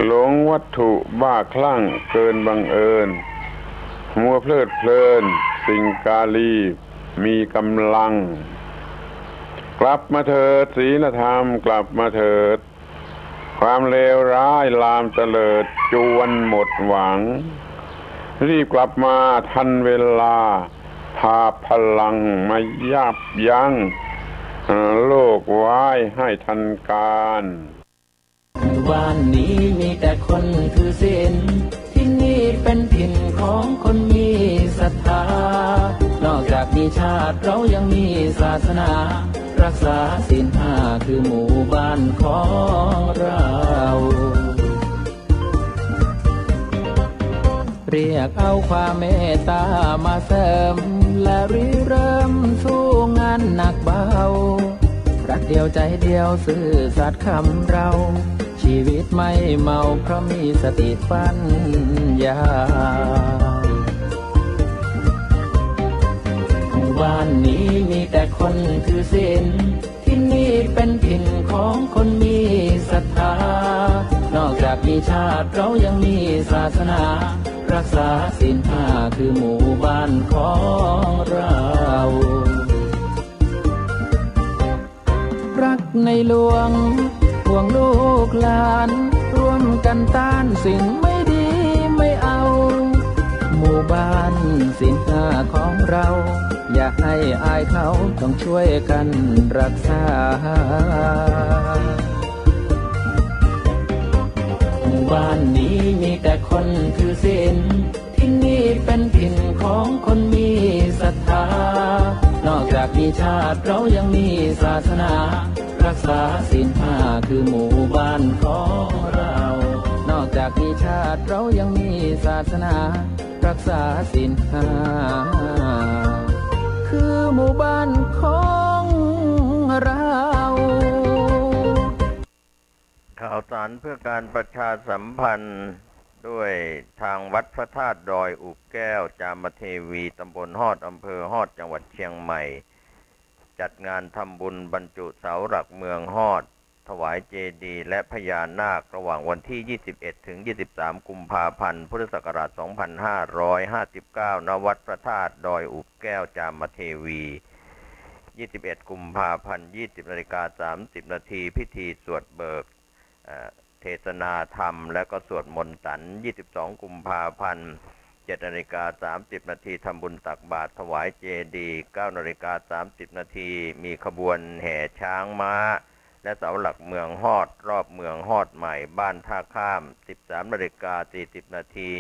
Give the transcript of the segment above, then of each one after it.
หลงวัตถุบ้าคลั่งเกินบังเอิญมัวเพลิดเพลินสิ่งกาลีมีกำลังกลับมาเถิดศีลธรรมกลับมาเถิดความเลวร้ายลามเตลิดจวนหมดหวังรีบกลับมาทันเวลาพาพลังมายับยั้งโลกไว้ให้ทันการบ้านนี้มีแต่คนถือศีลที่นี่เป็นถิ่นของคนมีศรัทธานอกจากมีชาติเรายังมีศาสนารักษาศีลห้าคือหมู่บ้านของเราเรียกเอาความเมตตามาเสริมและริเริ่มสู้งานหนักเบารักเดียวใจเดียวซื่อสัตย์คำเราชีวิตไม่เมาเพราะมีสติปัญญาหมู่บ้านนี้มีแต่คนถือศีลที่นี่เป็นถิ่นของคนมีศรัทธานอกจากมีชาติเรายังมีศาสนารักษาศีลห้าคือหมู่บ้านของเรารักในหลวงห่วงลูกหลานร่วมกันต้านสิ่งไม่ดีไม่เอาหมู่บ้านศีลห้าของเราอย่าให้อายเขาต้องช่วยกันรักษาหมู่บ้านนี้มีแต่คนถือศีลที่นี่เป็นถิ่นของคนมีศรัทธานอกจากมีชาติเรายังมีศาสนารักษาศีลห้าคือหมู่บ้านของเรานอกจากมีชาติเรายังมีศาสนารักษาศีลห้าคือหมู่บ้านของเราข่าวสารเพื่อการประชาสัมพันธ์ด้วยทางวัดพระธาตุดอยอุกแก้วจามเทวีตำบลฮอดอำเภอฮอดจังหวัดเชียงใหม่จัดงานทำบุญบรรจุเสาหลักเมืองฮอดถวายเจดีย์และพญานาคระหว่างวันที่ 21 ถึง 23 กุมภาพันธ์ พุทธศักราช 2559 ณ วัดพระธาตุดอยอุกแก้วจามเทวี 21 กุมภาพันธ์ 20:30 นาทีพิธีสวดเบิกเทศนาธรรมและก็สวดมนต์สัน 22 กุมภาพันธ์ 7:30 นาทีทำบุญตักบาตรถวายเจดีย์ 9:30 นาทีมีขบวนแห่ช้างม้าและเสาหลักเมืองฮอดรอบเมืองฮอดใหม่บ้านท่าข้าม 13:40 นาที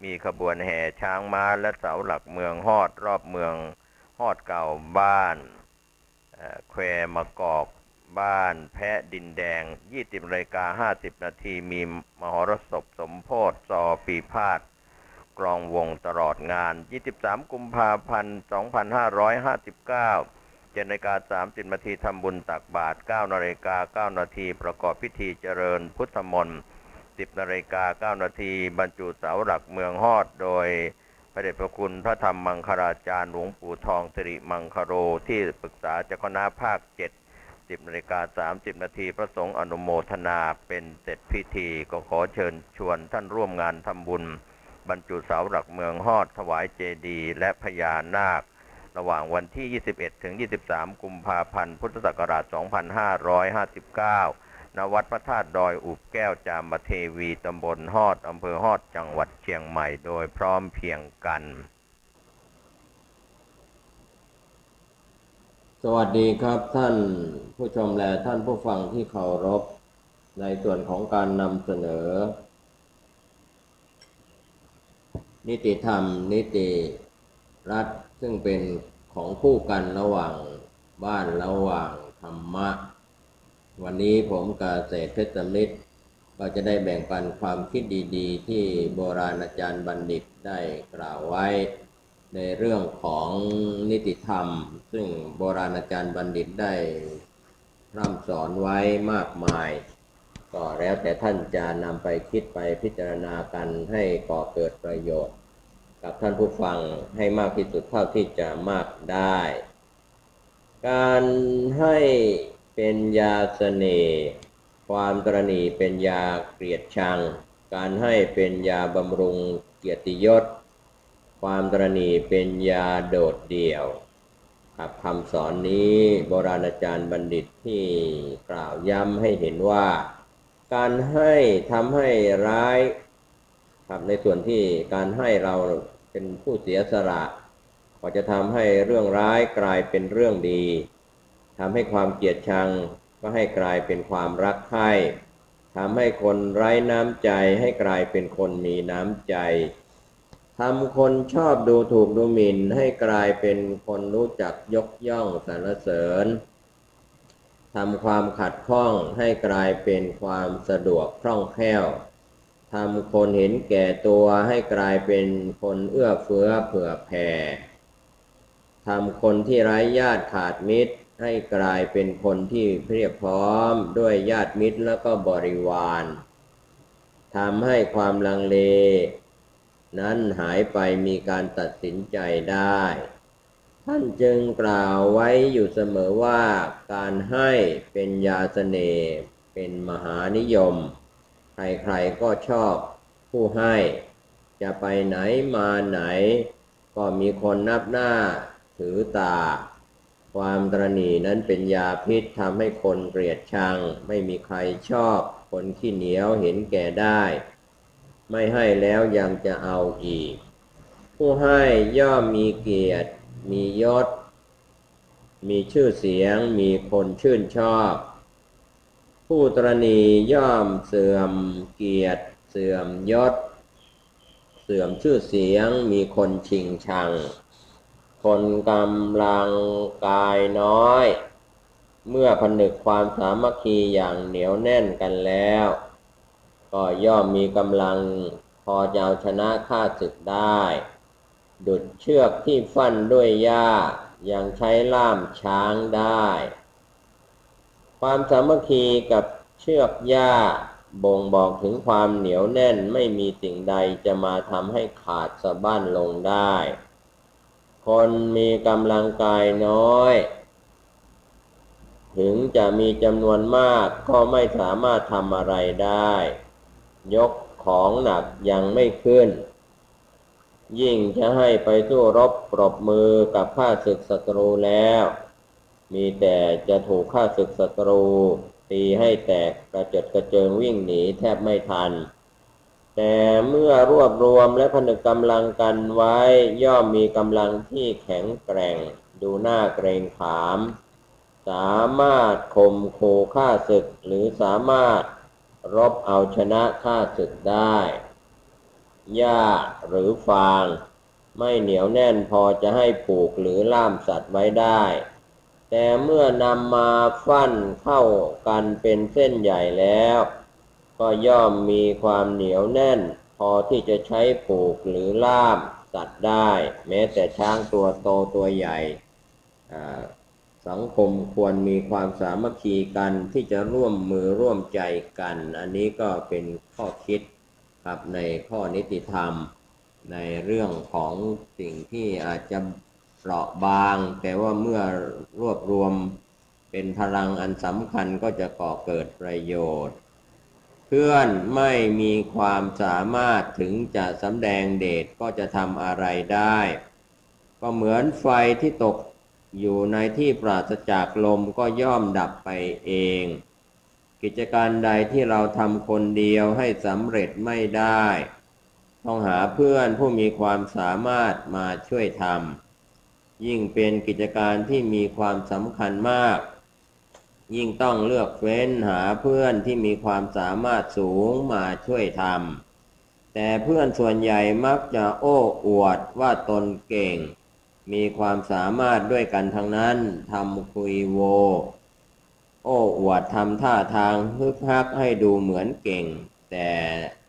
มีขบวนแห่ช้างม้าและเสาหลักเมืองฮอดรอบเมืองฮอดเก่าบ้านแควมะกอกบ้านแพะดินแดง 20:50 นาทีมีมหรสพสมโพธิซอปีพาทย์กลองวงตลอดงาน 23 กุมภาพันธ์ 2559 7:30 นาทีทำบุญตักบาตร 9:09 นาทีประกอบพิธีเจริญพุทธมนต์ 10:09 นาทีบรรจุเสาหลักเมืองฮอดโดยพระเดชพระคุณพระธรรมมังคลาจารย์หลวงปู่ทองสิริมังคโรที่ปรึกษาเจ้าคณะภาค 7 10:30 นาทีพระสงฆ์อนุโมทนาเป็นเสร็จพิธีก็ขอเชิญชวนท่านร่วมงานทำบุญบรรจุเสาหลักเมืองฮอดถวายเจดีย์และพญานาคระหว่างวันที่ 21 ถึง 23 กุมภาพันธ์ พุทธศักราช 2559 ณ วัดพระธาตุดอยอุบแก้วจามเทวีตำบลฮอดอำเภอฮอดจังหวัดเชียงใหม่โดยพร้อมเพรียงกันสวัสดีครับท่านผู้ชมและท่านผู้ฟังที่เคารพในส่วนของการนำเสนอนิติธรรมนิติรัฐซึ่งเป็นของคู่กันระหว่างบ้านระหว่างธรรมะวันนี้ผมกาเศรษฐเพชรสำลิดก็จะได้แบ่งปันความคิดดีๆที่โบราณอาจารย์บัณฑิตได้กล่าวไว้ในเรื่องของนิติธรรมซึ่งโบราณอาจารย์บัณฑิตได้พร่ำสอนไว้มากมายก็แล้วแต่ท่านจะนำไปคิดไปพิจารณากันให้ก่อเกิดประโยชน์กับท่านผู้ฟังให้มากที่สุดเท่าที่จะมากได้การให้เป็นยาเสน่ห์ ความตระหนี่เป็นยาเกลียดชังการให้เป็นยาบำรุงเกียรติยศความตระหนี่เป็นยาโดดเดี่ยวครับคำสอนนี้โบราณอาจารย์บัณฑิตที่กล่าวย้ำให้เห็นว่าการให้ทำให้ร้ายครับในส่วนที่การให้เราเป็นผู้เสียสละก็จะทำให้เรื่องร้ายกลายเป็นเรื่องดีทำให้ความเกลียดชังก็ให้กลายเป็นความรักใคร่ทำให้คนไร้น้ำใจให้กลายเป็นคนมีน้ำใจทำคนชอบดูถูกดูหมิ่นให้กลายเป็นคนรู้จักยกย่องสรรเสริญทำความขัดข้องให้กลายเป็นความสะดวกคล่องแคล่วทำคนเห็นแก่ตัวให้กลายเป็นคนเอื้อเฟื้อเผื่อแผ่ทำคนที่ไร้ญาติขาดมิตรให้กลายเป็นคนที่เพียบพร้อมด้วยญาติมิตรแล้วก็บริวารทำให้ความลังเลนั้นหายไปมีการตัดสินใจได้ท่านจึงกล่าวไว้อยู่เสมอว่าการให้เป็นยาเสน่ห์เป็นมหานิยมใครๆก็ชอบผู้ให้จะไปไหนมาไหนก็มีคนนับหน้าถือตาความตระหนี่นั้นเป็นยาพิษทำให้คนเกลียดชังไม่มีใครชอบคนขี้เหนียวเห็นแก่ได้ไม่ให้แล้วยังจะเอาอีกผู้ให้ย่อมมีเกียรติมียศมีชื่อเสียงมีคนชื่นชอบผู้ตระหนี่ย่อมเสื่อมเกียรติเสื่อมยศเสื่อมชื่อเสียงมีคนชิงชังคนกำลังกายน้อยเมื่อผนึกความสามัคคีอย่างเหนียวแน่นกันแล้วก็ย่อมมีกำลังพอจะเอาชนะข้าศึกได้ดุจเชือกที่ฟันด้วยหญ้ายังใช้ล่ามช้างได้ความสามัคคีกับเชือกหญ้าบ่งบอกถึงความเหนียวแน่นไม่มีสิ่งใดจะมาทำให้ขาดสะบั้นลงได้คนมีกำลังกายน้อยถึงจะมีจำนวนมากก็ไม่สามารถทำอะไรได้ยกของหนักยังไม่ขึ้นยิ่งจะให้ไปสู้รบปรบมือกับข้าศึกศัตรูแล้วมีแต่จะถูกข้าศึกศัตรูตีให้แตกกระเจิดกระเจิงวิ่งหนีแทบไม่ทันแต่เมื่อรวบรวมและผนึกกำลังกันไว้ย่อมมีกำลังที่แข็งแกร่งดูน่าเกรงขามสามารถข่มขู่ข้าศึกหรือสามารถรบเอาชนะข้าศึกได้หญ้าหรือฟางไม่เหนียวแน่นพอจะให้ผูกหรือล่ามสัตว์ไว้ได้แต่เมื่อนำมาฟั่นเข้ากันเป็นเส้นใหญ่แล้วก็ย่อมมีความเหนียวแน่นพอที่จะใช้ผูกหรือล่ามสัตว์ได้แม้แต่ช้างตัวโตตัวใหญ่สังคมควรมีความสามัคคีกันที่จะร่วมมือร่วมใจกันอันนี้ก็เป็นข้อคิดครับในข้อนิติธรรมในเรื่องของสิ่งที่อาจจะเปราะบางแต่ว่าเมื่อรวบรวมเป็นพลังอันสำคัญก็จะก่อเกิดประโยชน์เพื่อนไม่มีความสามารถถึงจะสำแดงเดชก็จะทำอะไรได้ก็เหมือนไฟที่ตกอยู่ในที่ปราศจากลมก็ย่อมดับไปเองกิจการใดที่เราทำคนเดียวให้สำเร็จไม่ได้ต้องหาเพื่อนผู้มีความสามารถมาช่วยทำยิ่งเป็นกิจการที่มีความสำคัญมากยิ่งต้องเลือกเฟ้นหาเพื่อนที่มีความสามารถสูงมาช่วยทำแต่เพื่อนส่วนใหญ่มักจะโอ้อวดว่าตนเก่งมีความสามารถด้วยกันทั้งนั้นทำคุยโวโอ้อวดทำท่าทางฮึกฮักให้ดูเหมือนเก่งแต่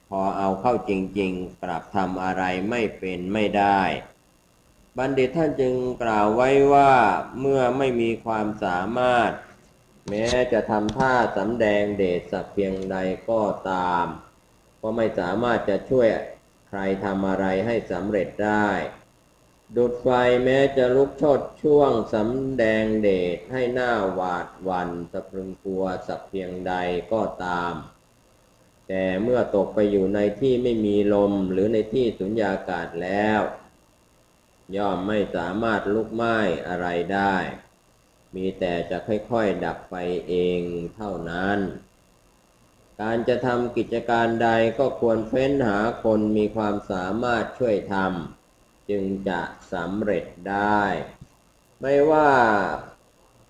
พอเอาเข้าจริงๆกลับทำอะไรไม่เป็นไม่ได้บัณฑิตท่านจึงกล่าวไว้ว่าเมื่อไม่มีความสามารถแม้จะทำท่าสำแดงเดชสักเพียงใดก็ตามก็ไม่สามารถจะช่วยใครทำอะไรให้สำเร็จได้ ดุจไฟแม้จะลุกโชติช่วงสำแดงเดชให้หน้าหวาดหวั่นสะพรึงกลัวสักเพียงใดก็ตามแต่เมื่อตกไปอยู่ในที่ไม่มีลมหรือในที่สุญญากาศแล้วย่อมไม่สามารถลุกไหม้อะไรได้มีแต่จะค่อยๆดับไปเองเท่านั้นการจะทำกิจการใดก็ควรเฟ้นหาคนมีความสามารถช่วยทำจึงจะสำเร็จได้ไม่ว่า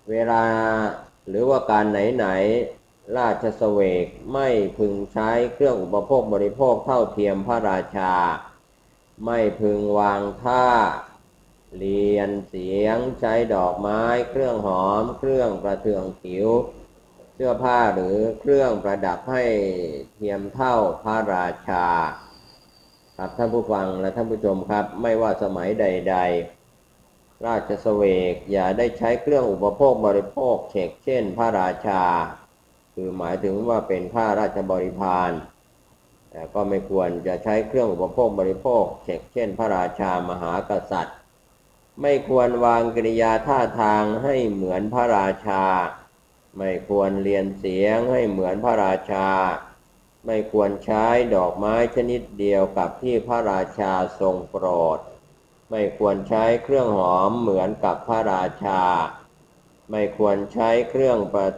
เวลาหรือว่าการไหนๆราชสเวกไม่พึงใช้เครื่องอุปโภคบริโภคเท่าเทียมพระราชาไม่พึงวางท่าเรียนเสียงใช้ดอกไม้เครื่องหอมเครื่องประเทืองผิวเสื้อผ้าหรือเครื่องประดับให้เทียมเท่าพระราชาครับท่านผู้ฟังและท่านผู้ชมครับไม่ว่าสมัยใดๆราชสเวกอย่าได้ใช้เครื่องอุปโภคบริโภคเช่นพระราชาคือหมายถึงว่าเป็นข้าราชบริพารแต่ก็ไม่ควรจะใช้เครื่องอุปโภคบริโภคเช่นพระราชามหากษัตริย์ไม่ควรวางกิริยาท่าทางให้เหมือนพระราชาไม่ควรเรียนเสียงให้เหมือนพระราชาไม่ควรใช้ดอกไม้ชนิดเดียวกับที่พระราชาทรงโปรดไม่ควรใช้เครื่องหอมเหมือนกับพระราชาไม่ควรใช้เครื่องประ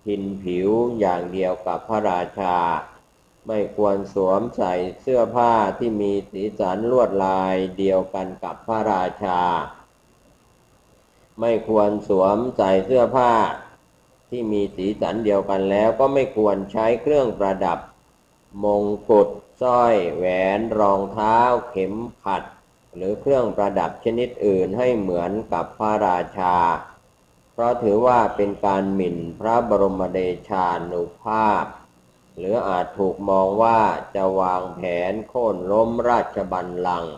ทินผิวอย่างเดียวกับพระราชาไม่ควรสวมใส่เสื้อผ้าที่มีสีสันลวดลายเดียวกันกับพระราชาไม่ควรสวมใส่เสื้อผ้าที่มีสีสันเดียวกันแล้วก็ไม่ควรใช้เครื่องประดับมงกุฎสร้อยแหวนรองเท้าเข็มขัดหรือเครื่องประดับชนิดอื่นให้เหมือนกับพระราชาเพราะถือว่าเป็นการหมิ่นพระบรมเดชานุภาพหรืออาจถูกมองว่าจะวางแผนโค่นล้มราชบัลลังก์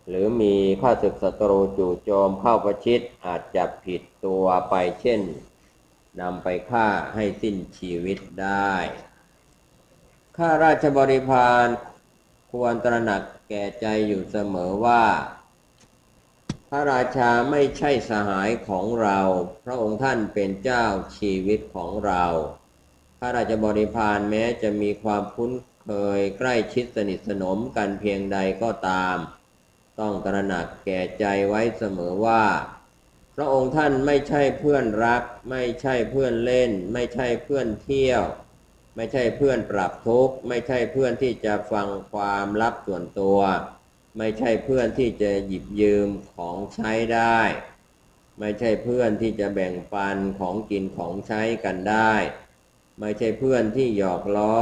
หรือมีข้าศึกศัตรูจู่โจมเข้าประชิดอาจจะผิดตัวไปเช่นนำไปฆ่าให้สิ้นชีวิตได้ข้าราชบริพารควรตระหนักแก่ใจอยู่เสมอว่าพระราชาไม่ใช่สหายของเราพระองค์ท่านเป็นเจ้าชีวิตของเราข้าราชบริพารแม้จะมีความคุ้นเคยใกล้ชิดสนิทสนมกันเพียงใดก็ตามต้องตระหนักแก่ใจไว้เสมอว่าพระองค์ท่านไม่ใช่เพื่อนรักไม่ใช่เพื่อนเล่นไม่ใช่เพื่อนเที่ยวไม่ใช่เพื่อนปรับทุกข์ไม่ใช่เพื่อนที่จะฟังความลับส่วนตัวไม่ใช่เพื่อนที่จะหยิบยืมของใช้ได้ไม่ใช่เพื่อนที่จะแบ่งปันของกินของใช้กันได้ไม่ใช่เพื่อนที่หยอกล้อ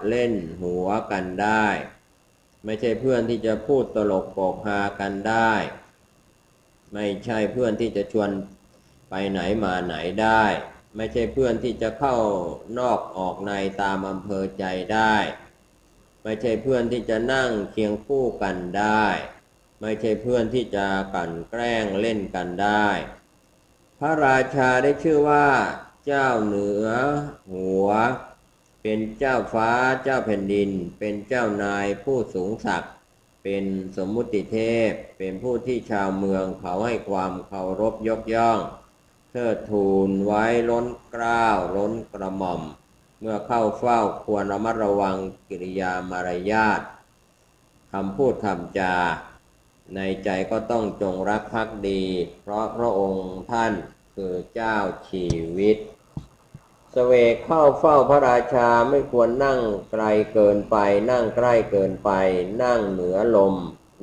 เล่นหัวกันได้ไม่ใช่เพื่อนที่จะพูดตลกโปกฮากันได้ไม่ใช่เพื่อนที่จะชวนไปไหนมาไหนได้ไม่ใช่เพื่อนที่จะเข้านอกออกในตามอำเภอใจได้ไม่ใช่เพื่อนที่จะนั่งเคียงคู่กันได้ไม่ใช่เพื่อนที่จะกลั่นแกล้งเล่นกันได้พระราชาได้ชื่อว่าเจ้าเหนือหัวเป็นเจ้าฟ้าเจ้าแผ่นดินเป็นเจ้านายผู้สูงศักดิ์เป็นสมมุติเทพเป็นผู้ที่ชาวเมืองเขาให้ความเคารพยกย่องเทิดทูนไว้ล้นเกล้าล้นกระหม่อมเมื่อเข้าเฝ้าควรระมัดระวังกิริยามารยาทคำพูดคำจาในใจก็ต้องจงรักภักดีเพราะพระองค์ท่านคือเจ้าชีวิตเสวกเข้าเฝ้าพระราชาไม่ควรนั่งไกลเกินไปนั่งใกล้เกินไปนั่งเหนือลม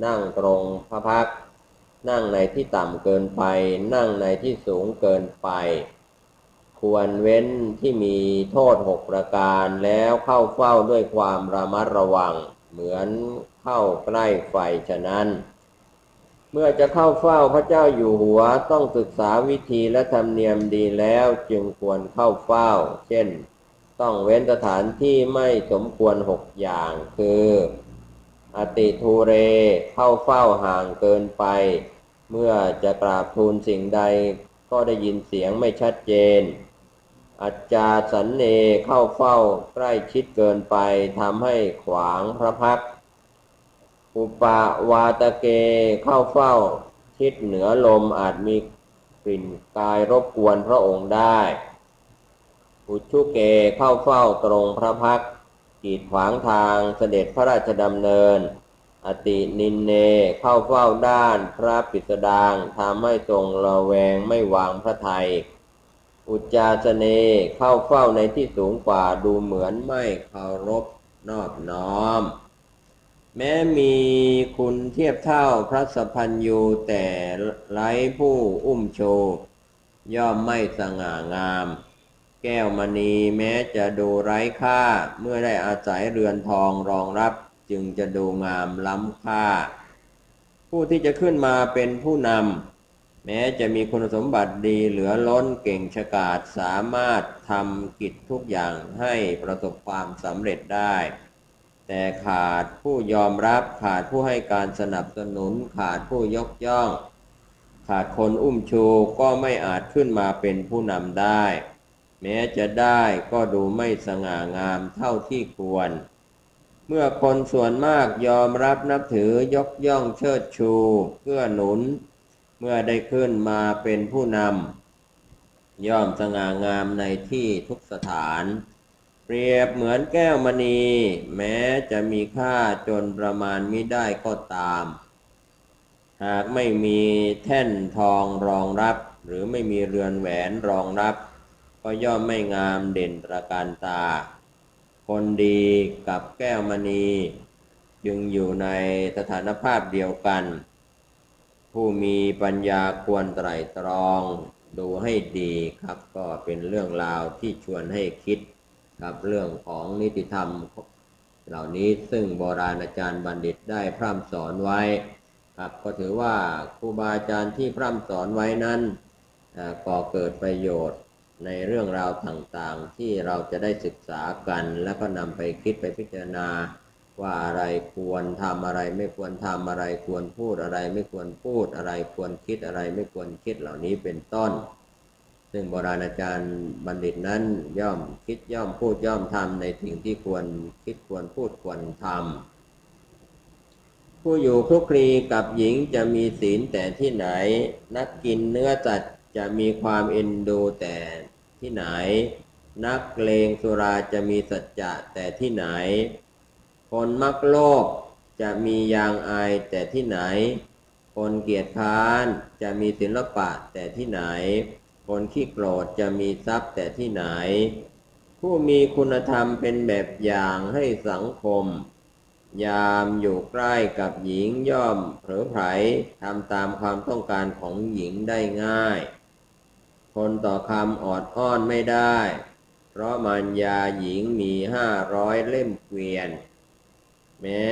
นั่งตรงพระพักตร์นั่งในที่ต่ำเกินไปนั่งในที่สูงเกินไปควรเว้นที่มีโทษ6ประการแล้วเข้าเฝ้าด้วยความระมัดระวังเหมือนเข้าใกล้ไฟฉะนั้นเมื่อจะเข้าเฝ้าพระเจ้าอยู่หัวต้องศึกษาวิธีและธรรมเนียมดีแล้วจึงควรเข้าเฝ้าเช่นต้องเว้นสถานที่ไม่สมควร6อย่างคืออติทูเรเข้าเฝ้าห่างเกินไปเมื่อจะกราบทูลสิ่งใดก็ได้ยินเสียงไม่ชัดเจนอัจจาสันเนเข้าเฝ้าใกล้ชิดเกินไปทำให้ขวางพระพักตร์ อุปาวาตเกเข้าเฝ้าทิศเหนือลมอาจมีกลิ่นกายรบกวนพระองค์ได้อุชุเกเข้าเฝ้าตรงพระพักตร์กีดขวางทางเสด็จพระราชดำเนินอตินินเนเข้าเฝ้าด้านพระปิสดางทำให้ทรงระแวงไม่วางพระทัยอุจจาสเนเข้าเฝ้าในที่สูงกว่าดูเหมือนไม่เคารพนอบน้อมแม้มีคุณเทียบเท่าพระสัพพัญญูแต่ไร้ผู้อุ้มชูย่อมไม่สง่างามแก้วมณีแม้จะดูไร้ค่าเมื่อได้อาศัยเรือนทองรองรับจึงจะดูงามล้ำค่าผู้ที่จะขึ้นมาเป็นผู้นำแม้จะมีคุณสมบัติดีเหลือล้นเก่งฉกาจสามารถทำกิจทุกอย่างให้ประสบความสำเร็จได้แต่ขาดผู้ยอมรับขาดผู้ให้การสนับสนุนขาดผู้ยกย่องขาดคนอุ้มชูก็ไม่อาจขึ้นมาเป็นผู้นำได้แม้จะได้ก็ดูไม่สง่างามเท่าที่ควรเมื่อคนส่วนมากยอมรับนับถือยกย่องเชิดชูเกื้อหนุนเมื่อได้ขึ้นมาเป็นผู้นำย่อมสง่างามในที่ทุกสถานเปรียบเหมือนแก้วมณีแม้จะมีค่าจนประมาณมิได้ก็ตามหากไม่มีแท่นทองรองรับหรือไม่มีเรือนแหวนรองรับก็ย่อมไม่งามเด่นตระการตาคนดีกับแก้วมณีจึงอยู่ในสถานภาพเดียวกันผู้มีปัญญาควรไตร่ตรองดูให้ดีครับก็เป็นเรื่องราวที่ชวนให้คิดกับเรื่องของนิติธรรมเหล่านี้ซึ่งโบราณอาจารย์บัณฑิตได้พร่ำสอนไว้ครับก็ถือว่าครูบาอาจารย์ที่พร่ำสอนไว้นั้นก่อเกิดประโยชน์ในเรื่องราวต่างๆที่เราจะได้ศึกษากันแล้วก็นำไปคิดไปพิจารณาว่าอะไรควรทำอะไรไม่ควรทำอะไรควรพูดอะไรไม่ควรพูดอะไรควรคิดอะไรไม่ควรคิดเหล่านี้เป็นต้นซึ่งโบราณอาจารย์บัณฑิตนั้นย่อมคิดย่อมพูดย่อมทำในสิ่งที่ควรคิดควรพูดควรทำผู้อยู่คลุกคลีกับหญิงจะมีศีลแต่ที่ไหนนักกินเนื้อสัตว์จะมีความเอ็นดูแต่ที่ไหนนักเลงสุราจะมีสัจจะแต่ที่ไหนคนมักโลภจะมียางอายแต่ที่ไหนคนเกียจคร้านจะมีศิลปะแต่ที่ไหนคนขี้โกรธจะมีทรัพย์แต่ที่ไหนผู้มีคุณธรรมเป็นแบบอย่างให้สังคมยามอยู่ใกล้กับหญิงย่อมเผลอไผลทำตามความต้องการของหญิงได้ง่ายคนต่อคำออดอ้อนไม่ได้เพราะมารยาหญิงมี500 เล่มเกวียนแม้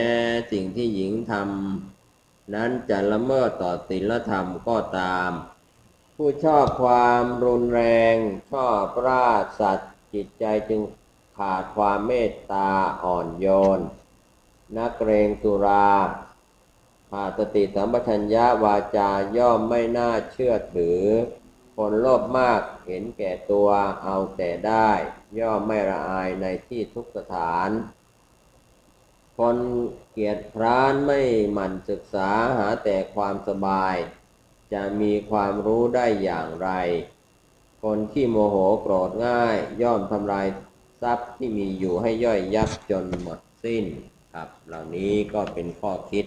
สิ่งที่หญิงทำนั้นจะละเมิดต่อศีลธรรมก็ตามผู้ชอบความรุนแรงชอบราสัตว์จิตใจจึงขาดความเมตตาอ่อนโยนนักเกรงสุราขาดสติสัมปชัญญะวาจาย่อมไม่น่าเชื่อถือคนโลภมากเห็นแก่ตัวเอาแต่ได้ย่อมไม่ละอายในที่ทุกสถานคนเกียจคร้านไม่หมั่นศึกษาหาแต่ความสบายจะมีความรู้ได้อย่างไรคนที่โมโหโกรธง่ายย่อมทำลายทรัพย์ที่มีอยู่ให้ย่อยยับจนหมดสิ้นครับเหล่านี้ก็เป็นข้อคิด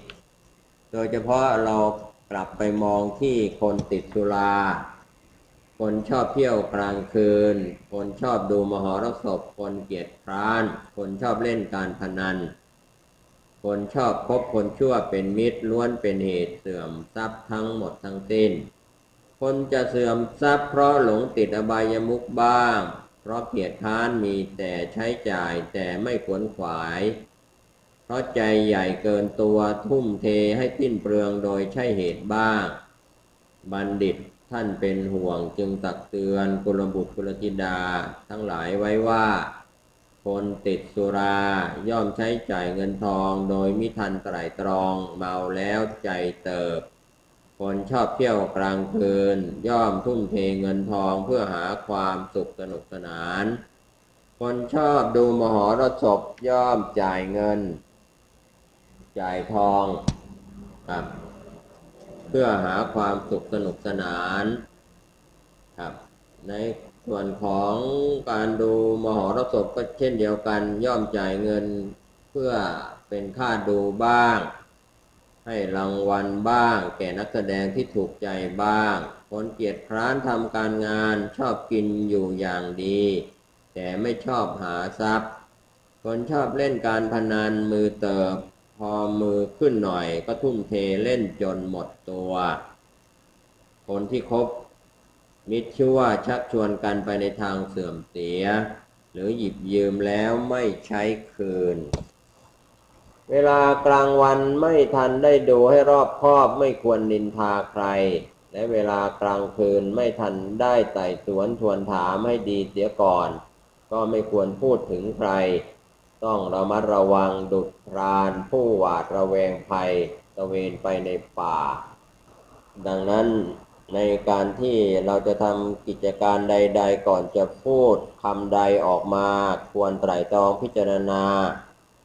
โดยเฉพาะเรากลับไปมองที่คนติดสุราคนชอบเที่ยวกลางคืนคนชอบดูมหรสพคนเกียจคร้านคนชอบเล่นการพนันคนชอบคบคนชั่วเป็นมิตรล้วนเป็นเหตุเสื่อมทรัพย์ทั้งหมดทั้งสิ้นคนจะเสื่อมทรัพย์เพราะหลงติดอบายมุขบ้างเพราะเกียจคร้านมีแต่ใช้จ่ายแต่ไม่ขวนขวายเพราะใจใหญ่เกินตัวทุ่มเทให้สิ้นเปลืองโดยใช่เหตุบ้างบัณฑิตท่านเป็นห่วงจึงตักเตือนกุลบุตรกุลธิดาทั้งหลายไว้ว่าคนติดสุราย่อมใช้จ่ายเงินทองโดยมิทันไตร่ตรองเมาแล้วใจเติบคนชอบเที่ยวกลางคืนย่อมทุ่มเทเงินทองเพื่อหาความสุขสนุกสนานคนชอบดูมหรสพย่อมจ่ายเงินจ่ายทอง ครับเพื่อหาความสุขสนุกสนานครับในส่วนของการดูมหรสพก็เช่นเดียวกันย่อมจ่ายเงินเพื่อเป็นค่าดูบ้างให้รางวัลบ้างแก่นักแสดงที่ถูกใจบ้างคนเกียจคร้านทำการงานชอบกินอยู่อย่างดีแต่ไม่ชอบหาทรัพย์คนชอบเล่นการพนันมือเติบพอมือขึ้นหน่อยก็ทุ่มเทเล่นจนหมดตัวคนที่คบมิตรชั่วชักชวนกันไปในทางเสื่อมเสียหรือหยิบยืมแล้วไม่ใช้คืนเวลากลางวันไม่ทันได้ดูให้รอบคอบไม่ควรนินทาใครและเวลากลางคืนไม่ทันได้ไต่สวนทวนถามให้ดีเสียก่อนก็ไม่ควรพูดถึงใครต้องระมัดระวังดุจพรานผู้หวาดระแวงภัยตระเวนไปในป่าดังนั้นในการที่เราจะทำกิจการใดๆก่อนจะพูดคำใดออกมาควรไตร่ตรองพิจารณา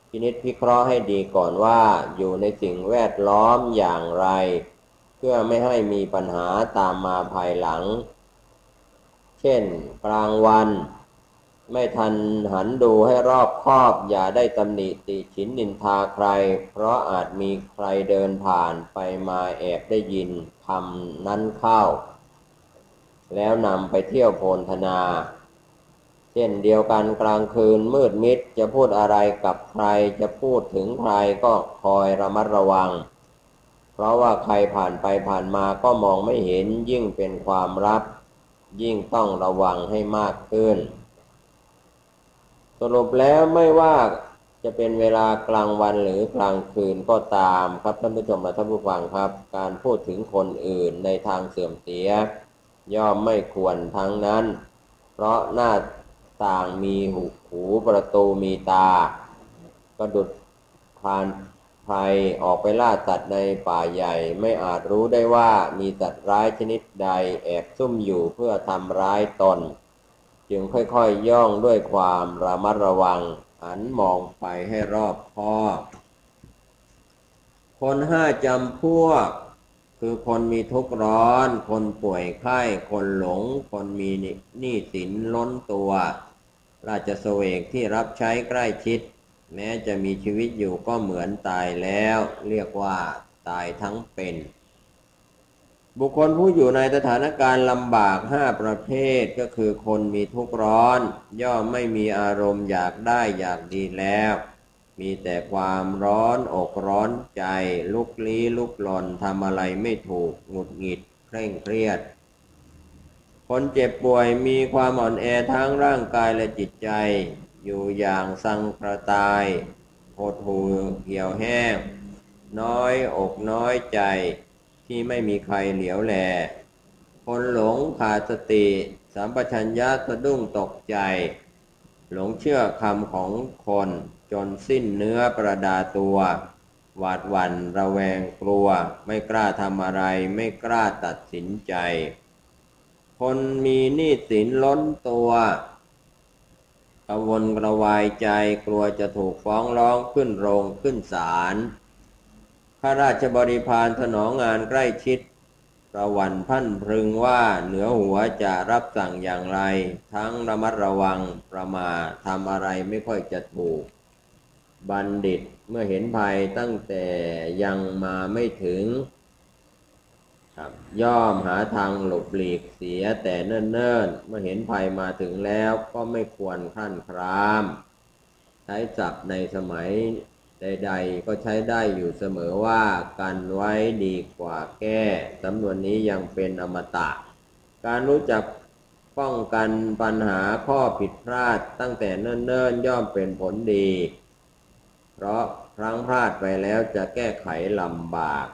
พินิจพิเคราะห์ให้ดีก่อนว่าอยู่ในสิ่งแวดล้อมอย่างไรเพื่อไม่ให้มีปัญหาตามมาภายหลังเช่นกลางวันไม่ทันหันดูให้รอบคอบอย่าได้ตำหนิติฉินนินทาใครเพราะอาจมีใครเดินผ่านไปมาแอบได้ยินคำนั้นเข้าแล้วนำไปเที่ยวโพลธนาเช่นเดียวกันกลางคืนมืดมิดจะพูดอะไรกับใครจะพูดถึงใครก็คอยระมัดระวังเพราะว่าใครผ่านไปผ่านมาก็มองไม่เห็นยิ่งเป็นความลับยิ่งต้องระวังให้มากขึ้นสรุปแล้วไม่ว่าจะเป็นเวลากลางวันหรือกลางคืนก็ตามครับท่านผู้ชมและท่านผู้ฟังครับการพูดถึงคนอื่นในทางเสื่อมเสียย่อมไม่ควรทั้งนั้นเพราะหน้าต่างมีหูประตูมีตาก็ดุจพรานภัยออกไปล่าสัตว์ในป่าใหญ่ไม่อาจรู้ได้ว่ามีสัตว์ร้ายชนิดใดแอบซุ่มอยู่เพื่อทำร้ายตนจึงค่อยๆย่องด้วยความระมัดระวังหันมองไปให้รอบคอบคนห้าจำพวกคือคนมีทุกข์ร้อนคนป่วยไข้คนหลงคนมีหนี้สินล้นตัวราชเสวกที่รับใช้ใกล้ชิดแม้จะมีชีวิตอยู่ก็เหมือนตายแล้วเรียกว่าตายทั้งเป็นบุคคลผู้อยู่ในสถานการณ์ลำบาก5ประเภทก็คือคนมีทุกข์ร้อนย่อมไม่มีอารมณ์อยากได้อยากดีแล้วมีแต่ความร้อนอกร้อนใจลุกลี้ลุกลนทำอะไรไม่ถูกหงุดหงิดเคร่งเครียดคนเจ็บป่วยมีความอ่อนแอทั้งร่างกายและจิตใจอยู่อย่างสังกระตายหดหู่เหี่ยวแห้งน้อยอกน้อยใจที่ไม่มีใครเหลียวแลคนหลงขาดสติสัมปชัญญะสะดุ้งตกใจหลงเชื่อคำของคนจนสิ้นเนื้อประดาตัวหวาดหวั่นระแวงกลัวไม่กล้าทำอะไรไม่กล้าตัดสินใจคนมีหนี้สินล้นตัวกังวลกระวายใจกลัวจะถูกฟ้องร้องขึ้นโรงขึ้นศาลข้าราชบริพารสนองงานใกล้ชิดประหวั่นพรั่นพรึงว่าเหนือหัวจะรับสั่งอย่างไรทั้งระมัดระวังประมาททำอะไรไม่ค่อยจะถูกบัณฑิตเมื่อเห็นภัยตั้งแต่ยังมาไม่ถึงย่อมหาทางหลบหลีกเสียแต่เนิ่นๆเมื่อเห็นภัยมาถึงแล้วก็ไม่ควรครั่นคร้ามใช้ศัพท์ในสมัยใดๆก็ใช้ได้อยู่เสมอว่ากันไว้ดีกว่าแก้สำนวนนี้ยังเป็นอมตะการรู้จักป้องกันปัญหาข้อผิดพลาดตั้งแต่เนิ่นๆย่อมเป็นผลดีเพราะครั้งพลาดไปแล้วจะแก้ไขลำบาก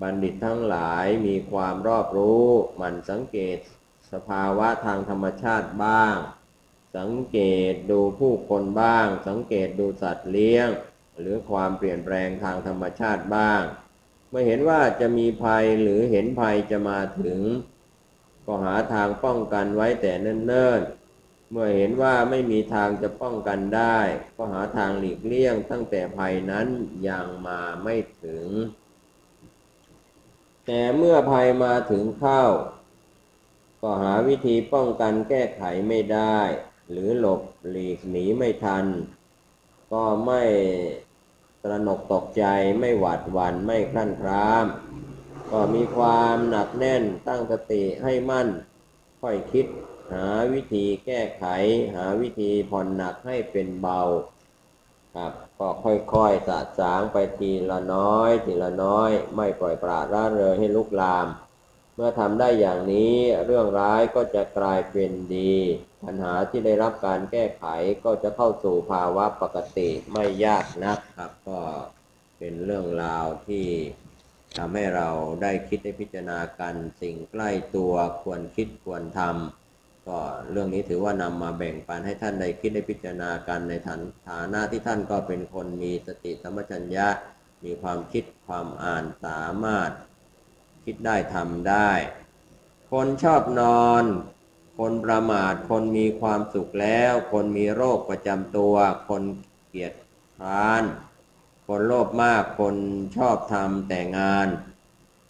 บัณฑิตทั้งหลายมีความรอบรู้หมั่นสังเกตสภาวะทางธรรมชาติบ้างสังเกตดูผู้คนบ้างสังเกตดูสัตว์เลี้ยงหรือความเปลี่ยนแปลงทางธรรมชาติบ้างเมื่อเห็นว่าจะมีภัยหรือเห็นภัยจะมาถึงก็หาทางป้องกันไว้แต่เนิ่นๆเมื่อเห็นว่าไม่มีทางจะป้องกันได้ก็หาทางหลีกเลี่ยงตั้งแต่ภัยนั้นยังมาไม่ถึง แต่เมื่อภัยมาถึงเข้าก็หาวิธีป้องกันแก้ไขไม่ได้หรือหลบหลีกหนีไม่ทันก็ไม่ตระหนกตกใจไม่หวาดหวั่นไม่คลั่นคล้ามก็มีความหนักแน่นตั้งสติให้มั่นค่อยคิดหาวิธีแก้ไขหาวิธีผ่อนหนักให้เป็นเบาครับก็ค่อยๆสะสางไปทีละน้อยทีละน้อยไม่ปล่อยปละละเลยให้ลุกลามเมื่อทำได้อย่างนี้เรื่องร้ายก็จะกลายเป็นดีปัญหาที่ได้รับการแก้ไขก็จะเข้าสู่ภาวะปกติไม่ยากนักครับก็เป็นเรื่องราวที่ทำให้เราได้คิดได้พิจารณากันสิ่งใกล้ตัวควรคิดควรทำก็เรื่องนี้ถือว่านำมาแบ่งปันให้ท่านได้คิดได้พิจารณากันในฐานะที่ท่านก็เป็นคนมีสติสัมปชัญญะมีความคิดความอ่านสามารถคิดได้ทำได้คนชอบนอนคนประมาทคนมีความสุขแล้วคนมีโรคประจำตัวคนเกียจคร้านคนโลภมากคนชอบทำแต่งาน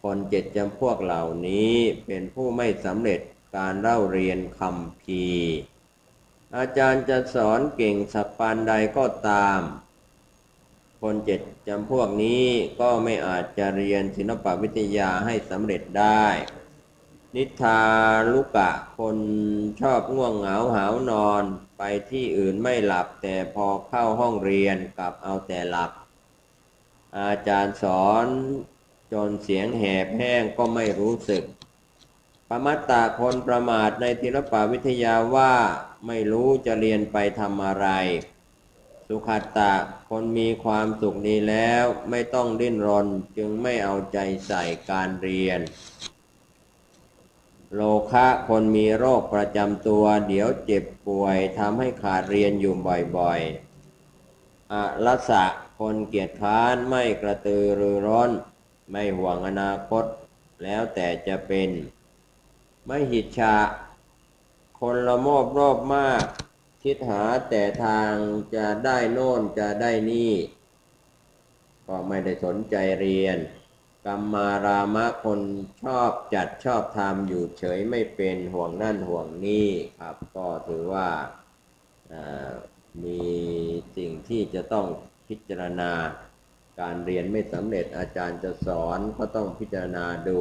คนเจ็ดจำพวกเหล่านี้เป็นผู้ไม่สำเร็จการเล่าเรียนคัมภีร์อาจารย์จะสอนเก่งสักปานใดก็ตามคนเจ็ดจำพวกนี้ก็ไม่อาจจะเรียนศิลปวิทยาให้สำเร็จได้นิทาลุกะคนชอบง่วงเหงาหาวนอนไปที่อื่นไม่หลับแต่พอเข้าห้องเรียนกลับเอาแต่หลับอาจารย์สอนจนเสียงแหบแห้งก็ไม่รู้สึกปมัตตะคนประมาทในศิลปวิทยาว่าไม่รู้จะเรียนไปทำอะไรสุขัตตะคนมีความสุขดีแล้วไม่ต้องดิ้นรนจึงไม่เอาใจใส่การเรียนโลคะคนมีโรคประจำตัวเดี๋ยวเจ็บป่วยทำให้ขาดเรียนอยู่บ่อยๆอรสะคนเกียจคร้านไม่กระตือรือร้นไม่ห่วงอนาคตแล้วแต่จะเป็นมหิจฉาคนละโมบโลภมากคิดหาแต่ทางจะได้โน่นจะได้นี่ก็ไม่ได้สนใจเรียนกัมมารามะคนชอบจัดชอบทำอยู่เฉยไม่เป็นห่วงนั่นห่วงนี่ครับก็ถือว่ามีสิ่งที่จะต้องพิจารณาการเรียนไม่สำเร็จอาจารย์จะสอนก็ต้องพิจารณาดู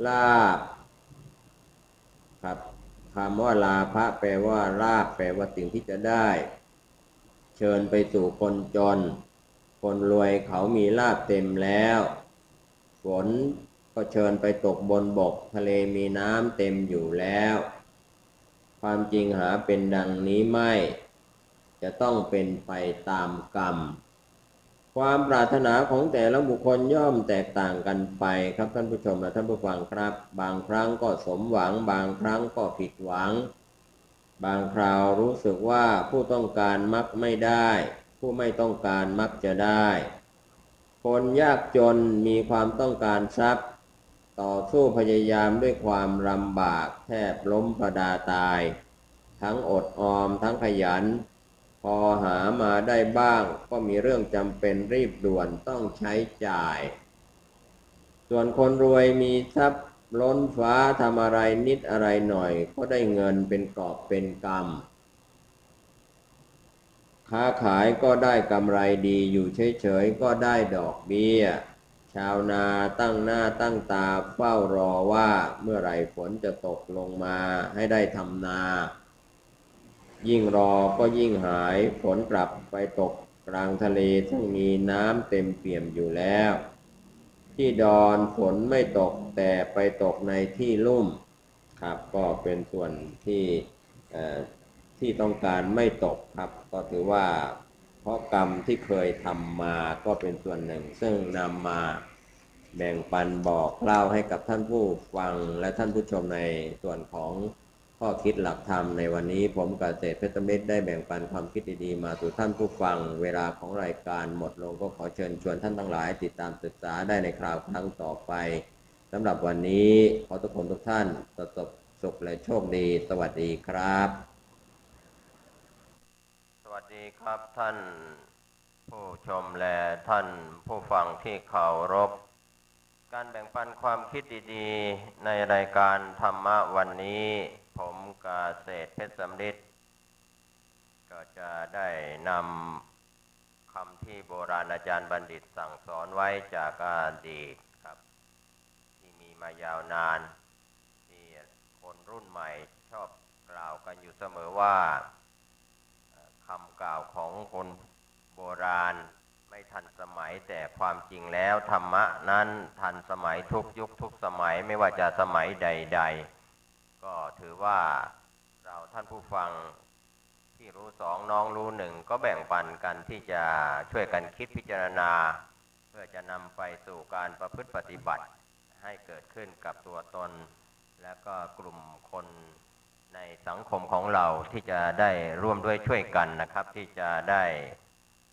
ลาภครับคำว่าลาภะแปลว่าลาภแปลว่าสิ่งที่จะได้เชิญไปสู่คนจนคนรวยเขามีลาภเต็มแล้วฝนก็เชิญไปตกบนบกทะเลมีน้ำเต็มอยู่แล้วความจริงหาเป็นดังนี้ไม่จะต้องเป็นไปตามกรรมความปรารถนาของแต่ละบุคคลย่อมแตกต่างกันไปครับท่านผู้ชมและท่านผู้ฟังครับบางครั้งก็สมหวังบางครั้งก็ผิดหวังบางคราวรู้สึกว่าผู้ต้องการมักไม่ได้ผู้ไม่ต้องการมักจะได้คนยากจนมีความต้องการทรัพย์ต่อสู้พยายามด้วยความลำบากแทบล้มประดาตายทั้งอดออมทั้งขยันพอหามาได้บ้างก็มีเรื่องจำเป็นรีบด่วนต้องใช้จ่ายส่วนคนรวยมีทรัพย์ล้นฟ้าทำอะไรนิดอะไรหน่อยก็ได้เงินเป็นกอบเป็นกำค้าขายก็ได้กำไรดีอยู่เฉยๆก็ได้ดอกเบี้ยชาวนาตั้งหน้าตั้งตาเฝ้ารอว่าเมื่อไหร่ฝนจะตกลงมาให้ได้ทำนายิ่งรอก็ยิ่งหายฝนกลับไปตกกลางทะเลซึ่งมีน้ำเต็มเปี่ยมอยู่แล้วที่ดอนฝนไม่ตกแต่ไปตกในที่ลุ่มครับก็เป็นส่วนที่ที่ต้องการไม่ตกครับก็ถือว่าเพราะกรรมที่เคยทำมาก็เป็นส่วนหนึ่งซึ่งนำมาแบ่งปันบอกเล่าให้กับท่านผู้ฟังและท่านผู้ชมในส่วนของข้อคิดหลักธรรมในวันนี้ผมกเกษตรเพชรมิตรได้แบ่งปันความคิดดีๆมาสู่ท่านผู้ฟังเวลาของรายการหมดลงก็ขอเชิญชวนท่านทั้งหลายติดตามศึกษาได้ในคราวครั้งต่อไปสำหรับวันนี้ขอทุกคนทุกท่านประสบสุขและโชคดีสวัสดีครับสวัสดีครับท่านผู้ชมและท่านผู้ฟังที่เคารพ การแบ่งปันความคิดดีๆในรายการธรรมะวันนี้ผมกาเศรษฐ์เพชรสำริดก็จะได้นำคำที่โบราณอาจารย์บัณฑิตสั่งสอนไว้จากอดีตครับที่มีมายาวนานที่คนรุ่นใหม่ชอบกล่าวกันอยู่เสมอว่าคำกล่าวของคนโบราณไม่ทันสมัยแต่ความจริงแล้วธรรมะนั้นทันสมัยทุกยุคทุกสมัยไม่ว่าจะสมัยใดๆก็ถือว่าเราท่านผู้ฟังที่รู้สองน้องรู้หนึ่งก็แบ่งปันกันที่จะช่วยกันคิดพิจารณาเพื่อจะนำไปสู่การประพฤติปฏิบัติให้เกิดขึ้นกับตัวตนและก็กลุ่มคนในสังคมของเราที่จะได้ร่วมด้วยช่วยกันนะครับที่จะได้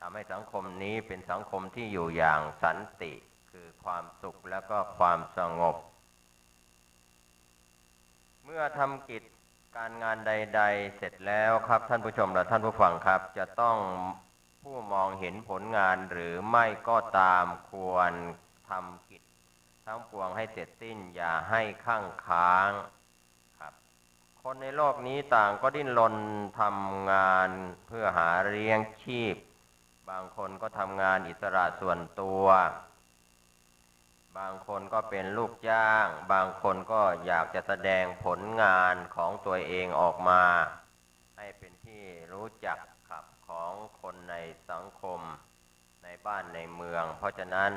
ทำให้สังคมนี้เป็นสังคมที่อยู่อย่างสันติคือความสุขและก็ความสงบเมื่อทำกิจการงานใดๆเสร็จแล้วครับท่านผู้ชมและท่านผู้ฟังครับจะต้องผู้มองเห็นผลงานหรือไม่ก็ตามควรทำกิจทั้งปวงให้เสร็จสิ้นอย่าให้ข้างค้างครับคนในโลกนี้ต่างก็ดิ้นรนทำงานเพื่อหาเลี้ยงชีพบางคนก็ทำงานอิสระส่วนตัวบางคนก็เป็นลูกจ้างบางคนก็อยากจะแสดงผลงานของตัวเองออกมาให้เป็นที่รู้จักขับของคนในสังคมในบ้านในเมืองเพราะฉะนั้น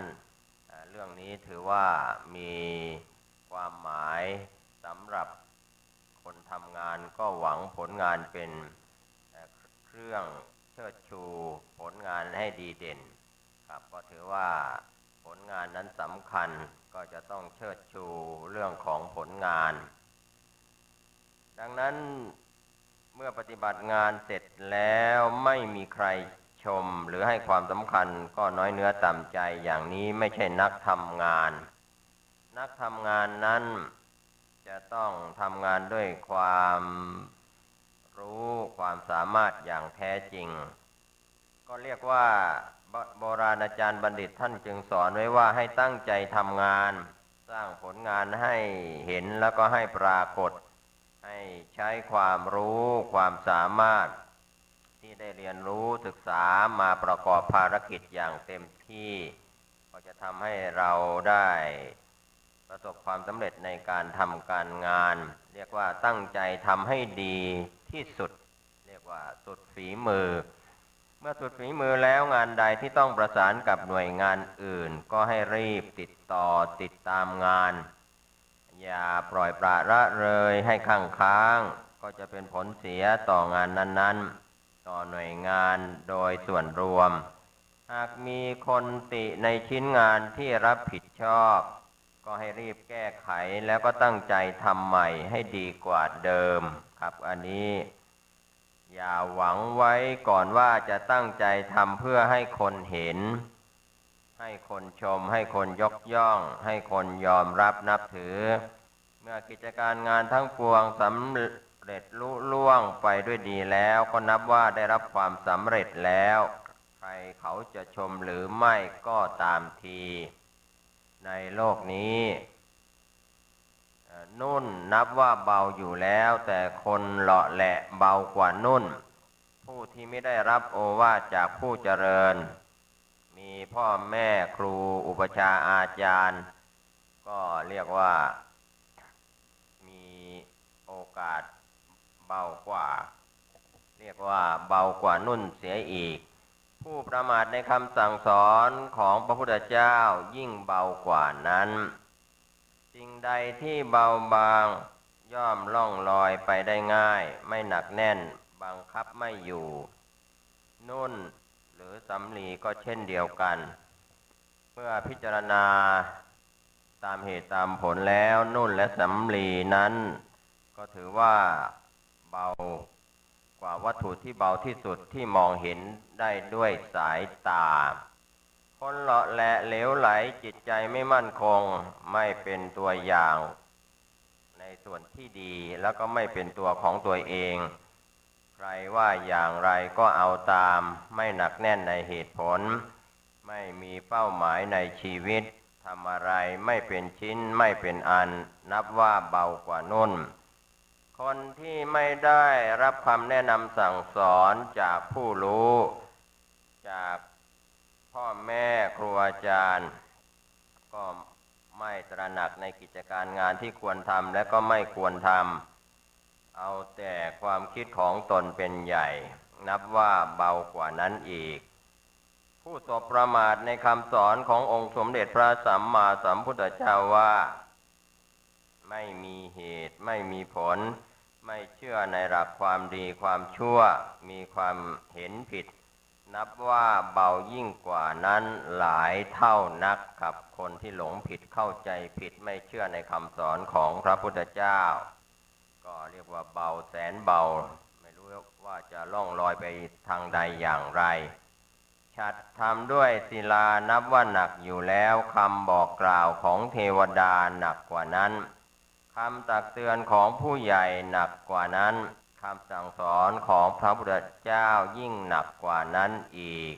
เรื่องนี้ถือว่ามีความหมายสำหรับคนทำงานก็หวังผลงานเป็นเครื่องเชิดชูผลงานให้ดีเด่นครับก็ถือว่าผลงานนั้นสำคัญก็จะต้องเชิดชูเรื่องของผลงานดังนั้นเมื่อปฏิบัติงานเสร็จแล้วไม่มีใครชมหรือให้ความสำคัญก็น้อยเนื้อต่ำใจอย่างนี้ไม่ใช่นักทำงานนักทำงานนั้นจะต้องทำงานด้วยความรู้ความสามารถอย่างแท้จริงก็เรียกว่าโบราณอาจารย์บัณฑิตท่านจึงสอนไว้ว่าให้ตั้งใจทำงานสร้างผลงานให้เห็นแล้วก็ให้ปรากฏให้ใช้ความรู้ความสามารถที่ได้เรียนรู้ศึกษามาประกอบภารกิจอย่างเต็มที่ก็จะทำให้เราได้ประสบความสำเร็จในการทำการงานเรียกว่าตั้งใจทำให้ดีที่สุดเรียกว่าสุดฝีมือเมื่อสุดฝีมือแล้วงานใดที่ต้องประสานกับหน่วยงานอื่นก็ให้รีบติดต่อติดตามงานอย่าปล่อยปละละเลยให้ข้างค้างก็จะเป็นผลเสียต่องานนั้นๆต่อหน่วยงานโดยส่วนรวมหากมีคนติในชิ้นงานที่รับผิดชอบก็ให้รีบแก้ไขแล้วก็ตั้งใจทำใหม่ให้ดีกว่าเดิมครับอันนี้อย่าหวังไว้ก่อนว่าจะตั้งใจทำเพื่อให้คนเห็นให้คนชมให้คนยกย่องให้คนยอมรับนับถือเมื่อกิจการงานทั้งปวงสำเร็จลุล่วงไปด้วยดีแล้วก็นับว่าได้รับความสำเร็จแล้วใครเขาจะชมหรือไม่ก็ตามทีในโลกนี้นุ่นนับว่าเบาอยู่แล้วแต่คนเลาะแหละเบากว่านุ่นผู้ที่ไม่ได้รับโอวาทจากผู้เจริญมีพ่อแม่ครูอุปชาอาจารย์ก็เรียกว่ามีโอกาสเบากว่าเรียกว่าเบากว่านุ่นเสียอีกผู้ประมาทในคำสั่งสอนของพระพุทธเจ้ายิ่งเบากว่านั้นสิ่งใดที่เบาบางย่อมล่องลอยไปได้ง่ายไม่หนักแน่นบังคับไม่อยู่นุ่นหรือสำลีก็เช่นเดียวกันเมื่อพิจารณาตามเหตุตามผลแล้วนุ่นและสำลีนั้นก็ถือว่าเบากว่าวัตถุที่เบาที่สุดที่มองเห็นได้ด้วยสายตาคนเลาะแหละเหลวไหลจิตใจไม่มั่นคงไม่เป็นตัวอย่างในส่วนที่ดีแล้วก็ไม่เป็นตัวของตัวเองใครว่าอย่างไรก็เอาตามไม่หนักแน่นในเหตุผลไม่มีเป้าหมายในชีวิต ทำอะไรไม่เป็นชิ้นไม่เป็นอันนับว่าเบากว่านุ่นคนที่ไม่ได้รับคำแนะนำสั่งสอนจากผู้รู้จากพ่อแม่ครูอาจารย์ก็ไม่ตระหนักในกิจการงานที่ควรทำและก็ไม่ควรทำเอาแต่ความคิดของตนเป็นใหญ่นับว่าเบากว่านั้นอีกผู้สบประมาทในคำสอนขององค์สมเด็จพระสัมมาสัมพุทธเจ้าว่าไม่มีเหตุไม่มีผลไม่เชื่อในหลักความดีความชั่วมีความเห็นผิดนับว่าเบายิ่งกว่านั้นหลายเท่านักครับคนที่หลงผิดเข้าใจผิดไม่เชื่อในคำสอนของพระพุทธเจ้าก็เรียกว่าเบาแสนเบาไม่รู้ว่าจะล่องลอยไปทางใดอย่างไรฉัตรทำด้วยศิลานับว่าหนักอยู่แล้วคำบอกกล่าวของเทวดาหนักกว่านั้นคำตักเตือนของผู้ใหญ่หนักกว่านั้นคำสั่งสอนของพระพุทธเจ้ายิ่งหนักกว่านั้นอีก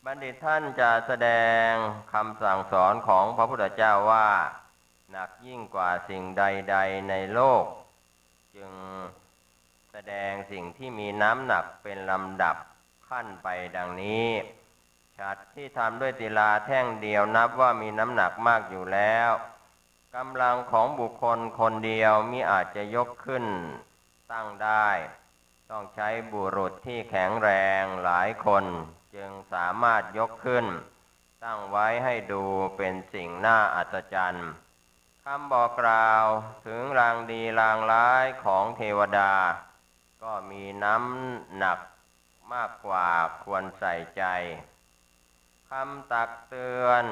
บัณฑิตท่านจะแสดงคำสั่งสอนของพระพุทธเจ้าว่าหนักยิ่งกว่าสิ่งใดๆในโลกจึงแสดงสิ่งที่มีน้ำหนักเป็นลำดับขั้นไปดังนี้ฉัตรที่ทำด้วยศิลาแท่งเดียวนับว่ามีน้ำหนักมากอยู่แล้วกำลังของบุคคลคนเดียวมิอาจจะยกขึ้นตั้งได้ต้องใช้บุรุษที่แข็งแรงหลายคนจึงสามารถยกขึ้นตั้งไว้ให้ดูเป็นสิ่งน่าอัศจรรย์คำบอกกล่าวถึงรางดีรางร้ายของเทวดาก็มีน้ำหนักมากกว่าควรใส่ใจคำตักเตือน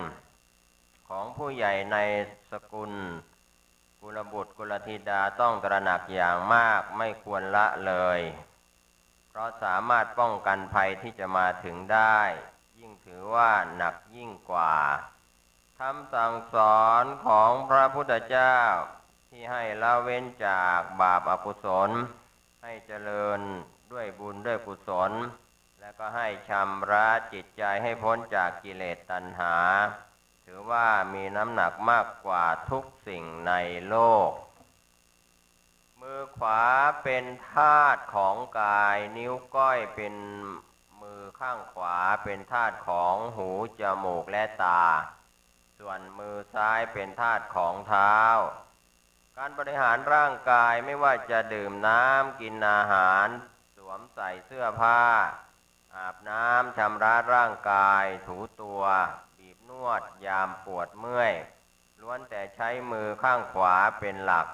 ของผู้ใหญ่ในสกุลกุลบุตรกุลธิดาต้องตระหนักอย่างมากไม่ควรละเลยเพราะสามารถป้องกันภัยที่จะมาถึงได้ยิ่งถือว่าหนักยิ่งกว่าคำสั่งสอนของพระพุทธเจ้าที่ให้ละเว้นจากบาปอกุศลให้เจริญด้วยบุญด้วยกุศลและก็ให้ชำระจิตใจให้พ้นจากกิเลสตัณหาถือว่ามีน้ำหนักมากกว่าทุกสิ่งในโลกมือขวาเป็นธาตุของกายนิ้วก้อยเป็นมือข้างขวาเป็นธาตุของหูจมูกและตาส่วนมือซ้ายเป็นธาตุของเท้าการบริหารร่างกายไม่ว่าจะดื่มน้ำกินอาหารสวมใส่เสื้อผ้าอาบน้ำชำระร่างกายถูตัวบีบนวดยามปวดเมื่อยล้วนแต่ใช้มือข้างขวาเป็นหลัก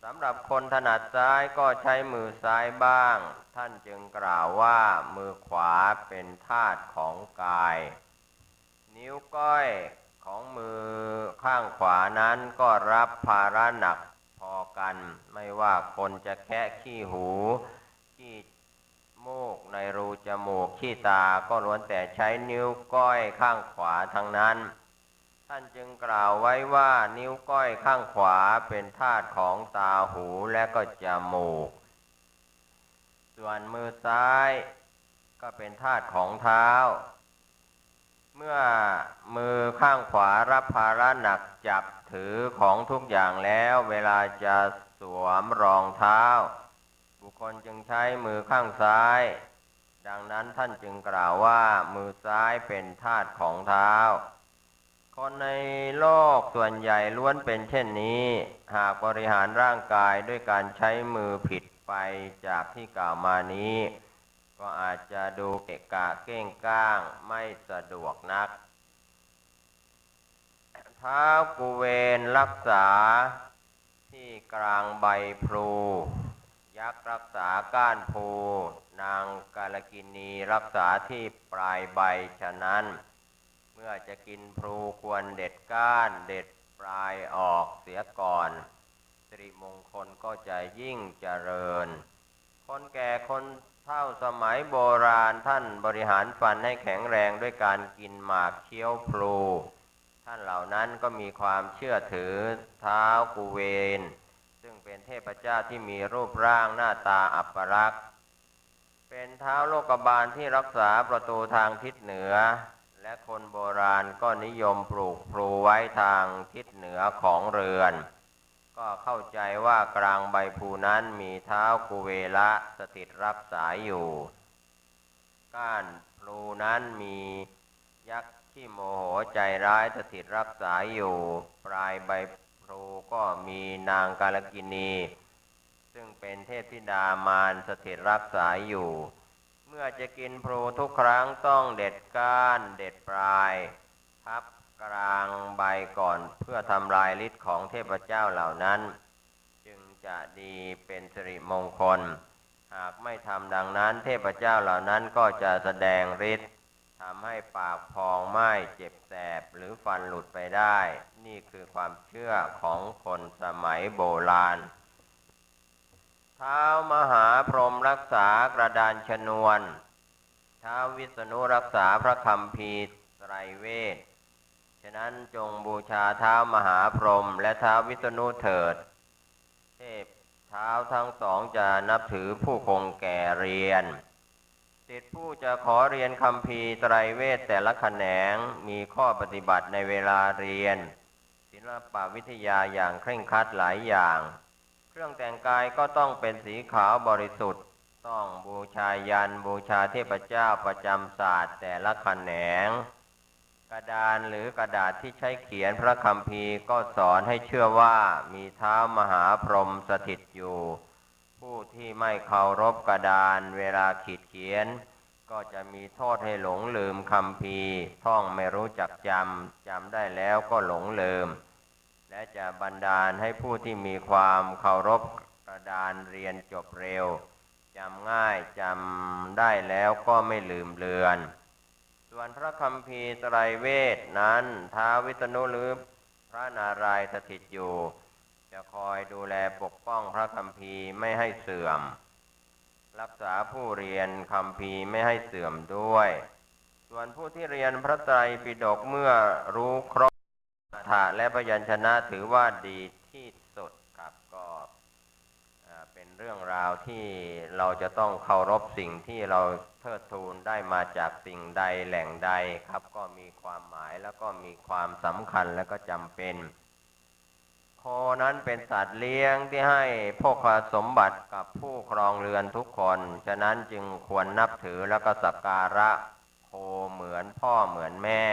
สำหรับคนถนัดซ้ายก็ใช้มือซ้ายบ้างท่านจึงกล่าวว่ามือขวาเป็นธาตุของกายนิ้วก้อยของมือข้างขวานั้นก็รับภาระหนักพอกันไม่ว่าคนจะแคะขี้หูขี้มูกในรูจมูกขี้ตาก็ล้วนแต่ใช้นิ้วก้อยข้างขวาทั้งนั้นท่านจึงกล่าวไว้ว่านิ้วก้อยข้างขวาเป็นธาตุของตาหูและก็จมูกส่วนมือซ้ายก็เป็นธาตุของเท้าเมื่อมือข้างขวารับภาระหนักจับถือของทุกอย่างแล้วเวลาจะสวมรองเท้าบุคคลจึงใช้มือข้างซ้ายดังนั้นท่านจึงกล่าวว่ามือซ้ายเป็นธาตุของเท้าคนในโลกส่วนใหญ่ล้วนเป็นเช่นนี้หากบริหารร่างกายด้วยการใช้มือผิดไปจากที่กล่าวมานี้ก็อาจจะดูเกะกะเก้งก้างไม่สะดวกนักท้าวกุเวนรักษาที่กลางใบพลูยักษ์รักษาก้านภูนางกาลกิณีรักษาที่ปลายใบฉะนั้นเมื่อจะกินพลูควรเด็ดก้านเด็ดปลายออกเสียก่อนสิริมงคลก็จะยิ่งเจริญคนแก่คนเฒ่าสมัยโบราณท่านบริหารฟันให้แข็งแรงด้วยการกินหมากเคี้ยวพลูท่านเหล่านั้นก็มีความเชื่อถือท้าวกุเวนซึ่งเป็นเทพเจ้าที่มีรูปร่างหน้าตาอัปลักษณ์เป็นท้าวโลกบาลที่รักษาประตูทางทิศเหนือและ และคนโบราณก็นิยมปลูกพลูไว้ทางทิศเหนือของเรือนก็เข้าใจว่ากลางใบพลูนั้นมีท้าวกุเวละสถิตรักษาอยู่ก้านพลูนั้นมียักษ์ที่โมโหใจร้ายสถิตรักษาอยู่ปลายใบพลูก็มีนางกาลกิณีซึ่งเป็นเทพธิดามารสถิตรักษาอยู่เมื่อจะกินพลูทุกครั้งต้องเด็ดก้านเด็ดปลายทับกลางใบก่อนเพื่อทำลายฤทธิ์ของเทพเจ้าเหล่านั้นจึงจะดีเป็นสิริมงคลหากไม่ทำดังนั้นเทพเจ้าเหล่านั้นก็จะแสดงฤทธิ์ทำให้ปากพองไหม้เจ็บแสบหรือฟันหลุดไปได้นี่คือความเชื่อของคนสมัยโบราณท้าวมหาพรหมรักษากระดานชนวนท้าววิษณุรักษาพระคัมภีร์ไตรเวทฉะนั้นจงบูชาท้าวมหาพรหมและท้าววิษณุเถิดเทพท้าวทั้งสองจะนับถือผู้คงแก่เรียนศิษย์ผู้จะขอเรียนคัมภีร์ไตรเวทแต่ละแขนงมีข้อปฏิบัติในเวลาเรียนศิลปวิทยาอย่างเคร่งครัดหลายอย่างเครื่องแต่งกายก็ต้องเป็นสีขาวบริสุทธิ์ต้องบูชายันบูชาเทพเจ้าประจำศาสตร์แต่ละแขนงกระดานหรือกระดาษที่ใช้เขียนพระคัมภีร์ก็สอนให้เชื่อว่ามีท้าวมหาพรหมสถิตอยู่ผู้ที่ไม่เคารพกระดานเวลาขีดเขียนก็จะมีโทษให้หลงลืมคัมภีร์ท่องไม่รู้จักจำได้แล้วก็หลงลืมและจะบันดาลให้ผู้ที่มีความเคารพกระดานเรียนจบเร็วจำง่ายจำได้แล้วก็ไม่ลืมเลือนส่วนพระคัมภีร์ไตรเวทนั้นท้าววิษณุหรือพระนารายณ์สถิตอยู่จะคอยดูแลปกป้องพระคัมภีร์ไม่ให้เสื่อมรักษาผู้เรียนคัมภีร์ไม่ให้เสื่อมด้วยส่วนผู้ที่เรียนพระไตรปิฎกเมื่อรู้ครบอรรถะและพยัญชนะถือว่าดีที่สุดครับก็เป็นเรื่องราวที่เราจะต้องเคารพสิ่งที่เราเทิดทูนได้มาจากสิ่งใดแหล่งใดครับก็มีความหมายแล้วก็มีความสำคัญและก็จำเป็นโคนั้นเป็นสัตว์เลี้ยงที่ให้โภคสมบัติกับผู้ครองเรือนทุกคนฉะนั้นจึงควรนับถือแล้วก็สักการะโคเหมือนพ่อเหมือนแม่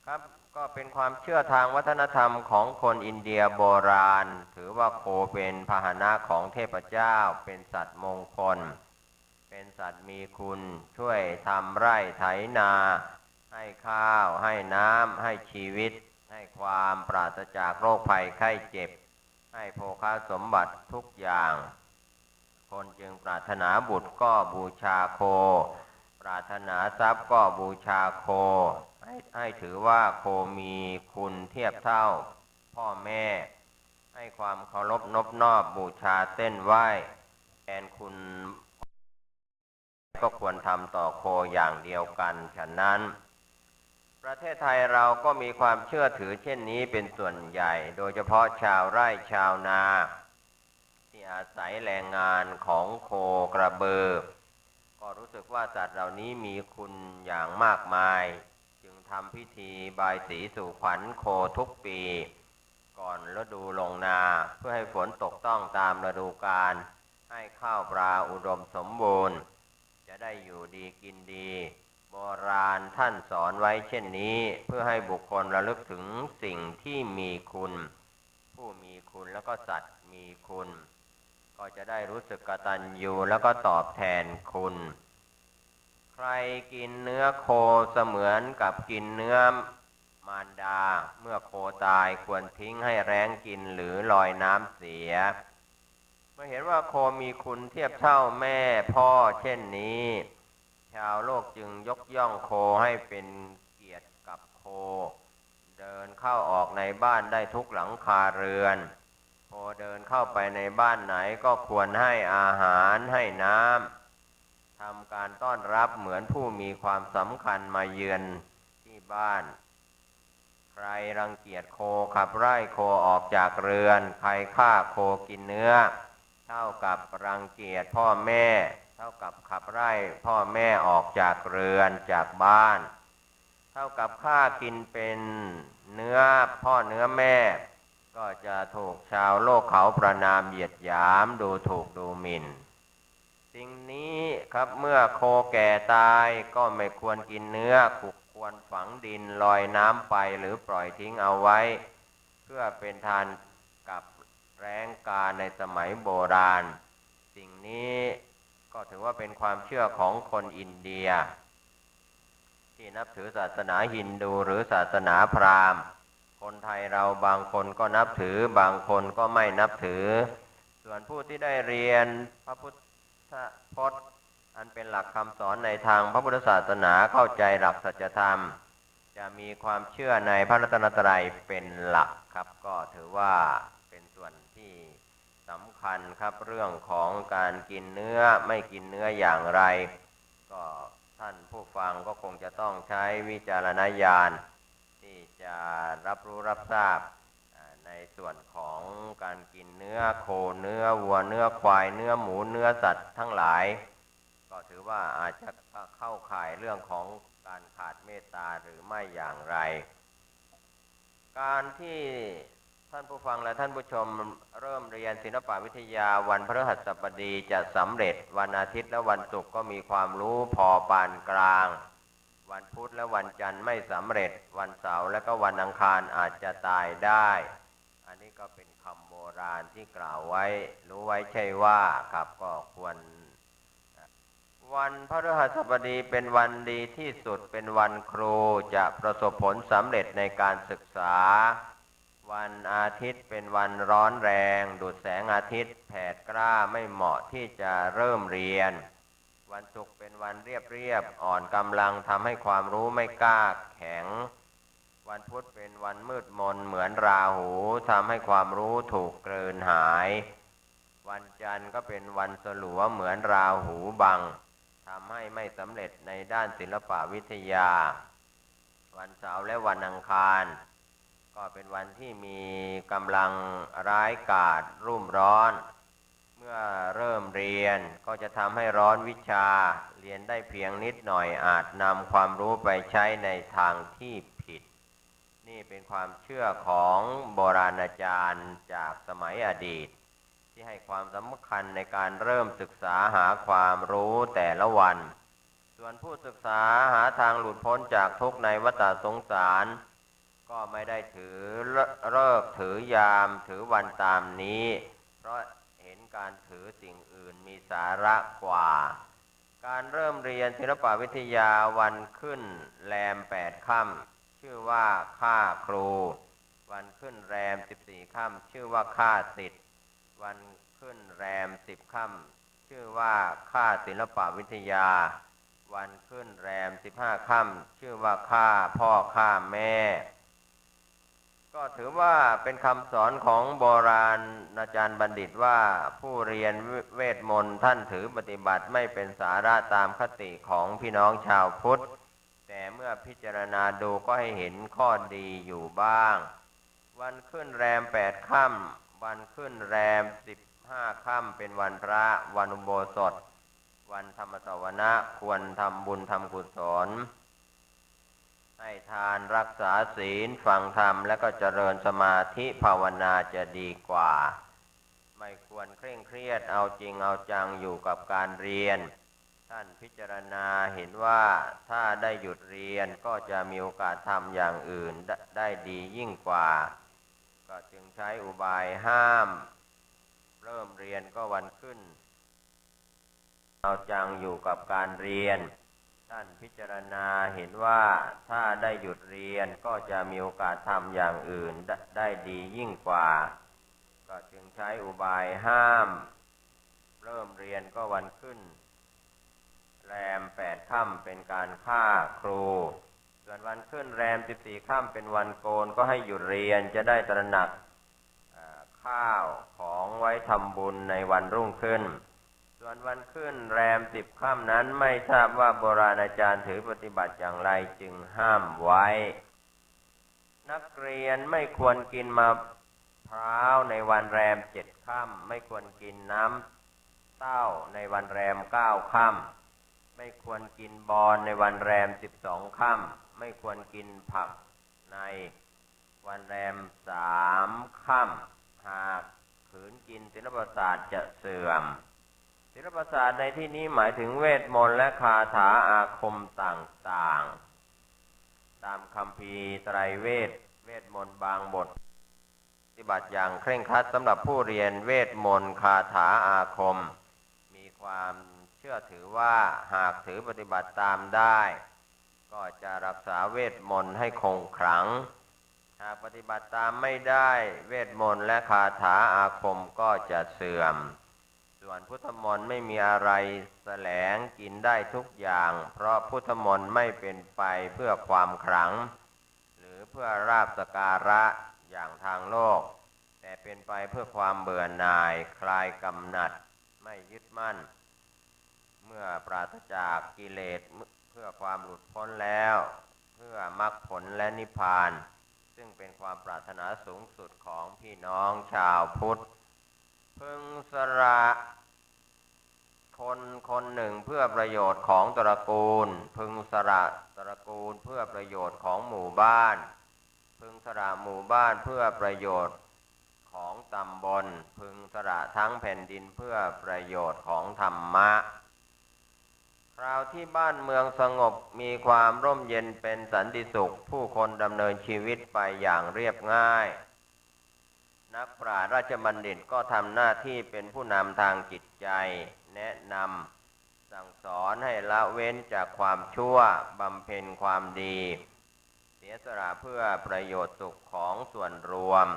ครับก็เป็นความเชื่อทางวัฒนธรรมของคนอินเดียโบราณถือว่าโคเป็นพาหนะของเทพเจ้าเป็นสัตว์มงคลเป็นสัตว์มีคุณช่วยทำไร่ไถนาให้ข้าวให้น้ำให้ชีวิตให้ความปราศจากโรคภัยไข้เจ็บให้โภคสมบัติทุกอย่างคนจึงปรารถนาบุตรก็บูชาโคปรารถนาทรัพย์ก็บูชาโคให้ถือว่าโคมีคุณเทียบเท่าพ่อแม่ให้ความเคารพนบนอบบูชาเส้นไหว้แทนคุณก็ควรทำต่อโคอย่างเดียวกันฉะนั้นประเทศไทยเราก็มีความเชื่อถือเช่นนี้เป็นส่วนใหญ่โดยเฉพาะชาวไร่ชาวนาที่อาศัยแรงงานของโคกระบือก็รู้สึกว่าสัตว์เหล่านี้มีคุณอย่างมากมายจึงทำพิธีบายสีสู่ขวัญโคทุกปีก่อนฤดูลงนาเพื่อให้ฝนตกต้องตามฤดูกาลให้ข้าวปลาอุดมสมบูรณ์จะได้อยู่ดีกินดีโบราณท่านสอนไว้เช่นนี้เพื่อให้บุคคลระลึกถึงสิ่งที่มีคุณผู้มีคุณแล้วก็สัตว์มีคุณก็จะได้รู้สึกกตัญญูแล้วก็ตอบแทนคุณใครกินเนื้อโคเสมือนกับกินเนื้อมารดาเมื่อโคตายควรทิ้งให้แร้งกินหรือลอยน้ำเสียเมื่อเห็นว่าโคมีคุณเทียบเท่าแม่พ่อเช่นนี้ชาวโลกจึงยกย่องโคให้เป็นเกียรติกับโคเดินเข้าออกในบ้านได้ทุกหลังคาเรือนโคเดินเข้าไปในบ้านไหนก็ควรให้อาหารให้น้ำทำการต้อนรับเหมือนผู้มีความสำคัญมาเยือนที่บ้านใครรังเกียจโคขับไล่โคออกจากเรือนใครฆ่าโคกินเนื้อเท่ากับรังเกียจพ่อแม่เท่ากับขับไล่พ่อแม่ออกจากเรือนจากบ้าน เท่ากับข้ากินเป็นเนื้อพ่อเนื้อแม่ก็จะถูกชาวโลกเขาประณามเหยียดหยามดูถูกดูหมิ่นสิ่งนี้ครับเมื่อโคแก่ตายก็ไม่ควรกินเนื้อควรฝังดินลอยน้ำไปหรือปล่อยทิ้งเอาไว้เพื่อเป็นทานกับแร้งกาในสมัยโบราณสิ่งนี้ก็ถือว่าเป็นความเชื่อของคนอินเดียที่นับถือศาสนาฮินดูหรือศาสนาพราหมณ์คนไทยเราบางคนก็นับถือบางคนก็ไม่นับถือส่วนผู้ที่ได้เรียนพระพุทธพจน์อันเป็นหลักคำสอนในทางพระพุทธศาสนาเข้าใจหลักสัจธรรมจะมีความเชื่อในพระรัตนตรัยเป็นหลักครับก็ถือว่าเป็นส่วนที่สำคัญครับเรื่องของการกินเนื้อไม่กินเนื้ออย่างไรก็ท่านผู้ฟังก็คงจะต้องใช้วิจารณญาณที่จะรับรู้รับทราบในส่วนของการกินเนื้อโคเนื้อวัวเนื้อควายเนื้อหมูเนื้อสัตว์ทั้งหลายก็ถือว่าอาจจะเข้าข่ายเรื่องของการขาดเมตตาหรือไม่อย่างไรการที่ท่านผู้ฟังและท่านผู้ชมเริ่มเรียนศิลปวิทยาวันพฤหัสบดีจะสำเร็จวันอาทิตย์และวันศุกร์ก็มีความรู้พอปานกลางวันพุธและวันจันทร์ไม่สำเร็จวันเสาร์และก็วันอังคารอาจจะตายได้อันนี้ก็เป็นคำโบราณที่กล่าวไว้รู้ไว้ใช่ว่าครับก็ควรวันพฤหัสบดีเป็นวันดีที่สุดเป็นวันครูจะประสบผลสำเร็จในการศึกษาวันอาทิตย์เป็นวันร้อนแรงดูดแสงอาทิตย์แผดกล้าไม่เหมาะที่จะเริ่มเรียนวันศุกร์เป็นวันเรียบอ่อนกำลังทำให้ความรู้ไม่กล้าแข็งวันพุธเป็นวันมืดมนเหมือนราหูทำให้ความรู้ถูกกลืนหายวันจันทร์ก็เป็นวันสลัวเหมือนราหูบังทำให้ไม่สำเร็จในด้านศิลปวิทยาวันเสาร์และวันอังคารก็เป็นวันที่มีกำลังร้ายกาจรุ่มร้อนเมื่อเริ่มเรียนก็จะทำให้ร้อนวิชาเรียนได้เพียงนิดหน่อยอาจนำความรู้ไปใช้ในทางที่ผิดนี่เป็นความเชื่อของโบราณอาจารย์จากสมัยอดีตที่ให้ความสำคัญในการเริ่มศึกษาหาความรู้แต่ละวันส่วนผู้ศึกษาหาทางหลุดพ้นจากทุกข์ในวัฏสงสารก็ไม่ได้ถือฤกษ์ถือยามถือวันตามนี้เพราะเห็นการถือสิ่งอื่นมีสาระกว่าการเริ่มเรียนศิลปวิทยาวันขึ้นแรม8 ค่ำชื่อว่าข้าครูวันขึ้นแรม14 ค่ำชื่อว่าข้าศิษย์วันขึ้นแรม10 ค่ำชื่อว่าข้าศิลปวิทยาวันขึ้นแรม15 ค่ำชื่อว่าข้าพ่อข้าแม่ก็ถือว่าเป็นคำสอนของโบราณอาจารย์บัณฑิตว่าผู้เรียนเวทมนต์ท่านถือปฏิบัติไม่เป็นสาระตามคติของพี่น้องชาวพุทธแต่เมื่อพิจารณาดูก็ให้เห็นข้อดีอยู่บ้างวันขึ้นแรม8 ค่ำวันขึ้นแรม15 ค่ำเป็นวันพระวันอุโบสถวันธรรมสวนะควรทำบุญทำกุศลให้ทานรักษาศีลฟังธรรมและก็เจริญสมาธิภาวนาจะดีกว่าไม่ควรเคร่งเครียดเอาจริงเอาจังอยู่กับการเรียนท่านพิจารณาเห็นว่าถ้าได้หยุดเรียนก็จะมีโอกาสทำอย่างอื่นได้ดียิ่งกว่าก็จึงใช้อุบายห้ามเริ่มเรียนก็วันขึ้นเอาจังอยู่กับการเรียนท่านพิจารณาเห็นว่าถ้าได้หยุดเรียนก็จะมีโอกาสทำอย่างอื่นได้ดียิ่งกว่าก็จึงใช้อุบายห้ามเริ่มเรียนก็วันขึ้นแรม8 ค่ำเป็นการฆ่าครูส่วนวันขึ้นแรม14 ค่ำเป็นวันโกนก็ให้หยุดเรียนจะได้ตระหนักข้าวของไว้ทำบุญในวันรุ่งขึ้นส่วนวันขึ้นแรม10 ค่ำนั้นไม่ทราบว่าโบราณอาจารย์ถือปฏิบัติอย่างไรจึงห้ามไว้นักเรียนไม่ควรกินมะพร้าวในวันแรม7 ค่ำไม่ควรกินน้ำเต้าในวันแรม9 ค่ ไม่ควรกินบอนในวันแรม12 ค่ำไม่ควรกินผักในวันแรม3 ค่ำหากขืนกินศีลประสาทจะเสื่อมศีลประสาทในที่นี้หมายถึงเวทมนต์และคาถาอาคมต่างๆตามคัมภีร์ไตรเวทมนต์บางบทปฏิบัติอย่างเคร่งครัดสำหรับผู้เรียนเวทมนต์คาถาอาคมมีความเชื่อถือว่าหากถือปฏิบัติตามได้ก็จะรักษาเวทมนต์ให้คงขลังหากปฏิบัติตามไม่ได้เวทมนต์และคาถาอาคมก็จะเสื่อมส่วนพุทธมนต์ไม่มีอะไรแสลงกินได้ทุกอย่างเพราะพุทธมนต์ไม่เป็นไปเพื่อความขลังหรือเพื่อราบสักการะอย่างทางโลกแต่เป็นไปเพื่อความเบื่อหน่ายคลายกำหนัดไม่ยึดมั่นเมื่อปราศจากกิเลสเพื่อความหลุดพ้นแล้วเพื่อมรรคผลและนิพพานซึ่งเป็นความปรารถนาสูงสุดของพี่น้องชาวพุทธพึงสละคนหนึ่งเพื่อประโยชน์ของตระกูลพึงสละตระกูลเพื่อประโยชน์ของหมู่บ้านพึงสละหมู่บ้านเพื่อประโยชน์ของตำบลพึงสละทั้งแผ่นดินเพื่อประโยชน์ของธรรมะคราวที่บ้านเมืองสงบมีความร่มเย็นเป็นสันติสุขผู้คนดำเนินชีวิตไปอย่างเรียบง่ายนักปราชญ์ราชบัณฑิตก็ทำหน้าที่เป็นผู้นำทางจิตใจแนะนำสั่งสอนให้ละเว้นจากความชั่วบำเพ็ญความดีเสียสละเพื่อประโยชน์สุขของส่วนรวม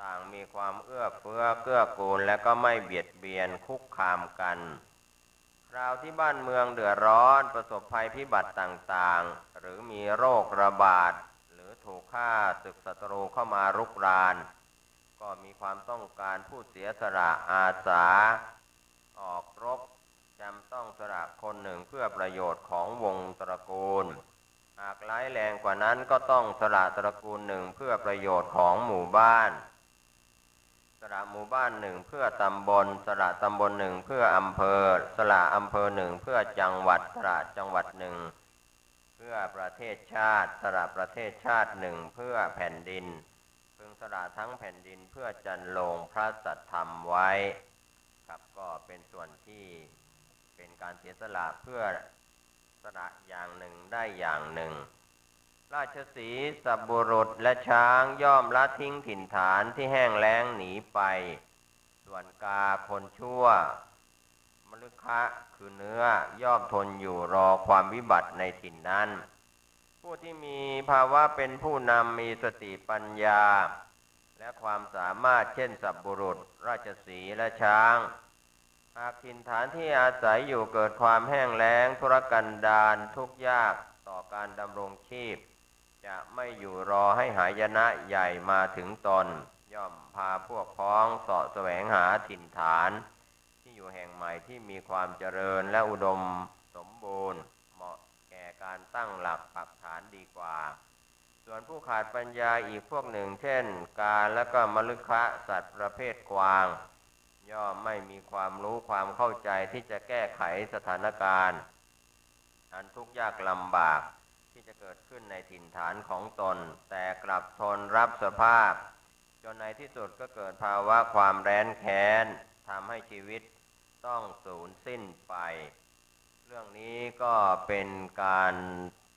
ต่างมีความเอื้อเฟื้อเกื้อกูลและก็ไม่เบียดเบียนคุกคามกันคราวที่บ้านเมืองเดือดร้อนประสบภัยพิบัติต่างๆหรือมีโรคระบาดหรือถูกฆ่าศึกศัตรูเข้ามารุกรานก็มีความต้องการผู้เสียสละอาสาออกรบจำต้องสละคนหนึ่งเพื่อประโยชน์ของวงตระกูลหากร้ายแรงกว่านั้นก็ต้องสละตระกูลหนึ่งเพื่อประโยชน์ของหมู่บ้านสละหมู่บ้านหนึ่งเพื่อตำบลสละตำบลหนึ่งเพื่ออำเภอสละอำเภอหนึ่งเพื่อจังหวัดสละจังหวัดหนึ่งเพื่อประเทศชาติสละประเทศชาติหนึ่งเพื่อแผ่นดินพึงสละทั้งแผ่นดินเพื่อจันลงพระสัทธรรมไว้ครับก็เป็นส่วนที่เป็นการเสียสละเพื่อสละอย่างหนึ่งได้อย่างหนึ่งราชสีห์สัตบุรุษและช้างย่อมละทิ้งถิ่นฐานที่แห้งแล้งหนีไปส่วนกาคนชั่วมฤคะคือเนื้อย่อมทนอยู่รอความวิบัติในถิ่นนั้นผู้ที่มีภาวะเป็นผู้นำมีสติปัญญาและความสามารถเช่นสัตบุรุษราชสีห์และช้างหากถิ่นฐานที่อาศัยอยู่เกิดความแห้งแล้งทุรกันดารทุกข์ยากต่อการดำรงชีพจะไม่อยู่รอให้หายนะใหญ่มาถึงตนย่อมพาพวกพ้องเสาะแสวงหาถิ่นฐานที่อยู่แห่งใหม่ที่มีความเจริญและอุดมสมบูรณ์เหมาะแก่การตั้งหลักปักฐานดีกว่าส่วนผู้ขาดปัญญาอีกพวกหนึ่งเช่นกาและก็มฤคะสัตว์ประเภทกวางย่อมไม่มีความรู้ความเข้าใจที่จะแก้ไขสถานการณ์อันทุกข์ยากลำบากที่จะเกิดขึ้นในถิ่นฐานของตนแต่กลับทนรับสภาพจนในที่สุดก็เกิดภาวะความแร้นแค้นทำให้ชีวิตต้องสูญสิ้นไปเรื่องนี้ก็เป็นการ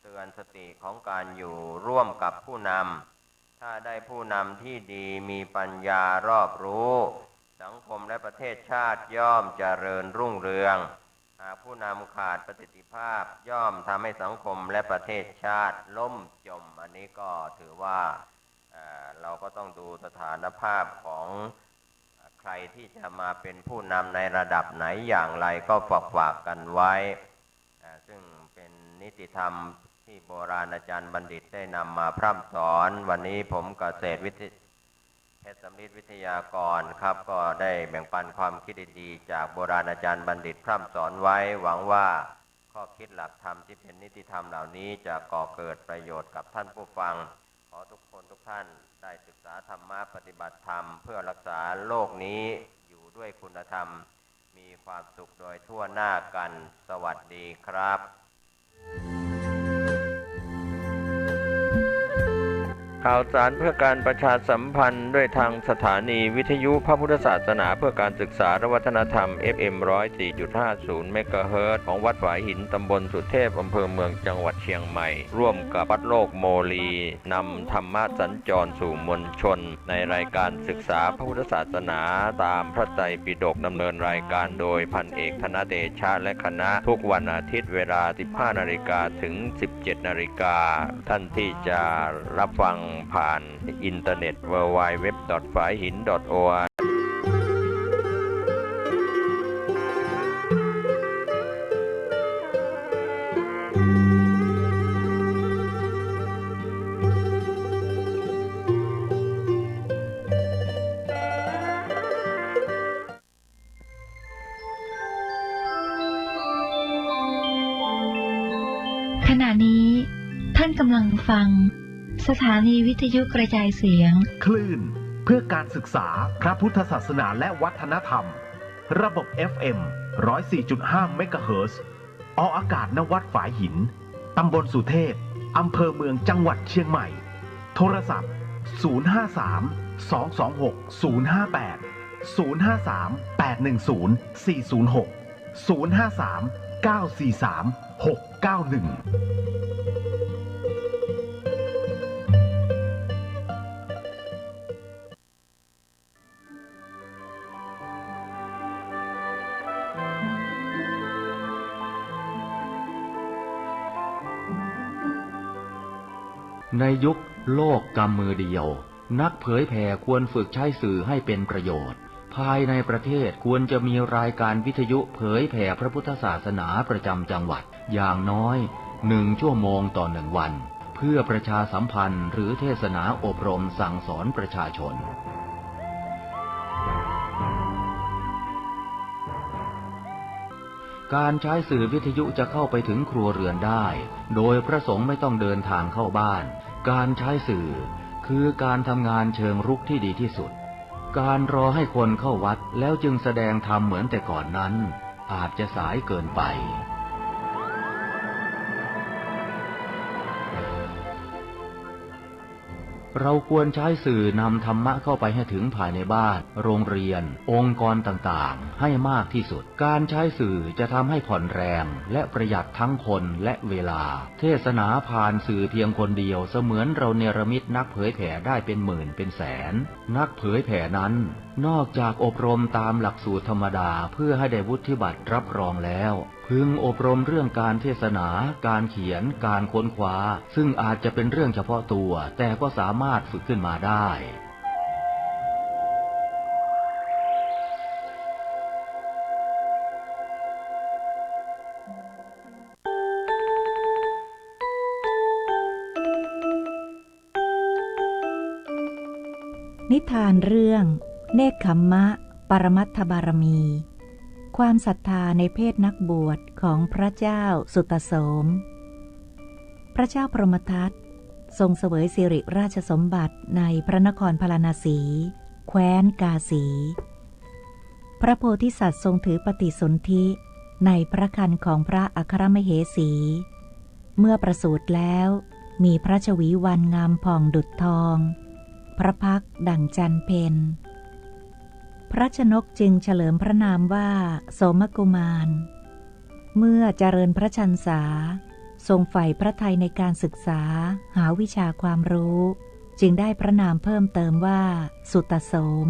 เตือนสติของการอยู่ร่วมกับผู้นำถ้าได้ผู้นำที่ดีมีปัญญารอบรู้สังคมและประเทศชาติย่อมเจริญรุ่งเรืองหากผู้นำขาดประสิทธิภาพย่อมทำให้สังคมและประเทศชาติล่มจมอันนี้ก็ถือว่าเราก็ต้องดูสถานภาพของใครที่จะมาเป็นผู้นำในระดับไหนอย่างไรก็ฝากกันไว้ซึ่งเป็นนิติธรรมที่โบราณอาจารย์บัณฑิตได้นำมาพร่ำสอนวันนี้ผมเกษตรเพชรสำริดวิทยากรครับก็ได้แบ่งปันความคิดดีๆจากโบราณอาจารย์บัณฑิตพร่ำสอนไว้หวังว่าข้อคิดหลักธรรมที่เป็นนิติธรรมเหล่านี้จะก่อเกิดประโยชน์กับท่านผู้ฟังขอทุกคนทุกท่านได้ศึกษาธรรมะปฏิบัติธรรมเพื่อรักษาโลกนี้อยู่ด้วยคุณธรรม มีความสุขโดยทั่วหน้ากันสวัสดีครับข่าวสารเพื่อการประชาสัมพันธ์ด้วยทางสถานีวิทยุพระพุทธศาสนาเพื่อการศึกษาและวัฒนธรรม FM 104.50 เมกะเฮิรตซ์ของวัดฝายหินตำบลสุเทพอำเภอเมืองจังหวัดเชียงใหม่ร่วมกับวัดโลกโมลีนำธรรมะสัญจรสู่มวลชนในรายการศึกษาพระพุทธศาสนาตามพระไตรปิฎกดำเนินรายการโดยพันเอกธนเดชะและคณะทุกวันอาทิตย์เวลา 15 นาฬิกาถึง 17 นาฬิกาท่านที่จะรับฟังผ่านอินเทอร์เน็ต www.phaihin.org ขณะนี้ท่านกำลังฟังสถานีวิทยุกระจายเสียงคลื่นเพื่อการศึกษาพระพุทธศาสนาและวัฒนธรรมระบบ FM 104.5 เมกะเฮิรตซ์ออกอากาศณวัดฝายหินตำบลสุเทพอำเภอเมืองจังหวัดเชียงใหม่โทรศัพท์053-226-058-053-810-406-053-943-691ในยุคโลกกำมือเดียวนักเผยแผ่ควรฝึกใช้สื่อให้เป็นประโยชน์ภายในประเทศควรจะมีรายการวิทยุเผยแผ่พระพุทธศาสนาประจำจังหวัดอย่างน้อย1 ชั่วโมงต่อ1 วันเพื่อประชาสัมพันธ์หรือเทศนาอบรมสั่งสอนประชาชนการใช้สื่อวิทยุจะเข้าไปถึงครัวเรือนได้โดยพระสงฆ์ไม่ต้องเดินทางเข้าบ้านการใช้สื่อคือการทำงานเชิงรุกที่ดีที่สุดการรอให้คนเข้าวัดแล้วจึงแสดงธรรมเหมือนแต่ก่อนนั้นอาจจะสายเกินไปเราควรใช้สื่อนำธรรมะเข้าไปให้ถึงภายในบ้านโรงเรียนองค์กรต่างๆให้มากที่สุดการใช้สื่อจะทำให้ผ่อนแรงและประหยัดทั้งคนและเวลาเทศนาผ่านสื่อเพียงคนเดียวเสมือนเราเนรมิตนักเผยแผ่ได้เป็นหมื่นเป็นแสนนักเผยแผ่นั้นนอกจากอบรมตามหลักสูตรธรรมดาเพื่อให้ได้วุฒิบัตรรับรองแล้วพึงอบรมเรื่องการเทศนาการเขียนการค้นคว้าซึ่งอาจจะเป็นเรื่องเฉพาะตัวแต่ก็สามารถฝึกขึ้นมาได้นิทานเรื่องเนกขัมมะปรมัตถบารมีความศรัทธาในเพศนักบวชของพระเจ้าสุตโสมพระเจ้าพรหมทัตทรงเสวยสิริราชสมบัติในพระนครพาราณสีแคว้นกาสีพระโพธิสัตว์ทรงถือปฏิสนธิในพระครรภ์ของพระอัครมเหสี เมื่อประสูติแล้วมีพระชวีวันงามผ่องดุจทองพระพักตร์ดั่งจันทร์เพ็ญพระชนกจึงเฉลิมพระนามว่าโสมกุมารเมื่อเจริญพระชรรษาทรงใฝ่พระทัยในการศึกษาหาวิชาความรู้จึงได้พระนามเพิ่มเติมว่าสุตโสม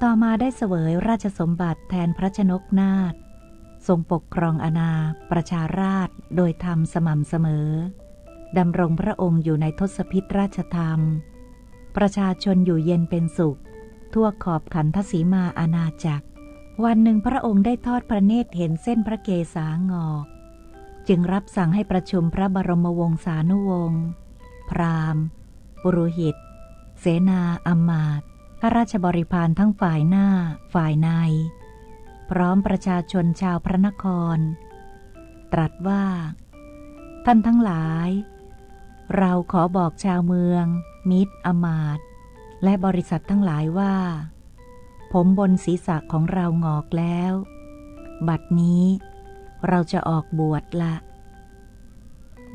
ต่อมาได้เสวยราชสมบัติแทนพระชนกนาถทรงปกครองอาณาประชาราษฎร์โดยธรรมสม่ำเสมอดำรงพระองค์อยู่ในทศพิธราชธรรมประชาชนอยู่เย็นเป็นสุขทั่วขอบขันธสีมาอาณาจักรวันหนึ่งพระองค์ได้ทอดพระเนตรเห็นเส้นพระเกศางอกจึงรับสั่งให้ประชุมพระบรมวงศานุวงศ์พราหมณ์ปุโรหิตเสนาอำมาตย์ข้าราชบริพารทั้งฝ่ายหน้าฝ่ายในพร้อมประชาชนชาวพระนครตรัสว่าท่านทั้งหลายเราขอบอกชาวเมืองมิตรอมาตย์และบริษัททั้งหลายว่าผมบนศีรษะของเรางอกแล้ว บัดนี้เราจะออกบวชละ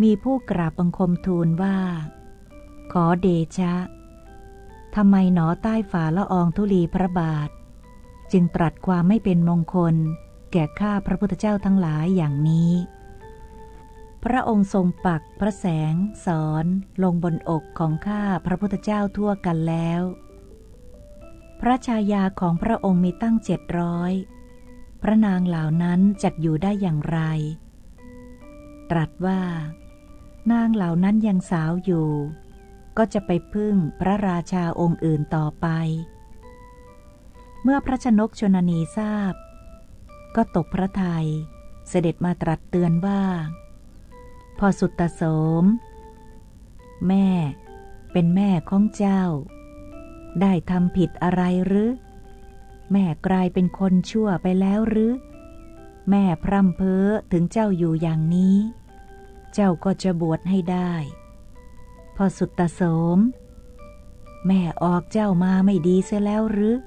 มีผู้กราบบังคมทูลว่า ขอเดชะทำไมหนอใต้ฝ่าละอองธุลีพระบาทจึงตรัสความไม่เป็นมงคลแก่ข้าพระพุทธเจ้าทั้งหลายอย่างนี้ พระองค์ทรงปักพระแสงสอนลงบนอกของข้าพระพุทธเจ้าทั่วกันแล้ว พระชายาของพระองค์มีตั้ง700พระนางเหล่านั้นจักอยู่ได้อย่างไร ตรัสว่านางเหล่านั้นยังสาวอยู่ก็จะไปพึ่งพระราชาองค์อื่นต่อไป เมื่อพระชนกชนนีทราบก็ตกพระทัยเสด็จมาตรัสเตือนว่าพอสุตตโสมแม่เป็นแม่ของเจ้าได้ทำผิดอะไรหรือแม่กลายเป็นคนชั่วไปแล้วหรือแม่พร่ำเพ้อถึงเจ้าอยู่อย่างนี้เจ้าก็จะบวชให้ได้พอสุตตโสมแม่ออกเจ้ามาไม่ดีเสียแล้วหรือ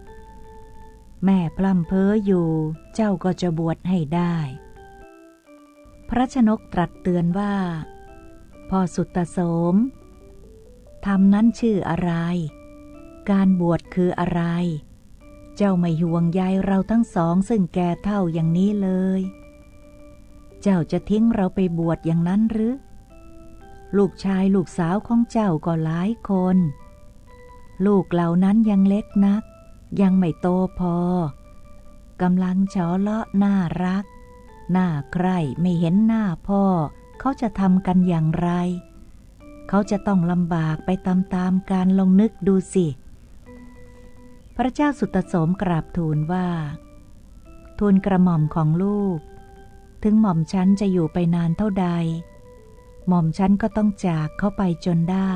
แม่พร่ำเพ้ออยู่เจ้าก็จะบวชให้ได้พระชนกตรัสเตือนว่าพอสุตตโสมธรรมนั้นชื่ออะไรการบวชคืออะไรเจ้าไม่ห่วงใยเราทั้งสองซึ่งแก่เท่าอย่างนี้เลยเจ้าจะทิ้งเราไปบวชอย่างนั้นหรือลูกชายลูกสาวของเจ้าก็หลายคนลูกเหล่านั้นยังเล็กนักยังไม่โตพอกำลังเฉาะเลาะน่ารักน่าใคร่ไม่เห็นหน้าพ่อเขาจะทำกันอย่างไรเขาจะต้องลำบากไปตามๆกันลองนึกดูสิพระเจ้าสุตตโสมกราบทูลว่าทูลกระหม่อมของลูกถึงหม่อมฉันจะอยู่ไปนานเท่าใดหม่อมฉันก็ต้องจากเขาไปจนได้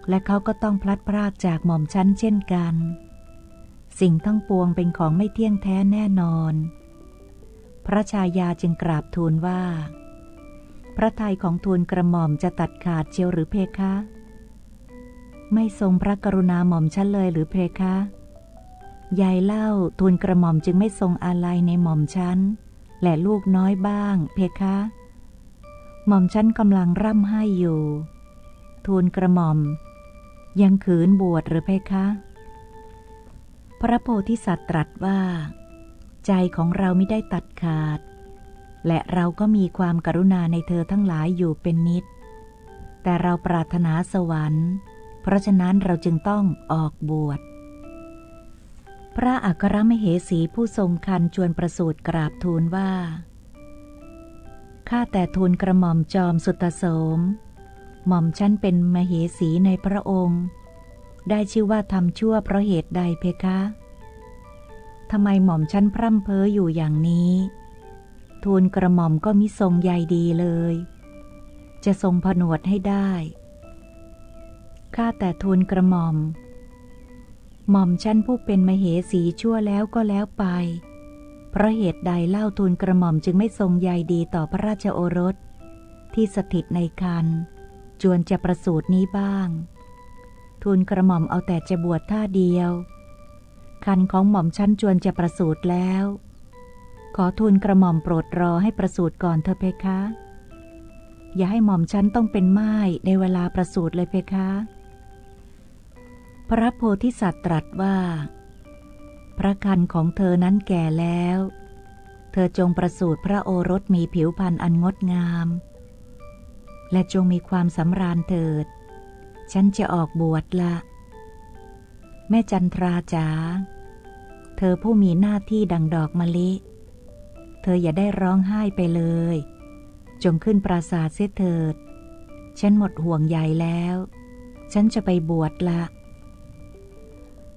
และเขาก็ต้องพลัดพรากจากหม่อมฉันเช่นกันสิ่งทั้งปวงเป็นของไม่เที่ยงแท้แน่นอนพระชายาจึงกราบทูลว่าพระทัยของทูลกระหม่อมจะตัดขาดเชียวหรือเพคะไม่ทรงพระกรุณาหม่อมฉันเลยหรือเพคะยายเล่าทูลกระหม่อมจึงไม่ทรงอาลัยในหม่อมฉันและลูกน้อยบ้างเพคะหม่อมฉันกำลังร่ำไห้อยู่ทูลกระหม่อมยังขืนบวชหรือเพคะพระโพธิสัตว์ตรัสว่าใจของเราไม่ได้ตัดขาดและเราก็มีความกรุณาในเธอทั้งหลายอยู่เป็นนิจแต่เราปรารถนาสวรรค์เพราะฉะนั้นเราจึงต้องออกบวชพระอัครมเหสีผู้ทรงคันจวนประสูติกราบทูลว่าข้าแต่ทูลกระหม่อมจอมสุตตโสมหม่อมฉันเป็นมเหสีในพระองค์ได้ชื่อว่าทำชั่วเพราะเหตุใดเพคะทำไมหม่อมฉันพร่ำเพ้ออยู่อย่างนี้ทูลกระหม่อมก็มิทรงใยดีเลยจะทรงผนวดให้ได้ข้าแต่ทูลกระหม่อมหม่อมฉันผู้เป็นมเหสีชั่วแล้วก็แล้วไปเพราะเหตุใดเล่าทูลกระหม่อมจึงไม่ทรงใยดีต่อพระราชโอรสที่สถิตในครรภ์จวนจะประสูตินี้บ้างทูลกระหม่อมเอาแต่จะบวชท่าเดียวครรภ์ของหม่อมฉันจวนจะประสูติแล้วขอทูลกระหม่อมโปรดรอให้ประสูติก่อนเถอะเพคะอย่าให้หม่อมฉันต้องเป็นม่ายในเวลาประสูติเลยเพคะพระโพธิสัตว์ตรัสว่าพระครรภ์ของเธอนั้นแก่แล้วเธอจงประสูติพระโอรสมีผิวพรรณอันงดงามและจงมีความสำราญเถิดฉันจะออกบวชละแม่จันทราจ๋าเธอผู้มีหน้าที่ดังดอกมะลิเธออย่าได้ร้องไห้ไปเลยจงขึ้นปราสาทเสียเถิดฉันหมดห่วงใยแล้วฉันจะไปบวชละ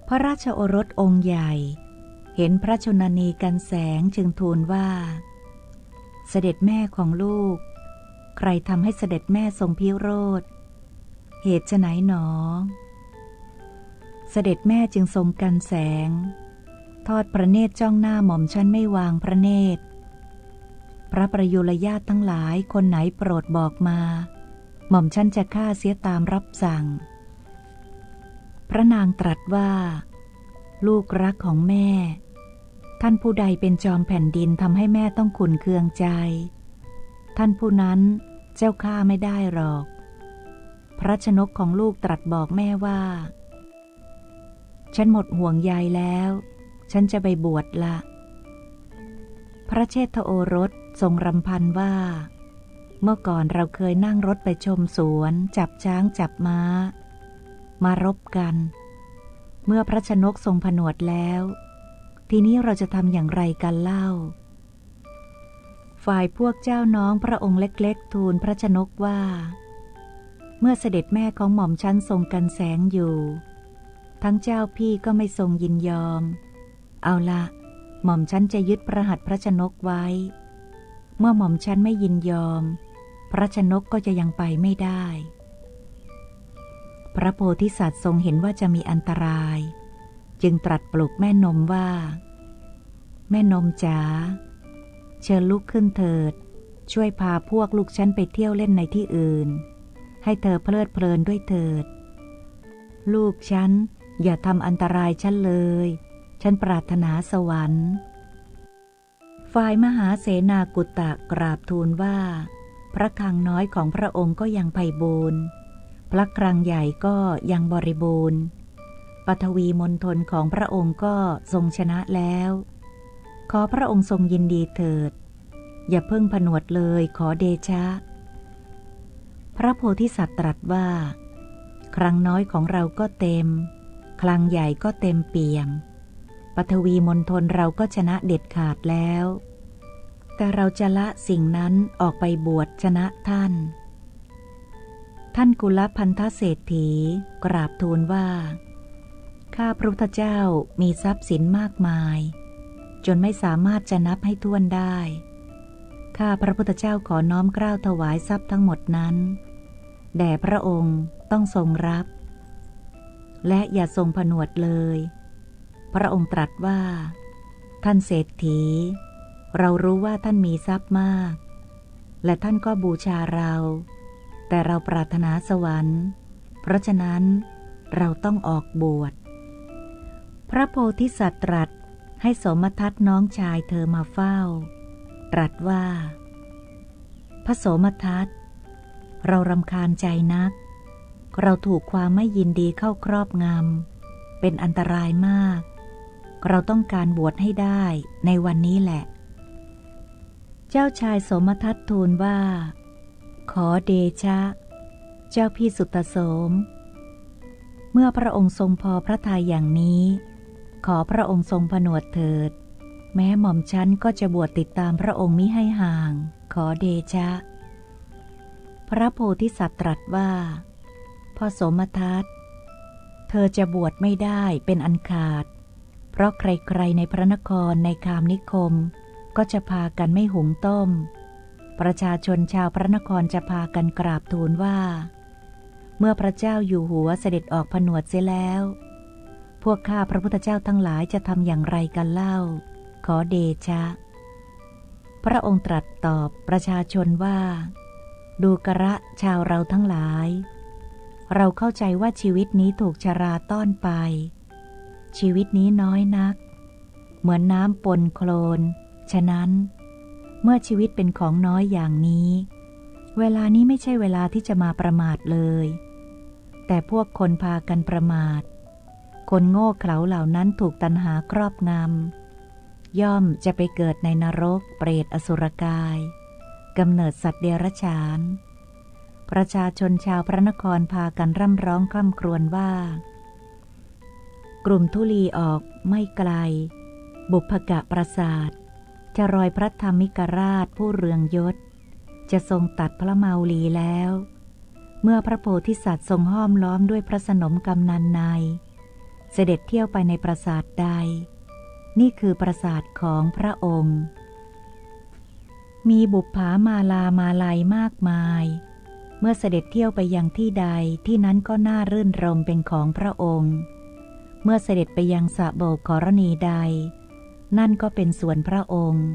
พระราชโอรสองค์ใหญ่เห็นพระชนนีกันแสงจึงทูลว่าเสด็จแม่ของลูกใครทำให้เสด็จแม่ทรงพิโรธเหตุไฉนหนอเสด็จแม่จึงทรงกันแสงทอดพระเนตรจ้องหน้าหม่อมฉันไม่วางพระเนตรพระประยุรญาติทั้งหลายคนไหนโปรดบอกมาหม่อมฉันจะฆ่าเสียตามรับสั่งพระนางตรัสว่าลูกรักของแม่ท ท่านผู้ใดเป็นจอมแผ่นดินทำให้แม่ต้องขุ่นเคืองใจท่านผู้นั้นเจ้าข้าไม่ได้หรอกพระชนกของลูกตรัสบอกแม่ว่าฉันหมดห่วงใยแล้วฉันจะไปบวชละพระเชษฐโอรสทรงรำพันว่าเมื่อก่อนเราเคยนั่งรถไปชมสวนจับช้างจับม้ามารบกันเมื่อพระชนกทรงผนวดแล้วทีนี้เราจะทำอย่างไรกันเล่าฝ่ายพวกเจ้าน้องพระองค์เล็กๆทูลพระชนกว่าเมื่อเสด็จแม่ของหม่อมชั้นทรงกันแสงอยู่ทั้งเจ้าพี่ก็ไม่ทรงยินยอมเอาละหม่อมชั้นจะยึดพระหัตถ์พระชนกไว้เมื่อหม่อมชั้นไม่ยินยอมพระชนกก็จะยังไปไม่ได้พระโพธิสัตว์ทรงเห็นว่าจะมีอันตรายจึงตรัสปลุกแม่นมว่าแม่นมจ๋าเชิญลุกขึ้นเถิดช่วยพาพวกลูกฉันไปเที่ยวเล่นในที่อื่นให้เธอเพลิดเพลินด้วยเถิดลูกฉันอย่าทำอันตรายฉันเลยฉันปรารถนาสวรรค์ฝ่ายมหาเสนากุตตะกราบทูลว่าพระคลังน้อยของพระองค์ก็ยังไพบูรณ์พระคลังใหญ่ก็ยังบริบูรณ์ปฐวีมณฑลของพระองค์ก็ทรงชนะแล้วขอพระองค์ทรงยินดีเถิดอย่าเพิ่งผนวดเลยขอเดชะพระโพธิสัตว์ตรัสว่าคลังน้อยของเราก็เต็มคลังใหญ่ก็เต็มเปี่ยมปฐวีมณฑลเราก็ชนะเด็ดขาดแล้วแต่เราจะละสิ่งนั้นออกไปบวชชนะท่านกุลพันธเศรษฐีกราบทูลว่าข้าพระพุทธเจ้ามีทรัพย์สินมากมายจนไม่สามารถจะนับให้ถ้วนได้ข้าพระพุทธเจ้าขอน้อมเกล้าถวายทรัพย์ทั้งหมดนั้นแด่พระองค์ต้องทรงรับและอย่าทรงผนวดเลยพระองค์ตรัสว่าท่านเศรษฐีเรารู้ว่าท่านมีทรัพย์มากและท่านก็บูชาเราแต่เราปรารถนาสวรรค์เพราะฉะนั้นเราต้องออกบวชพระโพธิสัตว์ตรัสให้โสมทัตน้องชายเธอมาเฝ้าตรัสว่าพระโสมทัตเรารำคาญใจนักเราถูกความไม่ยินดีเข้าครอบงำเป็นอันตรายมากเราต้องการบวชให้ได้ในวันนี้แหละเจ้าชายโสมทัตทูลว่าขอเดชะเจ้าพี่สุตโสมเมื่อพระองค์ทรงพอพระทัยอย่างนี้ขอพระองค์ทรงผนวดเถิดแม้หม่อมฉันก็จะบวชติดตามพระองค์มิให้ห่างขอเดชะพระโพธิสัตว์ตรัสว่าพ่อโสมทัตเธอจะบวชไม่ได้เป็นอันขาดเพราะใครๆในพระนครในคามนิคมก็จะพากันไม่หุงต้มประชาชนชาวพระนครจะพากันกราบทูลว่าเมื่อพระเจ้าอยู่หัวเสด็จออกผนวดเสียแล้วพวกข้าพระพุทธเจ้าทั้งหลายจะทำอย่างไรกันเล่าขอเดชะพระองค์ตรัสตอบประชาชนว่าดูกระชาวเราทั้งหลายเราเข้าใจว่าชีวิตนี้ถูกชราต้อนไปชีวิตนี้น้อยนักเหมือนน้ำปนโคลนฉะนั้นเมื่อชีวิตเป็นของน้อยอย่างนี้เวลานี้ไม่ใช่เวลาที่จะมาประมาทเลยแต่พวกคนพากันประมาทคนโง่เขลาเหล่านั้นถูกตัณหาครอบงำย่อมจะไปเกิดในนรกเปรตอสุรกายกำเนิดสัตว์เดรัจฉานประชาชนชาวพระนครพากันร่ำร้องคร่ำครวญว่ากลุ่มธุลีออกไม่ไกลบุพกะปราสาทจะรอยพระธรรมิกราชผู้เรืองยศจะทรงตัดพระเมาลีแล้วเมื่อพระโพธิสัตว์ทรงห้อมล้อมด้วยพระสนมกำนันในเสด็จเที่ยวไปในปราสาทใดนี่คือปราสาทของพระองค์มีบุปผามาลามาลัยมากมายเมื่อเสด็จเที่ยวไปยังที่ใดที่นั้นก็น่ารื่นรมเป็นของพระองค์เมื่อเสด็จไปยังสระโบกขรณีใดนั่นก็เป็นส่วนพระองค์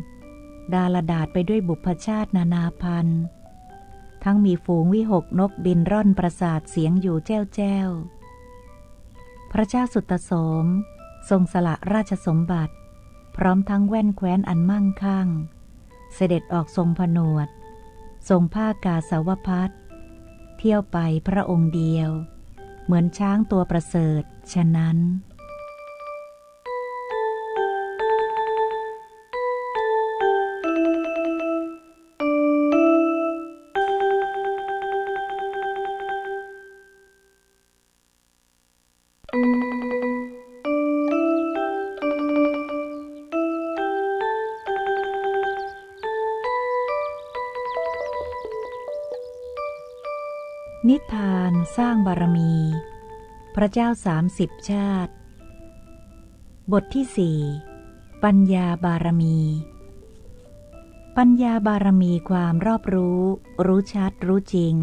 ดาลดาษไปด้วยบุพชาตินานาพันธุ์ทั้งมีฝูงวิหกนกบินร่อนปราสาทเสียงอยู่แจ้วแจ้วพระเจ้าสุตโสมทรงสละราชสมบัติ พร้อมทั้งแว่นแคว้นอันมั่งคั่งเสด็จออกทรงผนวดทรงผ้ากาสาวพัสเที่ยวไปพระองค์เดียวเหมือนช้างตัวประเสริฐฉะนั้นนิทานสร้างบารมี พระเจ้า30 ชาติ บทที่ 4 ปัญญาบารมี ปัญญาบารมีความรอบรู้ รู้ชัดรู้จริง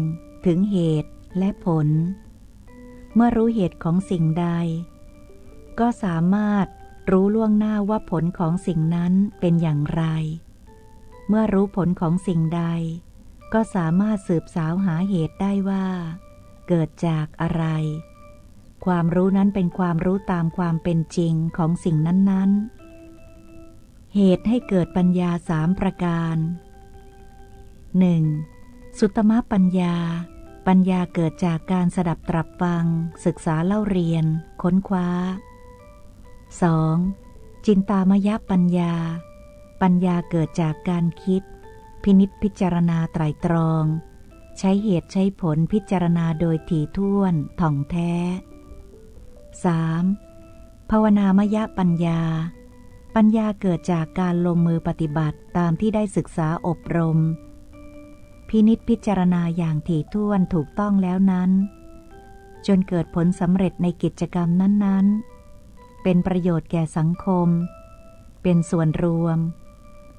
ถึงเหตุและผล เมื่อรู้เหตุของสิ่งใด ก็สามารถรู้ล่วงหน้าว่าผลของสิ่งนั้นเป็นอย่างไร เมื่อรู้ผลของสิ่งใดก็สามารถสืบสาวหาเหตุได้ว่าเกิดจากอะไรความรู้นั้นเป็นความรู้ตามความเป็นจริงของสิ่งนั้นๆเหตุให้เกิดปัญญา3 ประการ 1. สุตตมปัญญาปัญญาเกิดจากการสดับตรับฟังศึกษาเล่าเรียนค้นคว้า 2. จินตามยปัญญาปัญญาเกิดจากการคิดพินิจพิจารณาไตร่ตรองใช้เหตุใช้ผลพิจารณาโดยถี่ถ้วนถ่องแท้ 3. ภาวนามยปัญญาปัญญาเกิดจากการลงมือปฏิบัติตามที่ได้ศึกษาอบรมพินิจพิจารณาอย่างถี่ถ้วนถูกต้องแล้วนั้นจนเกิดผลสำเร็จในกิจกรรมนั้นๆเป็นประโยชน์แก่สังคมเป็นส่วนรวม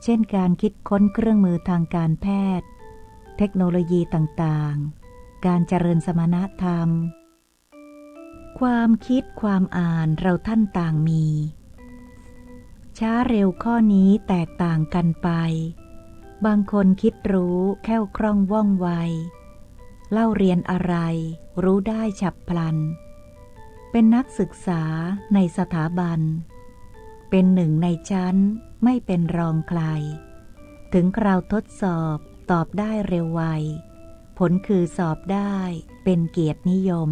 เช่นการคิดค้นเครื่องมือทางการแพทย์เทคโนโลยีต่างๆการเจริญสมณธรรมความคิดความอ่านเราท่านต่างมีช้าเร็วข้อนี้แตกต่างกันไปบางคนคิดรู้แคล่วคล่องว่องไวเล่าเรียนอะไรรู้ได้ฉับพลันเป็นนักศึกษาในสถาบันเป็นหนึ่งในชั้นไม่เป็นรองใครถึงคราวทดสอบตอบได้เร็วไวผลคือสอบได้เป็นเกียรตินิยม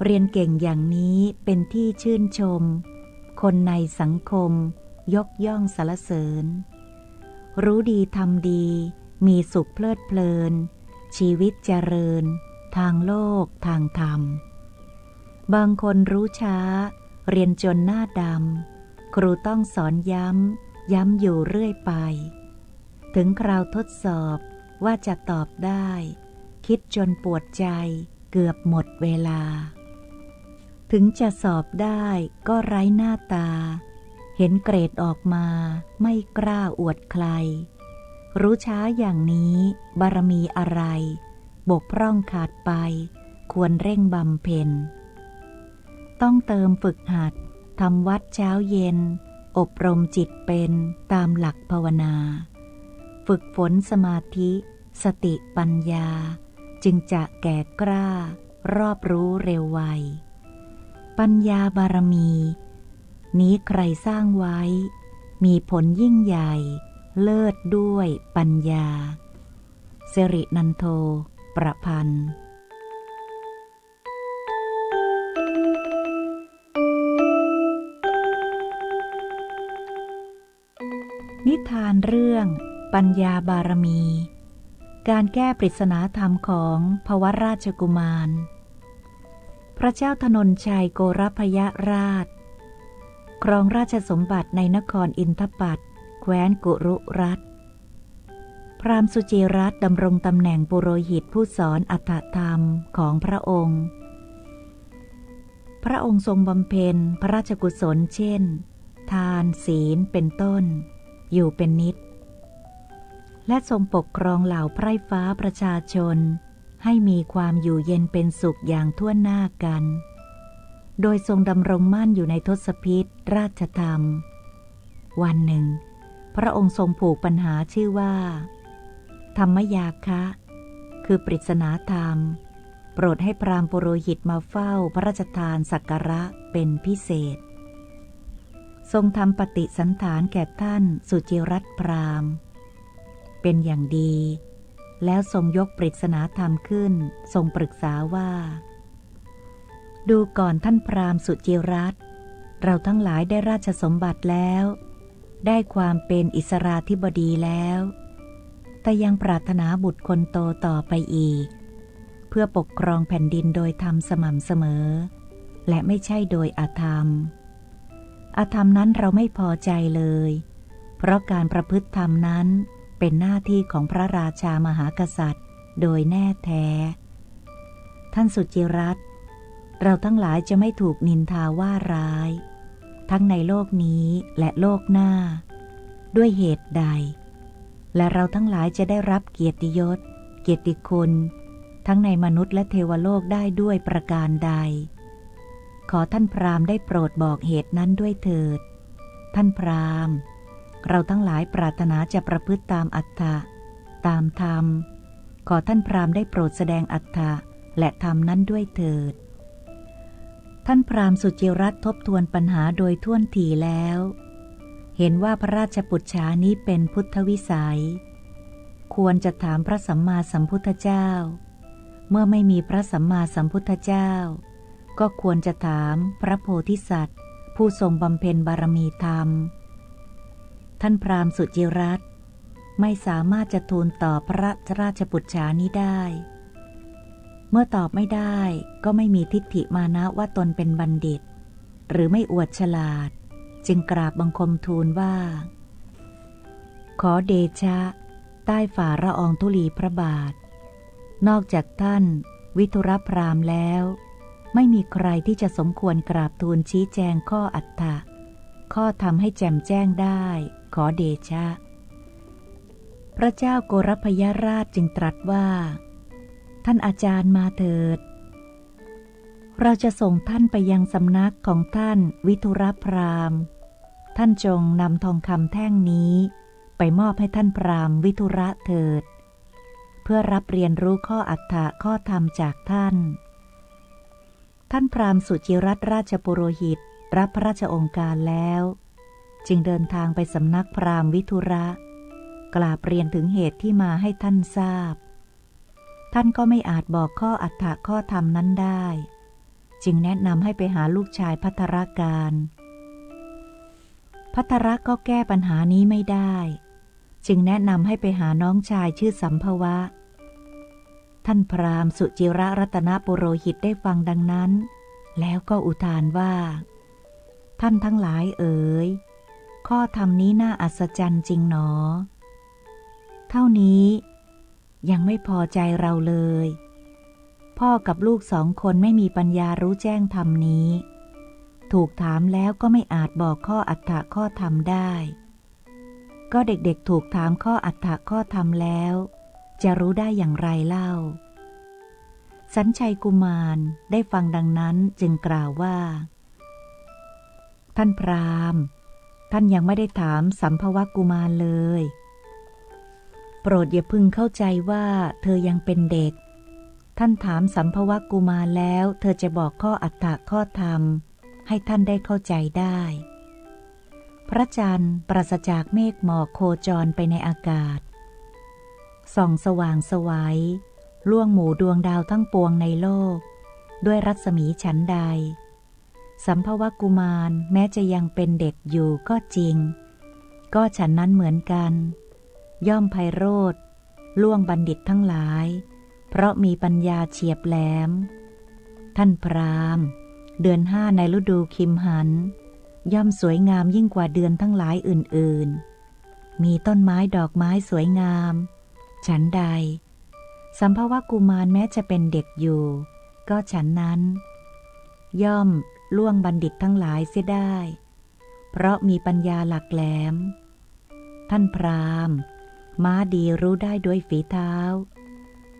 เรียนเก่งอย่างนี้เป็นที่ชื่นชมคนในสังคมยกย่องสรรเสริญรู้ดีทำดีมีสุขเพลิดเพลินชีวิตเจริญทางโลกทางธรรมบางคนรู้ช้าเรียนจนหน้าดำครูต้องสอนย้ำอยู่เรื่อยไปถึงคราวทดสอบว่าจะตอบได้คิดจนปวดใจเกือบหมดเวลาถึงจะสอบได้ก็ไร้หน้าตาเห็นเกรดออกมาไม่กล้าอวดใครรู้ช้าอย่างนี้บารมีอะไรบกพร่องขาดไปควรเร่งบำเพ็ญต้องเติมฝึกหัดทำวัดเช้าเย็นอบรมจิตเป็นตามหลักภาวนาฝึกฝนสมาธิสติปัญญาจึงจะแก่กล้ารอบรู้เร็วไวปัญญาบารมีนี้ใครสร้างไว้มีผลยิ่งใหญ่เลิศด้วยปัญญาสิรินันโทประพันธ์นิทานเรื่องปัญญาบารมีการแก้ปริศนาธรรมของภวราชกุมารพระเจ้าธนนชัยโกรพยราชครองราชสมบัติในนครอินทปัตแคว้นกุรุรัตน์พราหมณ์สุจิรัตน์ดำรงตำแหน่งปุโรหิตผู้สอนอรรถธรรมของพระองค์ทรงบำเพ็ญพระราชกุศลเช่นทานศีลเป็นต้นอยู่เป็นนิจและทรงปกครองเหล่าไพร่ฟ้าประชาชนให้มีความอยู่เย็นเป็นสุขอย่างทั่วหน้ากันโดยทรงดำรงมั่นอยู่ในทศพิธราชธรรมวันหนึ่งพระองค์ทรงผูกปัญหาชื่อว่าธรรมยาคะคือปริศนาธรรมโปรดให้พราหมณ์ปุโรหิตมาเฝ้าพระราชทานสักการะเป็นพิเศษ ทรงทำปฏิสันถานแก่ท่านสุจิรัตน์พราหมณ์เป็นอย่างดี แล้วทรงยกปริศนาธรรมขึ้นทรงปรึกษาว่าดูก่อนท่านพราหมณ์สุจิรัตน์เราทั้งหลายได้ราชสมบัติแล้วได้ความเป็นอิสราธิบดีแล้วแต่ยังปรารถนาบุตรคนโตต่อไปอีกเพื่อปกครองแผ่นดินโดยธรรมสม่ำเสมอและไม่ใช่โดยอธรรมอธรรมนั้นเราไม่พอใจเลยเพราะการประพฤติธรรมนั้นเป็นหน้าที่ของพระราชามหากษัตริย์โดยแน่แท้ท่านสุจิรัตน์เราทั้งหลายจะไม่ถูกนินทาว่าร้ายทั้งในโลกนี้และโลกหน้าด้วยเหตุใดและเราทั้งหลายจะได้รับเกียรติยศเกียรติคุณทั้งในมนุษย์และเทวโลกได้ด้วยประการใดขอท่านพราหมณ์ได้โปรดบอกเหตุนั้นด้วยเถิดท่านพราหมณ์เราทั้งหลายปรารถนาจะประพฤติตามอัตถะตามธรรมขอท่านพราหมณ์ได้โปรดแสดงอัตถะและธรรมนั้นด้วยเถิดท่านพราหมณ์สุจิรัตน์ทบทวนปัญหาโดยท่วนทีแล้วเห็นว่าพระราชปุจฉานี้เป็นพุทธวิสัยควรจะถามพระสัมมาสัมพุทธเจ้าเมื่อไม่มีพระสัมมาสัมพุทธเจ้าก็ควรจะถามพระโพธิสัตว์ผู้ทรงบำเพ็ญบารมีธรรมท่านพราหมณ์สุจิรัตน์ไม่สามารถจะทูลตอบพระราชปุจฉานี้ได้เมื่อตอบไม่ได้ก็ไม่มีทิฏฐิมานะว่าตนเป็นบัณฑิตหรือไม่อวดฉลาดจึงกราบบังคมทูลว่าขอเดชะใต้ฝ่าละอองธุลีพระบาทนอกจากท่านวิทุรพราหมณ์แล้วไม่มีใครที่จะสมควรกราบทูลชี้แจงข้ออัตถะข้อธรรมให้แจ่มแจ้งได้ขอเดชะพระเจ้าโกรพยราชจึงตรัสว่าท่านอาจารย์มาเถิดเราจะส่งท่านไปยังสำนักของท่านวิทุรพราหมณ์ท่านจงนำทองคำแท่งนี้ไปมอบให้ท่านพราหมณ์วิทุระเถิดเพื่อรับเรียนรู้ข้ออัตถะข้อธรรมจากท่านพราหมณ์สุจิรัตน์ราชปุโรหิตรับพระราชองค์การแล้วจึงเดินทางไปสำนักพราหมณ์วิทุระกราบเรียนถึงเหตุที่มาให้ท่านทราบท่านก็ไม่อาจบอกข้ออัตถะข้อธรรมนั้นได้จึงแนะนำให้ไปหาลูกชายภัทรการภัทรก็แก้ปัญหานี้ไม่ได้จึงแนะนำให้ไปหาน้องชายชื่อสัมภวะท่านพราหมณ์สุจิรรัตนปุโรหิตได้ฟังดังนั้นแล้วก็อุทานว่าท่านทั้งหลายเอ๋ยข้อธรรมนี้น่าอัศจรรย์จริงหนอเท่านี้ยังไม่พอใจเราเลยพ่อกับลูก2 คนไม่มีปัญญารู้แจ้งธรรมนี้ถูกถามแล้วก็ไม่อาจบอกข้ออัตถะข้อธรรมได้ก็เด็กๆถูกถามข้ออัตถะข้อธรรมแล้วจะรู้ได้อย่างไรเล่าสัญชัยกุมารได้ฟังดังนั้นจึงกล่าวว่าท่านพราหมณ์ท่านยังไม่ได้ถามสัมภวกุมารเลยโปรดอย่าพึงเข้าใจว่าเธอยังเป็นเด็กท่านถามสัมภวกุมารแล้วเธอจะบอกข้ออัตถะข้อธรรมให้ท่านได้เข้าใจได้พระจันทร์ปราศจากเมฆหมอกโคจรไปในอากาศส่องสว่างไสวล่วงหมู่ดวงดาวทั้งปวงในโลกด้วยรัศมีฉันใดสัมภวกุมารแม้จะยังเป็นเด็กอยู่ก็จริงก็ฉันนั้นเหมือนกันย่อมไพโรจน์ล่วงบัณฑิตทั้งหลายเพราะมีปัญญาเฉียบแหลมท่านพราหมณ์เดือน5ในฤดูคิมหันย่อมสวยงามยิ่งกว่าเดือนทั้งหลายอื่นๆมีต้นไม้ดอกไม้สวยงามฉันใดสัมภวกุมารแม้จะเป็นเด็กอยู่ก็ฉันนั้นย่อมล่วงบัณฑิตทั้งหลายเสียได้เพราะมีปัญญาหลักแหลมท่านพราหมณ์ม้าดีรู้ได้ด้วยฝีเท้า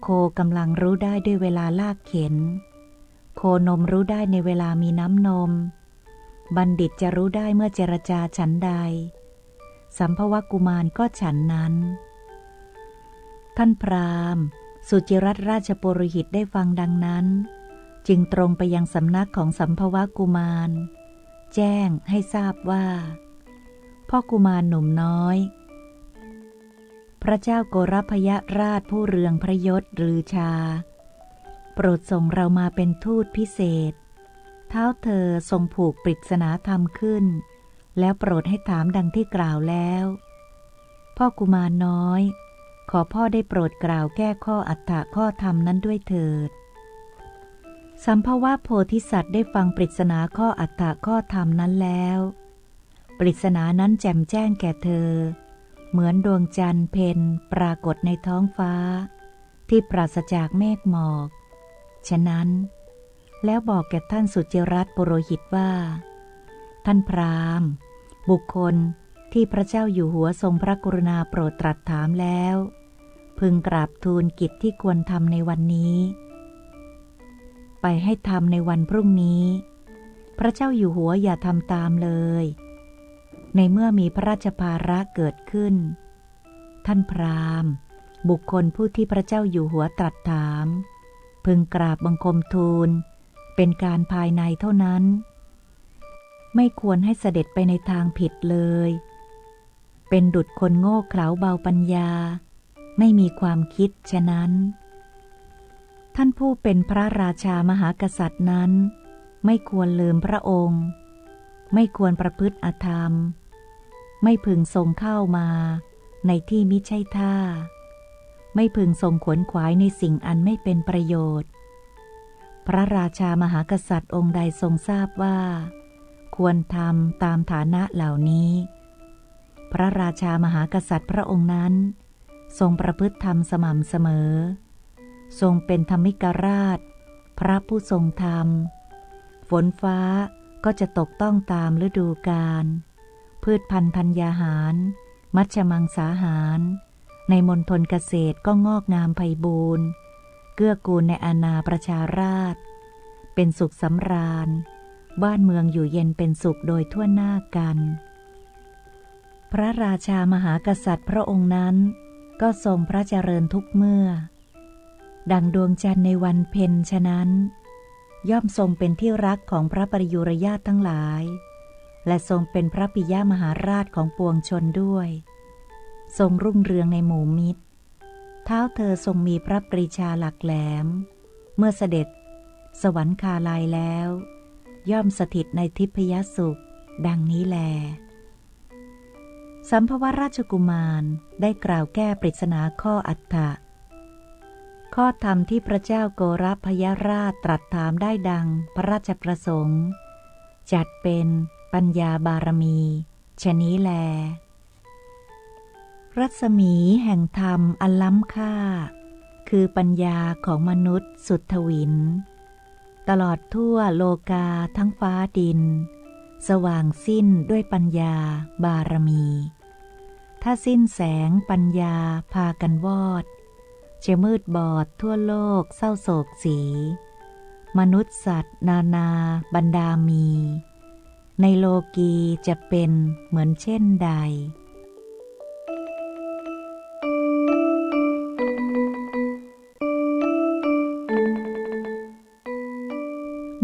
โคกำลังรู้ได้ด้วยเวลาลากเข็นโคนมรู้ได้ในเวลามีน้ำนมบัณฑิตจะรู้ได้เมื่อเจรจาฉันใดสัมภวกุมารก็ฉันนั้นท่านพราหมณ์สุจิรัตน์ราชปุโรหิตได้ฟังดังนั้นจึงตรงไปยังสำนักของสัมภวกุมาร แจ้งให้ทราบว่าพ่อกุมารหนุ่มน้อยพระเจ้าโกรพยราชผู้เรืองพระยศฤชาโปรดส่งเรามาเป็นทูตพิเศษเท้าเธอทรงผูกปริศนาธรรมขึ้นแล้วโปรดให้ถามดังที่กล่าวแล้วพ่อกุมารน้อยขอพ่อได้โปรดกล่าวแก้ข้ออัตถะข้อธรรมนั้นด้วยเถิดสัมภวะโพธิสัตว์ได้ฟังปริศนาข้ออัตถะข้อธรรมนั้นแล้วปริศนานั้นแจ่มแจ้งแก่เธอเหมือนดวงจันทร์เพ็ญปรากฏในท้องฟ้าที่ปราศจากเมฆหมอกฉะนั้นแล้วบอกแก่ท่านสุจิรัตน์ปุโรหิตว่าท่านพราหมณ์บุคคลที่พระเจ้าอยู่หัวทรงพระกรุณาโปรดตรัสถามแล้วพึงกราบทูลกิจที่ควรทำในวันนี้ไปให้ทำในวันพรุ่งนี้พระเจ้าอยู่หัวอย่าทำตามเลยในเมื่อมีพระราชภาระเกิดขึ้นท่านพราหมณ์บุคคลผู้ที่พระเจ้าอยู่หัวตรัสถามพึงกราบบังคมทูลเป็นการภายในเท่านั้นไม่ควรให้เสด็จไปในทางผิดเลยเป็นดุจคนโง่เขลาเบาปัญญาไม่มีความคิดฉะนั้นท่านผู้เป็นพระราชามหากษัตริย์นั้นไม่ควรลืมพระองค์ไม่ควรประพฤติอธรรมไม่พึงทรงเข้ามาในที่มิใช่ท่าไม่พึงทรงขวนขวายในสิ่งอันไม่เป็นประโยชน์พระราชามหากษัตริย์องค์ใดทรงทราบว่าควรทำตามฐานะเหล่านี้พระราชามหากษัตริย์พระองค์นั้นทรงประพฤติธรรมสม่ำเสมอทรงเป็นธรรมิกราชพระผู้ทรงธรรมฝนฟ้าก็จะตกต้องตามฤดูกาลพืชพันธุ์ธัญญาหารมัชฌมังสาหารในมณฑลเกษตรก็งอกงามไพบูรณ์เกื้อกูลในอาณาประชาราษฎร์เป็นสุขสำราญบ้านเมืองอยู่เย็นเป็นสุขโดยทั่วหน้ากันพระราชามหากษัตริย์พระองค์นั้นก็ทรงพระเจริญทุกเมื่อดังดวงจันทร์ในวันเพ็ญฉะนั้นย่อมทรงเป็นที่รักของพระปริยุรญาติทั้งหลายและทรงเป็นพระปิยมหาราชของปวงชนด้วยทรงรุ่งเรืองในหมู่มิตรเท้าเธอทรงมีพระปรีชาหลักแหลมเมื่อเสด็จสวรรคาลัยแล้วย่อมสถิตในทิพยสุขดังนี้แลสัมภวราชกุมารได้กล่าวแก้ปริศนาข้ออัตถะข้อธรรมที่พระเจ้าโกรพยราชตรัสถามได้ดังพระราชประสงค์จัดเป็นปัญญาบารมีชะนี้แลรัศมีแห่งธรรมอันล้ำค่าคือปัญญาของมนุษย์สุทธวินตลอดทั่วโลกาทั้งฟ้าดินสว่างสิ้นด้วยปัญญาบารมีถ้าสิ้นแสงปัญญาพากันวอดจะมืดบอดทั่วโลกเศร้าโศกสีมนุษย์สัตว์นานาบรรดามีในโลกีจะเป็นเหมือนเช่นใด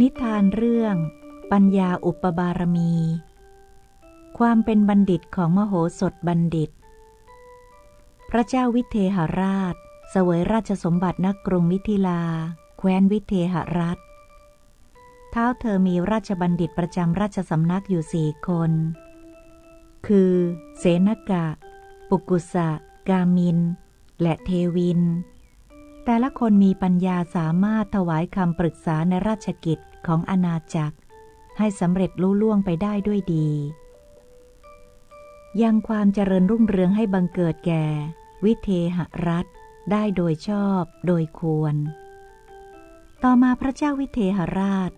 นิทานเรื่องปัญญาอุปบารมีความเป็นบัณฑิตของมโหสถบัณฑิตพระเจ้าวิเทหราชเสวยราชสมบัติณกรุงมิถิลาแคว้นวิเทหรัฐเท้าเธอมีราชบัณฑิตประจำราชสำนักอยู่4 คนคือเสนกะปุกุสะกามินและเทวินแต่ละคนมีปัญญาสามารถถวายคำปรึกษาในราชกิจของอาณาจักรให้สำเร็จลุล่วงไปได้ด้วยดียังความเจริญรุ่งเรืองให้บังเกิดแก่วิเทหรัฐได้โดยชอบโดยควรต่อมาพระเจ้าวิเทหราช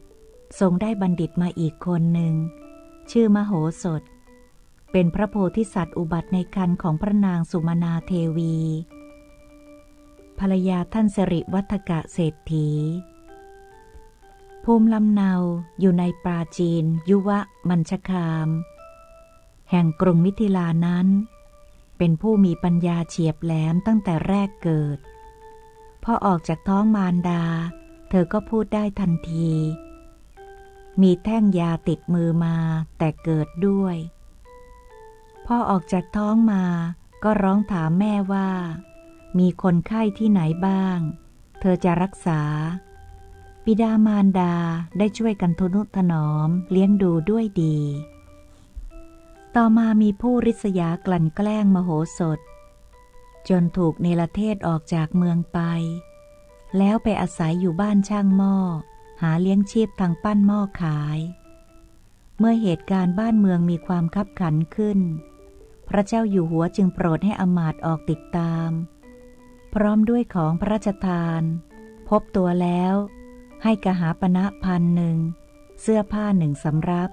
ทรงได้บัณฑิตมาอีกคนหนึ่งชื่อมโหสถเป็นพระโพธิสัตว์อุบัติในครรภ์ของพระนางสุมนาเทวีภรรยาท่านสิริวัฒกะเศรษฐีภูมิลำเนาอยู่ในปราจีนยุวมัญชคามแห่งกรุงมิถิลานั้นเป็นผู้มีปัญญาเฉียบแหลมตั้งแต่แรกเกิดพอออกจากท้องมารดาเธอก็พูดได้ทันที มีแท่งยาติดมือมาแต่เกิดด้วยพ่อออกจากท้องมาก็ร้องถามแม่ว่ามีคนไข้ที่ไหนบ้างเธอจะรักษาบิดามารดาได้ช่วยกันทนุถนอมเลี้ยงดูด้วยดีต่อมามีผู้ริษยากลั่นแกล้งมโหสถจนถูกเนรเทศออกจากเมืองไปแล้วไปอาศัยอยู่บ้านช่างหม้อหาเลี้ยงชีพทางปั้นหม้อขายเมื่อเหตุการณ์บ้านเมืองมีความคับขันขึ้นพระเจ้าอยู่หัวจึงโปรดให้อำมาตย์ออกติดตามพร้อมด้วยของพระราชทานพบตัวแล้วให้กหาปณะ1,000เสื้อผ้า1สำรับ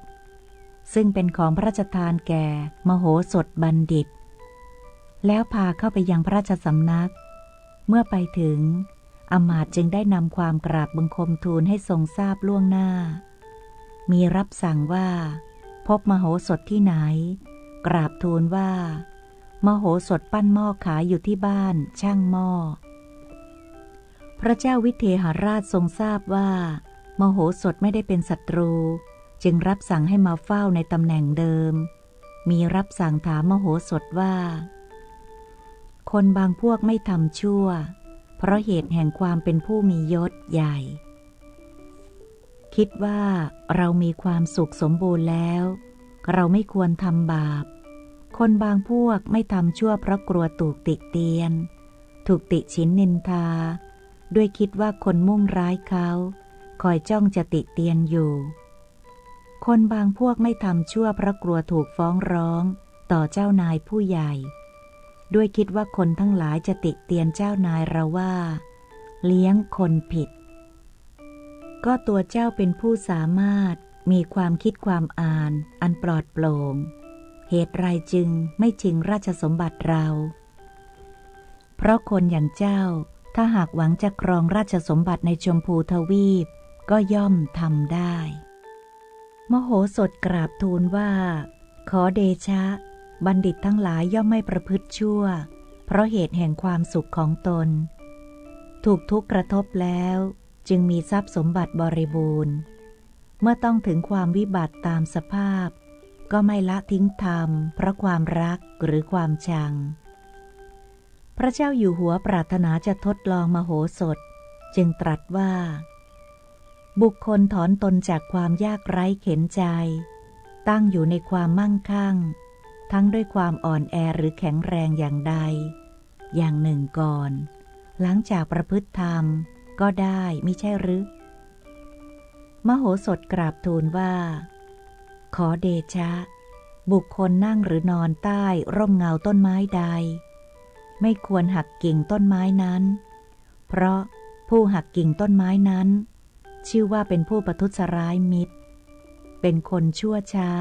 ซึ่งเป็นของพระราชทานแก่มโหสถบัณฑิตแล้วพาเข้าไปยังพระราชสำนักเมื่อไปถึงอำมาตย์จึงได้นำความกราบบังคมทูลให้ทรงทราบล่วงหน้ามีรับสั่งว่าพบมโหสถที่ไหนกราบทูลว่ามโหสถปั้นหม้อขายอยู่ที่บ้านช่างหม้อพระเจ้าวิเทหราชทรงทราบว่ามโหสถไม่ได้เป็นศัตรูจึงรับสั่งให้มาเฝ้าในตำแหน่งเดิมมีรับสั่งถามมโหสถว่าคนบางพวกไม่ทำชั่วเพราะเหตุแห่งความเป็นผู้มียศใหญ่คิดว่าเรามีความสุขสมบูรณ์แล้วเราไม่ควรทำบาปคนบางพวกไม่ทำชั่วเพราะกลัวถูกติเตียนถูกติฉินนินทาด้วยคิดว่าคนมุ่งร้ายเขาคอยจ้องจะติเตียนอยู่คนบางพวกไม่ทำชั่วเพราะกลัวถูกฟ้องร้องต่อเจ้านายผู้ใหญ่ด้วยคิดว่าคนทั้งหลายจะติเตียนเจ้านายเราว่าเลี้ยงคนผิดก็ตัวเจ้าเป็นผู้สามารถมีความคิดความอ่านอันปลอดโปร่งเหตุไรจึงไม่ชิงราชสมบัติเราเพราะคนอย่างเจ้าถ้าหากหวังจะครองราชสมบัติในชมพูทวีปก็ย่อมทำได้มโหสถกราบทูลว่าขอเดชะบัณฑิตทั้งหลายย่อมไม่ประพฤติชั่วเพราะเหตุแห่งความสุขของตนถูกทุกข์กระทบแล้วจึงมีทรัพย์สมบัติบริบูรณ์เมื่อต้องถึงความวิบัติตามสภาพก็ไม่ละทิ้งธรรมเพราะความรักหรือความชังพระเจ้าอยู่หัวปรารถนาจะทดลองมโหสถจึงตรัสว่าบุคคลถอนตนจากความยากไร้เข็ญใจตั้งอยู่ในความมั่งคั่งทั้งด้วยความอ่อนแอหรือแข็งแรงอย่างใดอย่างหนึ่งก่อนหลังจากประพฤติธรรมก็ได้มิใช่หรือมโหสถกราบทูลว่าขอเดชะบุคคลนั่งหรือนอนใต้ร่มเงาต้นไม้ใดไม่ควรหักกิ่งต้นไม้นั้นเพราะผู้หักกิ่งต้นไม้นั้นชื่อว่าเป็นผู้ประทุษร้ายมิตรเป็นคนชั่วช้า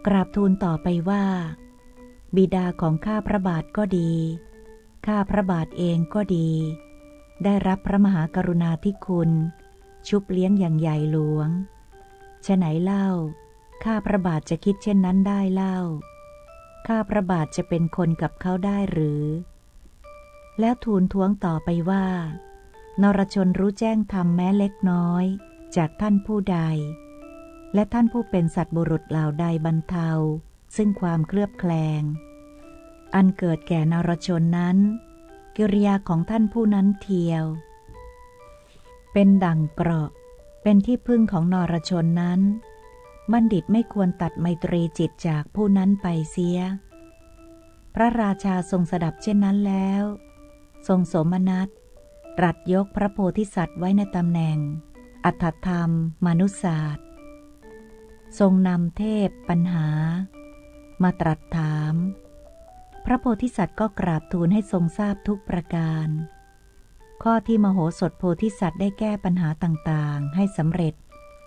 กราบทูลต่อไปว่าบิดาของข้าพระบาทก็ดีข้าพระบาทเองก็ดีได้รับพระมหากรุณาธิคุณชุบเลี้ยงอย่างใหญ่หลวงฉะไหนเล่าข้าพระบาทจะคิดเช่นนั้นได้เล่าข้าพระบาทจะเป็นคนกับเขาได้หรือแล้วทูลท้วงต่อไปว่านรชนรู้แจ้งธรรมแม้เล็กน้อยจากท่านผู้ใดและท่านผู้เป็นสัตบุรุษเหล่าใดบรรเทาซึ่งความเคลือบแคลงอันเกิดแก่นรชนนั้นกิริยาของท่านผู้นั้นเทียวเป็นดั่งเกราะเป็นที่พึ่งของนรชนนั้นบัณฑิตไม่ควรตัดไมตรีจิตจากผู้นั้นไปเสียพระราชาทรงสดับเช่นนั้นแล้วทรงโสมนัสตรัสยกพระโพธิสัตว์ไว้ในตำแหน่งอัฏฐธรรมมนุษยศาสตร์ทรงนำเทพปัญหามาตรัสถามพระโพธิสัตว์ก็กราบทูลให้ทรงทราบทุกประการข้อที่มโหสถโพธิสัตว์ได้แก้ปัญหาต่างๆให้สำเร็จ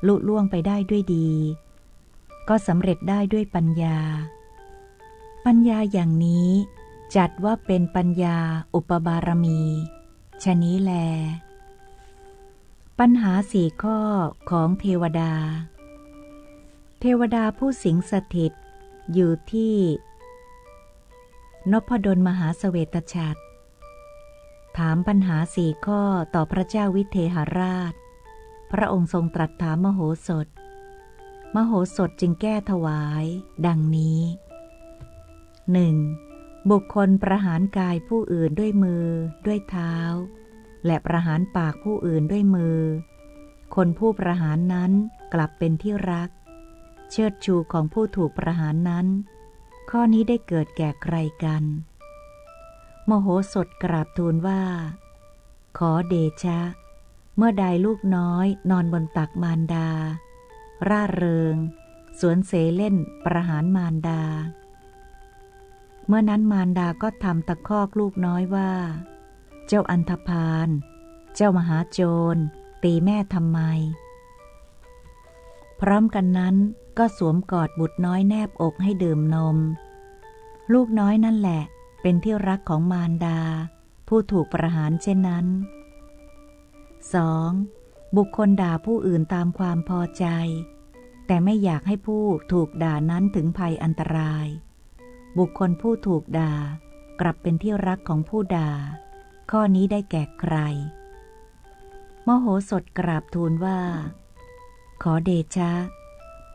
ลุล่วงไปได้ด้วยดีก็สำเร็จได้ด้วยปัญญาอย่างนี้จัดว่าเป็นปัญญาอุปบารมีฉะนี้แลปัญหา4ข้อของเทวดาผู้สิงสถิตอยู่ที่นพดลมหาเสวตฉัตรถามปัญหา4ข้อต่อพระเจ้าวิเทหราช พระองค์ทรงตรัสถามมโหสถมโหสถจึงแก้ถวายดังนี้ 1. บุคคลประหารกายผู้อื่นด้วยมือด้วยเท้าและประหารปากผู้อื่นด้วยมือคนผู้ประหารนั้นกลับเป็นที่รักเชิดชูของผู้ถูกประหารนั้นข้อนี้ได้เกิดแก่ใครกันมโหสถกราบทูลว่าขอเดชะเมื่อใดลูกน้อยนอนบนตักมารดาร่าเริงสวนเสเล่นประหารมารดาเมื่อนั้นมารดาก็ทำตะคอกลูกน้อยว่าเจ้าอันธพาลเจ้ามหาโจรตีแม่ทำไมพร้อมกันนั้นก็สวมกอดบุตรน้อยแนบอกให้ดื่มนมลูกน้อยนั่นแหละเป็นที่รักของมารดาผู้ถูกประหารเช่นนั้น 2. บุคคลด่าผู้อื่นตามความพอใจแต่ไม่อยากให้ผู้ถูกด่านั้นถึงภัยอันตรายบุคคลผู้ถูกด่ากลับเป็นที่รักของผู้ด่าข้อนี้ได้แก่ใครมโหสถกราบทูลว่าขอเดชะ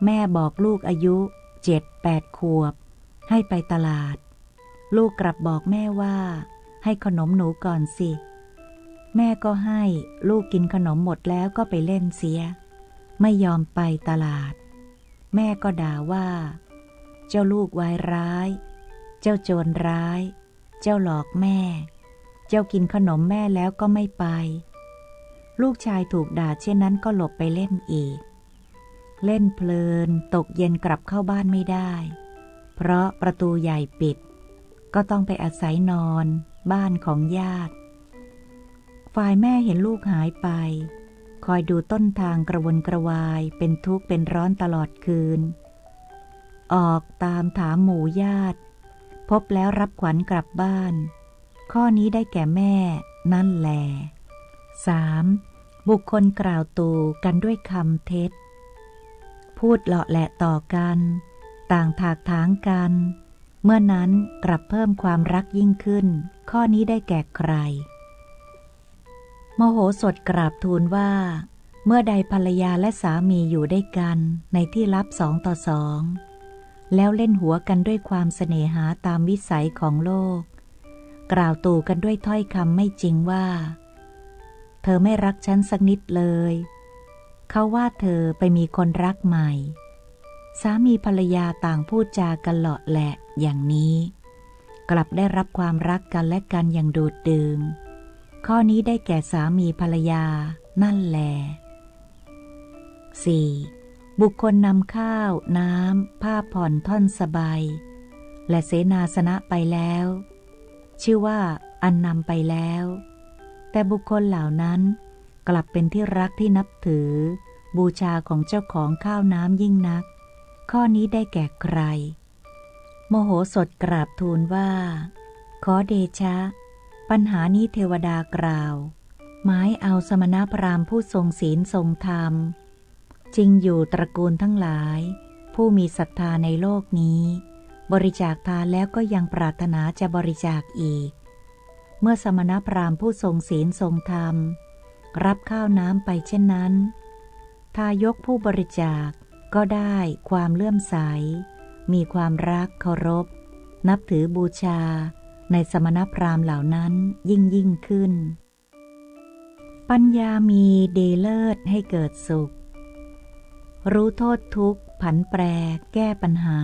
แม่บอกลูกอายุ 7-8 ขวบให้ไปตลาดลูกกลับบอกแม่ว่าให้ขนมหนูก่อนสิแม่ก็ให้ลูกกินขนมหมดแล้วก็ไปเล่นเสียไม่ยอมไปตลาดแม่ก็ด่าว่าเจ้าลูกวายร้ายเจ้าโจรร้ายเจ้าหลอกแม่เจ้ากินขนมแม่แล้วก็ไม่ไปลูกชายถูกด่าเช่นนั้นก็หลบไปเล่นอีกเล่นเพลินตกเย็นกลับเข้าบ้านไม่ได้เพราะประตูใหญ่ปิดก็ต้องไปอาศัยนอนบ้านของญาติฝ่ายแม่เห็นลูกหายไปคอยดูต้นทางกระวนกระวายเป็นทุกข์เป็นร้อนตลอดคืนออกตามถามหมู่ญาติพบแล้วรับขวัญกลับบ้านข้อนี้ได้แก่แม่นั่นแหละ 3. บุคคลกล่าวตูกันด้วยคำเท็จพูดเลาะแหละต่อกันต่างถากถางกันเมื่อนั้นกลับเพิ่มความรักยิ่งขึ้นข้อนี้ได้แก่ใครมโหสถกราบทูลว่าเมื่อใดภรรยาและสามีอยู่ด้วยกันในที่ลับ2 ต่อ 2แล้วเล่นหัวกันด้วยความเสน่หาตามวิสัยของโลกกล่าวตู่กันด้วยถ้อยคำไม่จริงว่าเธอไม่รักฉันสักนิดเลยเขาว่าเธอไปมีคนรักใหม่สามีภรรยาต่างพูดจากันเลาะแหละอย่างนี้กลับได้รับความรักกันและกันอย่างดูดดื่มข้อนี้ได้แก่สามีภรรยานั่นแหละ 4. บุคคลนำข้าวน้ำผ้าผ่อนท่อนสบายและเสนาสนะไปแล้วชื่อว่าอันนำไปแล้วแต่บุคคลเหล่านั้นกลับเป็นที่รักที่นับถือบูชาของเจ้าของข้าวน้ำยิ่งนักข้อนี้ได้แก่ใครโมโหสถกราบทูลว่าขอเดชะปัญหานี้เทวดากล่าวหมายเอาสมณพราหมณ์ผู้ทรงศีลทรงธรรมจริงอยู่ตระกูลทั้งหลายผู้มีศรัทธาในโลกนี้บริจาคทานแล้วก็ยังปรารถนาจะบริจาคอีกเมื่อสมณพราหมณ์ผู้ทรงศีลทรงธรรมรับข้าวน้ำไปเช่นนั้นทายกผู้บริจาคก็ได้ความเลื่อมใสมีความรักเคารพนับถือบูชาในสมณพราหมณ์เหล่านั้นยิ่งขึ้นปัญญามีดีเลิศให้เกิดสุขรู้โทษทุกข์ผันแปรแก้ปัญหา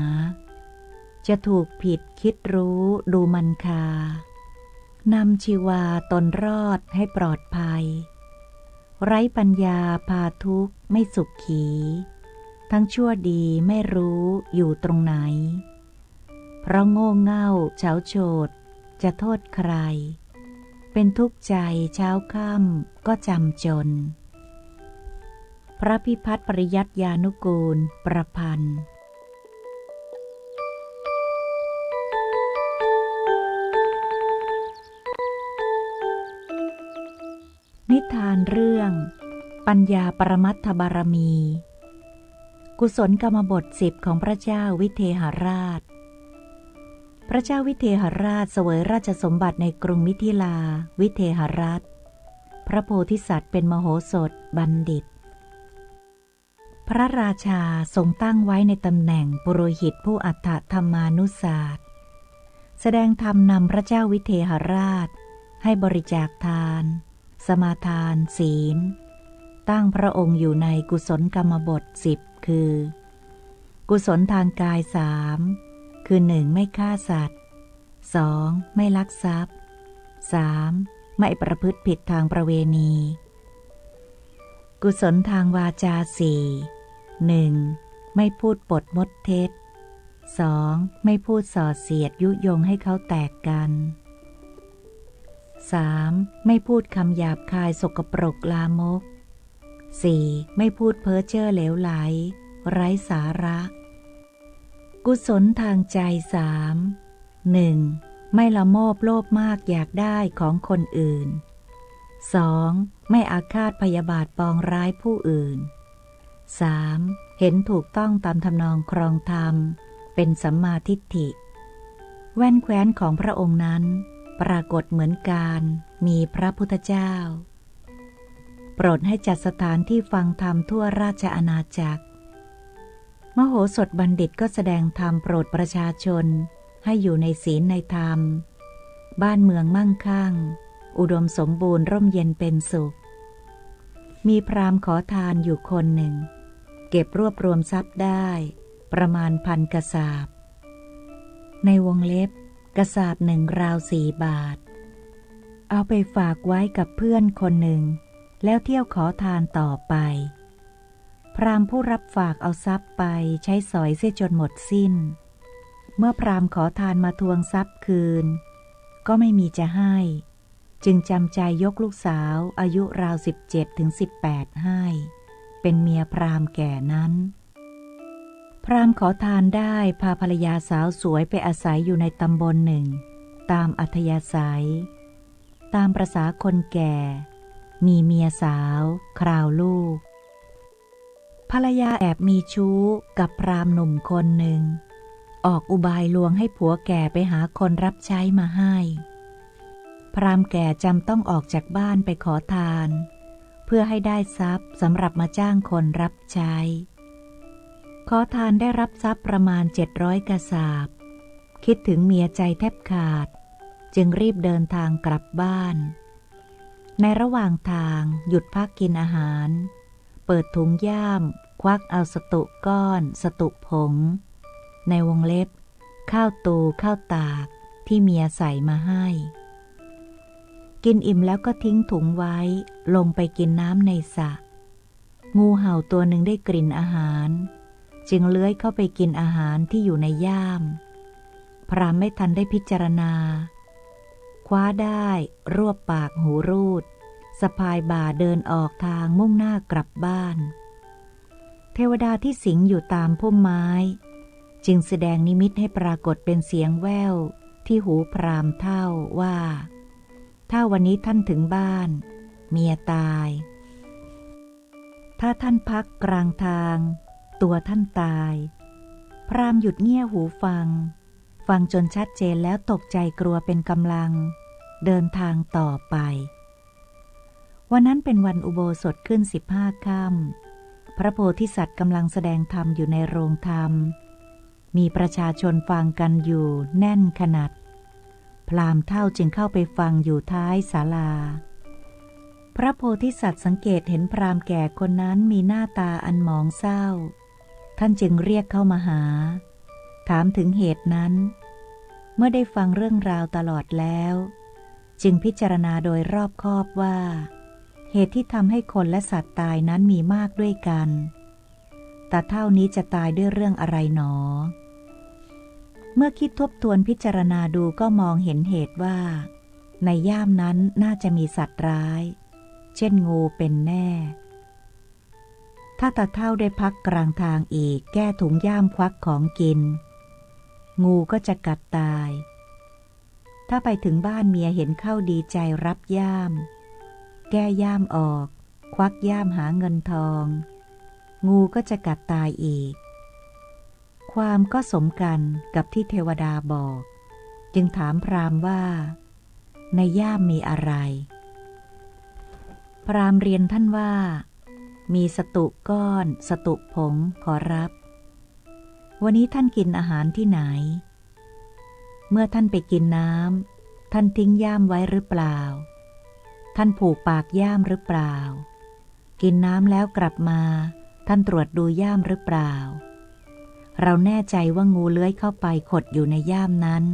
จะถูกผิดคิดรู้ดูมันคานำชีวาตนรอดให้ปลอดภัยไร้ปัญญาพาทุกข์ไม่สุขขีทั้งชั่วดีไม่รู้อยู่ตรงไหนเพราะโง่เง่าเฉาโฉดจะโทษใครเป็นทุกข์ใจเช้าค่ำก็จำจนพระพิพัฒน์ปริยัติยานุกูลประพันธ์นิทานเรื่องปัญญาปรมัตถบารมีกุศลกรรมบท10ของพระเจ้าวิเทหราชพระเจ้าวิเทหราชเสวยราชสมบัติในกรุงมิถิลาวิเทหรัฐพระโพธิสัตว์เป็นมโหสถบัณฑิต พระราชาทรงตั้งไว้ในตำแหน่งปุโรหิตผู้อัฏฐธรรมานุศาสตร์แสดงธรรมนำพระเจ้าวิเทหราชให้บริจาคทาน สมาทาน ศีลตั้งพระองค์อยู่ในกุศลกรรมบท10คือ กุศลทางกาย3คือ 1. ไม่ฆ่าสัตว์ 2. ไม่ลักทรัพย์ 3. ไม่ประพฤติผิดทางประเวณี กุศลทางวาจา1. ไม่พูดปดมดเท็จ 2. ไม่พูดส่อเสียดยุยงให้เขาแตกกัน 3. ไม่พูดคำหยาบคายสกปรกลามก 4. ไม่พูดเพ้อเจ้อเหลวไหลไร้สาระ กุศลทางใจ1. ไม่ละโมบโลภมากอยากได้ของคนอื่น 2. ไม่อาฆาตพยาบาทปองร้ายผู้อื่น 3. เห็นถูกต้องตามทำนองครองธรรมเป็นสัมมาทิฏฐิแว่นแคว้นของพระองค์นั้นปรากฏเหมือนการมีพระพุทธเจ้าโปรดให้จัดสถานที่ฟังธรรมทั่วราชอาณาจักรมโหสถบัณฑิตก็แสดงธรรมโปรดประชาชนให้อยู่ในศีลในธรรมบ้านเมืองมั่งคั่งอุดมสมบูรณ์ร่มเย็นเป็นสุขมีพราหมณ์ขอทานอยู่คนหนึ่งเก็บรวบรวมทรัพย์ได้ประมาณ1,000 กษาปณ์ในวงเล็บกษาปณ์หนึ่งราว4 บาทเอาไปฝากไว้กับเพื่อนคนหนึ่งแล้วเที่ยวขอทานต่อไปพราหมณ์ผู้รับฝากเอาทรัพย์ไปใช้สอยเสียจนหมดสิ้นเมื่อพราหมณ์ขอทานมาทวงทรัพย์คืนก็ไม่มีจะให้จึงจำใจยกลูกสาวอายุราว17 ถึง 18ให้เป็นเมียพราหมณ์แก่นั้นพราหมณ์ขอทานได้พาภรรยาสาวสวยไปอาศัยอยู่ในตำบลหนึ่งตามอัธยาศัยตามประสาคนแก่มีเมียสาวคราวลูกภรรยาแอบมีชู้กับพราหมณ์หนุ่มคนหนึ่งออกอุบายลวงให้ผัวแก่ไปหาคนรับใช้มาให้พราหมณ์แก่จำต้องออกจากบ้านไปขอทานเพื่อให้ได้ทรัพย์สำหรับมาจ้างคนรับใช้ขอทานได้รับทรัพย์ประมาณ700 กษาปณ์คิดถึงเมียใจแทบขาดจึงรีบเดินทางกลับบ้านในระหว่างทางหยุดพักกินอาหารเปิดถุงย่ามควักเอาสตุก้อนสตุผงในวงเล็บข้าวตูข้าวตากที่เมียใส่มาให้กินอิ่มแล้วก็ทิ้งถุงไว้ลงไปกินน้ำในสระงูเห่าตัวหนึ่งได้กลิ่นอาหารจึงเลื้อยเข้าไปกินอาหารที่อยู่ในย่ามพราหมณ์ไม่ทันได้พิจารณาคว้าได้รวบปากหูรูดสะพายบ่าเดินออกทางมุ่งหน้ากลับบ้านเทวดาที่สิงอยู่ตามพุ่มไม้จึงแสดงนิมิตให้ปรากฏเป็นเสียงแว่วที่หูพราหมณ์เฒ่าว่าถ้าวันนี้ท่านถึงบ้านเมียตายถ้าท่านพักกลางทางตัวท่านตายพราหมณ์หยุดเงี่ยหูฟังจนชัดเจนแล้วตกใจกลัวเป็นกำลังเดินทางต่อไปวันนั้นเป็นวันอุโบสถขึ้น15 ค่ำพระโพธิสัตว์กำลังแสดงธรรมอยู่ในโรงธรรมมีประชาชนฟังกันอยู่แน่นขนาดพราหมณ์เฒ่าจึงเข้าไปฟังอยู่ท้ายศาลาพระโพธิสัตว์สังเกตเห็นพราหมณ์แก่คนนั้นมีหน้าตาอันหมองเศร้าท่านจึงเรียกเข้ามาหาถามถึงเหตุนั้นเมื่อได้ฟังเรื่องราวตลอดแล้วจึงพิจารณาโดยรอบคอบว่าเหตุที่ทำให้คนและสัตว์ตายนั้นมีมากด้วยกันตาเฒ่านี้จะตายด้วยเรื่องอะไรหนอเมื่อคิดทบทวนพิจารณาดูก็มองเห็นเหตุว่าในย่ามนั้นน่าจะมีสัตว์ร้ายเช่นงูเป็นแน่ถ้าตาเฒ่าได้พักกลางทางอีกแก้ถุงย่ามควักของกินงูก็จะกัดตายถ้าไปถึงบ้านเมียเห็นเข้าดีใจรับย่ามแก้ย่ามออกควักย่ามหาเงินทองงูก็จะกัดตายอีกความก็สมกันกับที่เทวดาบอกจึงถามพราหมณ์ว่าในย่ามมีอะไรพราหมณ์เรียนท่านว่า มีสตุก้อนสตุผงขอรับ วันนี้ท่านกินอาหารที่ไหน เมื่อท่านไปกินน้ำท่านทิ้งย่ามไว้หรือเปล่า ท่านผูกปากย่ามหรือเปล่า กินน้ำแล้วกลับมาท่านตรวจดูย่ามหรือเปล่า เราแน่ใจว่างูเลื้อยเข้าไปขดอยู่ในย่ามนั้น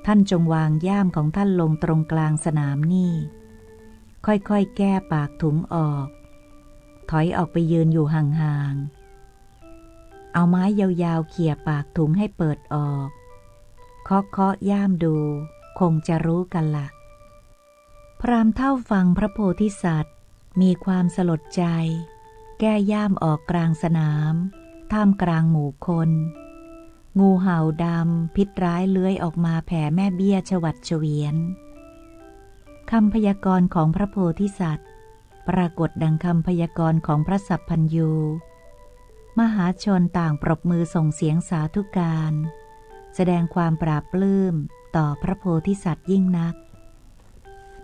ท่านจงวางย่ามของท่านลงตรงกลางสนามนี่ค่อยๆแก้ปากถุงออกถอยออกไปยืนอยู่ห่างๆเอาไม้ยาวๆเขี่ยปากถุงให้เปิดออกเคาะย่ามดูคงจะรู้กันละพราหมณ์เฒ่าฟังพระโพธิสัตว์มีความสลดใจแก้ย่ามออกกลางสนามท่ามกลางหมู่คนงูเห่าดำพิษร้ายเลื้อยออกมาแผ่แม่เบี้ยฉวัดเฉวียนคำพยากรณ์ของพระโพธิสัตว์ปรากฏดังคำพยากรณ์ของพระสัพพัญญูมหาชนต่างปรบมือส่งเสียงสาธุการแสดงความปราบปลื้มต่อพระโพธิสัตว์ยิ่งนัก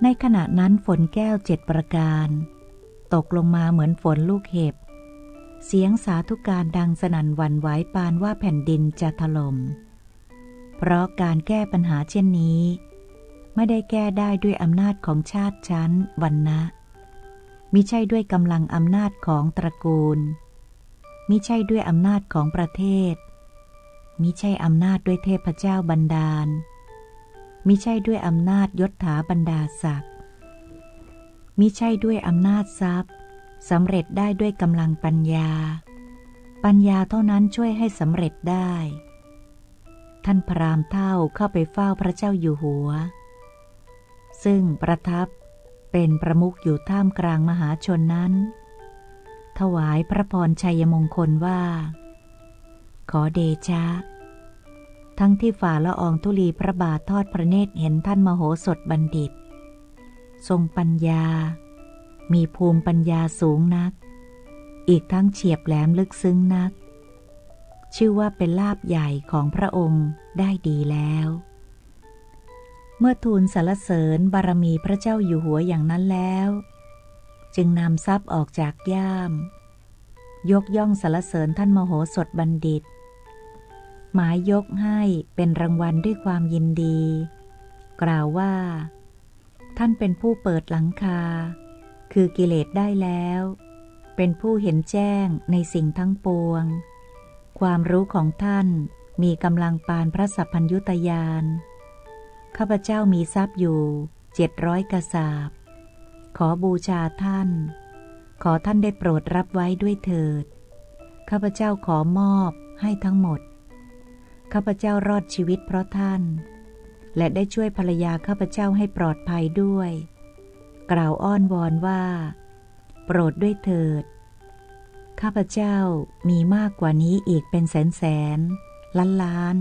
ในขณะนั้นฝนแก้ว7 ประการตกลงมาเหมือนฝนลูกเห็บเสียงสาธุการดังสนั่นหวั่นไหวปานว่าแผ่นดินจะถล่มเพราะการแก้ปัญหาเช่นนี้ไม่ได้แก้ได้ด้วยอำนาจของชาติชั้นวรรณะมิใช่ด้วยกำลังอำนาจของตระกูลมิใช่ด้วยอำนาจของประเทศมิใช่อำนาจด้วยเทพเจ้าบันดาลมิใช่ด้วยอำนาจยศถาบรรดาศักดิ์มิใช่ด้วยอำนาจทรัพย์สำเร็จได้ด้วยกำลังปัญญาเท่านั้นช่วยให้สำเร็จได้ท่านพราหมณ์เฒ่าเข้าไปเฝ้าพระเจ้าอยู่หัวซึ่งประทับเป็นประมุขอยู่ท่ามกลางมหาชนนั้นถวายพระพรชัยมงคลว่าขอเดชะทั้งที่ฝ่าละอองธุลีพระบาททอดพระเนตรเห็นท่านมโหสถบัณฑิตทรงปัญญามีภูมิปัญญาสูงนักอีกทั้งเฉียบแหลมลึกซึ้งนักชื่อว่าเป็นลาภใหญ่ของพระองค์ได้ดีแล้วเมื่อทูลสรรเสริญบารมีพระเจ้าอยู่หัวอย่างนั้นแล้วจึงนำทรัพย์ออกจากย่ามยกย่องสรรเสริญท่านมโหสถบัณฑิตหมายยกให้เป็นรางวัลด้วยความยินดีกล่าวว่าท่านเป็นผู้เปิดหลังคาคือกิเลสได้แล้วเป็นผู้เห็นแจ้งในสิ่งทั้งปวงความรู้ของท่านมีกำลังปานพระสัพพัญญุตญาณข้าพเจ้ามีทรัพย์อยู่700 กษาปณ์ขอบูชาท่านขอท่านได้โปรดรับไว้ด้วยเถิดข้าพเจ้าขอมอบให้ทั้งหมดข้าพเจ้ารอดชีวิตเพราะท่านและได้ช่วยภรรยาข้าพเจ้าให้ปลอดภัยด้วยกล่าวอ้อนวอนว่าโปรดด้วยเถิดข้าพเจ้ามีมากกว่านี้อีกเป็นแสนล้าน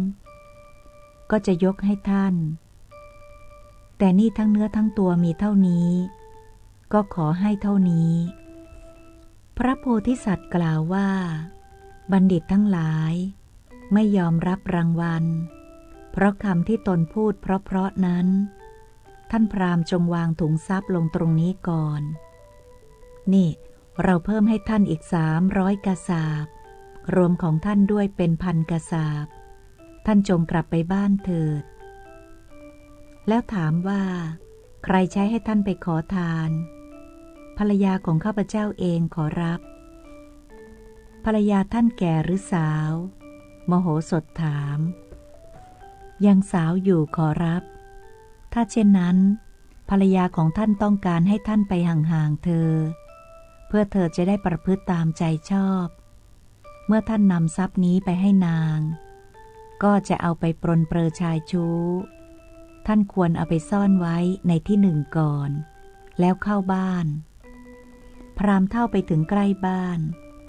ก็จะยกให้ท่านแต่นี่ทั้งเนื้อทั้งตัวมีเท่านี้ก็ขอให้เท่านี้พระโพธิสัตว์กล่าวว่าบัณฑิตทั้งหลายไม่ยอมรับรางวัลเพราะคำที่ตนพูดเพราะนั้นท่านพราหมณ์จงวางถุงทรัพย์ลงตรงนี้ก่อนนี่เราเพิ่มให้ท่านอีก300 กษาปณ์รวมของท่านด้วยเป็น1,000 กษาปณ์ท่านจงกลับไปบ้านเถิดแล้วถามว่าใครใช้ให้ท่านไปขอทานภรรยาของข้าพเจ้าเองขอรับภรรยาท่านแก่หรือสาวมโหสถถามยังสาวอยู่ขอรับถ้าเช่นนั้นภรรยาของท่านต้องการให้ท่านไปห่างๆเธอเพื่อเธอจะได้ประพฤติตามใจชอบเมื่อท่านนำทรัพย์นี้ไปให้นางก็จะเอาไปปรนเปรอชายชู้ท่านควรเอาไปซ่อนไว้ในที่หนึ่งก่อนแล้วเข้าบ้านพราหมณ์เฒ่าไปถึงใกล้บ้าน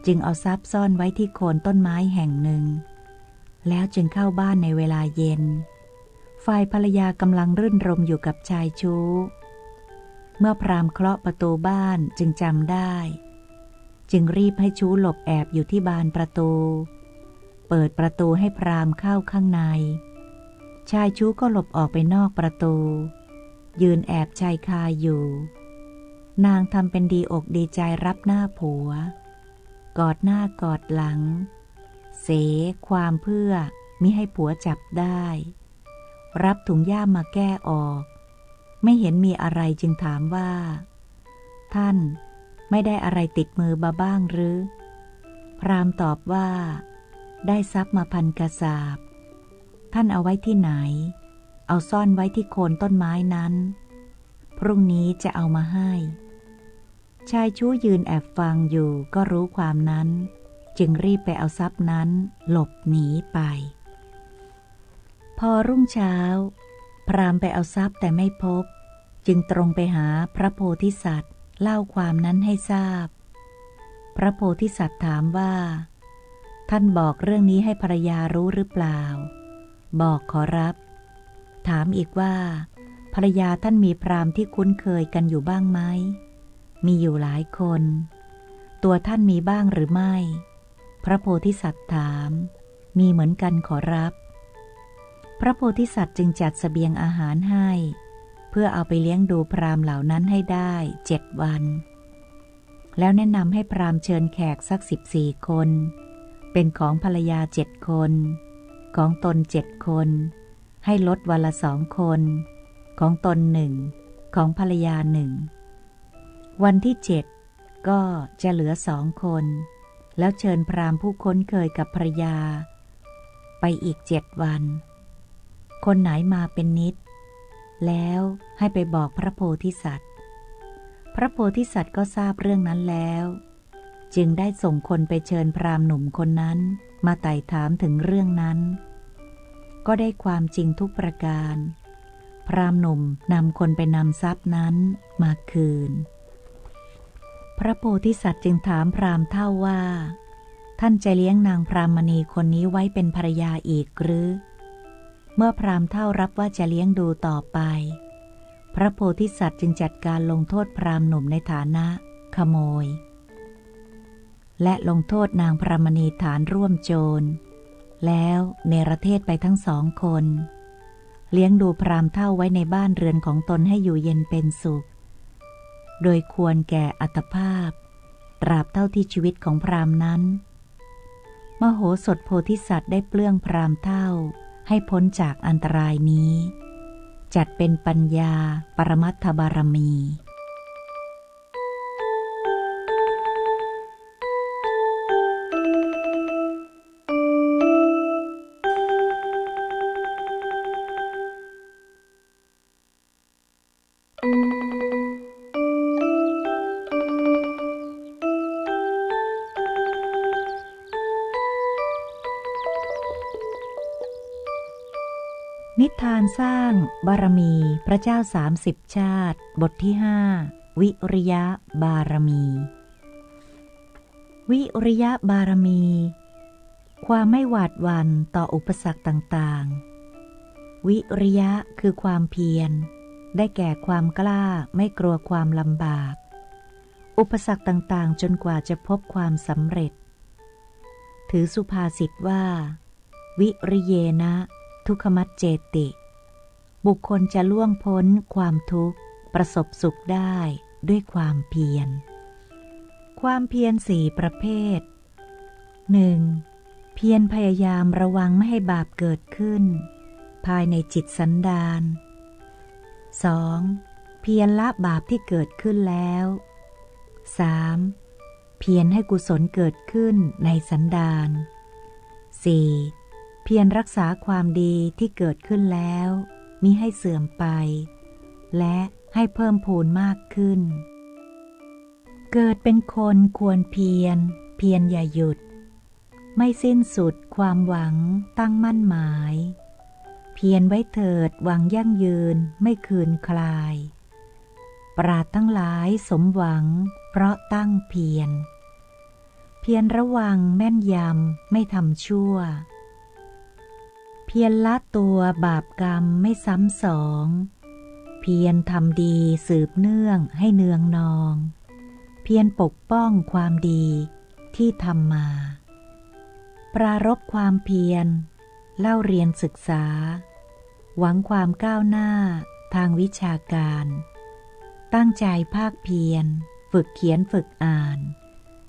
จึงเอาทรัพย์ซ่อนไว้ที่โคนต้นไม้แห่งหนึ่งแล้วจึงเข้าบ้านในเวลาเย็นฝ่ายภรรยากำลังรื่นรมอยู่กับชายชู้เมื่อพราหมณ์เคาะประตูบ้านจึงจำได้จึงรีบให้ชู้หลบแอบอยู่ที่บานประตูเปิดประตูให้พราหมณ์เข้าข้างในชายชู้ก็หลบออกไปนอกประตูยืนแอบชายคาอยู่ นางทำเป็นดีอกดีใจรับหน้าผัว กอดหน้ากอดหลัง เสความเพื่อมิให้ผัวจับได้ รับถุงย่ามมาแก้ออก ไม่เห็นมีอะไรจึงถามว่า ท่านไม่ได้อะไรติดมือมาบ้างหรือ พราหมณ์ตอบว่า ได้ทรัพย์มา1,000 กะสาบ ท่านเอาไว้ที่ไหน เอาซ่อนไว้ที่โคนต้นไม้นั้น พรุ่งนี้จะเอามาให้ ชายชู้ยืนแอบฟังอยู่ก็รู้ความนั้น จึงรีบไปเอาทรัพย์นั้นหลบหนีไป พอรุ่งเช้า พราหมณ์ไปเอาทรัพย์แต่ไม่พบ จึงตรงไปหาพระโพธิสัตว์เล่าความนั้นให้ทราบ พระโพธิสัตว์ถามว่า ท่านบอกเรื่องนี้ให้ภรรยารู้หรือเปล่า บอกขอรับ ถามอีกว่าภรรยาท่านมีพราหมณ์ที่คุ้นเคยกันอยู่บ้างไหม มีอยู่หลายคน ตัวท่านมีบ้างหรือไม่ พระโพธิสัตว์ถาม มีเหมือนกันขอรับ พระโพธิสัตว์จึงจัดเสบียงอาหารให้ เพื่อเอาไปเลี้ยงดูพราหมณ์เหล่านั้นให้ได้7 วัน แล้วแนะนำให้พราหมณ์เชิญแขกสัก14 คน เป็นของภรรยา7 คน ของตน7 คน ให้ลดวันละ2 คน ของตน1 ของภรรยา1 วันที่7ก็จะเหลือ2 คน แล้วเชิญพราหมณ์ผู้คุ้นเคยกับภรรยาไปอีก7 วัน คนไหนมาเป็นนิดแล้วให้ไปบอกพระโพธิสัตว์ พระโพธิสัตว์ก็ทราบเรื่องนั้นแล้ว จึงได้ส่งคนไปเชิญพราหมณ์หนุ่มคนนั้นมาไต่ถามถึงเรื่องนั้น ก็ได้ความจริงทุกประการ พราหมณ์หนุ่มนำคนไปนำทรัพย์นั้นมาคืน พระโพธิสัตว์จึงถามพราหมณ์เฒ่าว่า ท่านจะเลี้ยงนางพรามณีคนนี้ไว้เป็นภรรยาอีกหรือ เมื่อพราหมณ์เฒ่ารับว่าจะเลี้ยงดูต่อไป พระโพธิสัตว์จึงจัดการลงโทษพราหมณ์หนุ่มในฐานะขโมย และลงโทษนางพรามณีฐานร่วมโจร แล้วเนรเทศไปทั้ง2 คน เลี้ยงดูพราหมณ์เฒ่าไว้ในบ้านเรือนของตนให้อยู่เย็นเป็นสุข โดยควรแก่อัตภาพ ตราบเท่าที่ชีวิตของพราหมณ์นั้น มโหสถโพธิสัตว์ได้เปลื้องพราหมณ์เฒ่าให้พ้นจากอันตรายนี้ จัดเป็นปัญญาปรมัตถบารมี นิทานสร้างบารมีพระเจ้า30 ชาติบทที่5วิริยะบารมี วิริยะบารมี ความไม่หวาดหวั่นต่ออุปสรรคต่างๆ วิริยะคือความเพียรได้แก่ความกล้าไม่กลัวความลำบาก อุปสรรคต่างๆจนกว่าจะพบความสำเร็จ ถือสุภาษิตว่า วิริเยนะทุกขมัจเจติ บุคคลจะล่วงพ้นความทุกข์ประสบสุขได้ด้วยความเพียร ความเพียร4 ประเภท 1. เพียรพยายามระวังไม่ให้บาปเกิดขึ้น ภายในจิตสันดาน 2. เพียรละบาปที่เกิดขึ้นแล้ว 3. เพียรให้กุศลเกิดขึ้นในสันดาน 4. เพียรรักษาความดีที่เกิดขึ้นแล้วมิให้เสื่อมไป และให้เพิ่มพูนมากขึ้น เกิดเป็นคนควรเพียรอย่าหยุด ไม่สิ้นสุดความหวังตั้งมั่นหมาย เพียรไว้เถิดหวังยั่งยืนไม่คืนคลาย ปราดทั้งหลายสมหวังเพราะตั้งเพียร เพียรระวังแม่นยำไม่ทำชั่ว เพียรละตัวบาปกรรมไม่ซ้ำสอง เพียรทำดีสืบเนื่องให้เนืองนอง เพียรปกป้องความดีที่ทำมา ปรารภความเพียรเล่าเรียนศึกษา หวังความก้าวหน้าทางวิชาการ ตั้งใจภาคเพียรฝึกเขียนฝึกอ่าน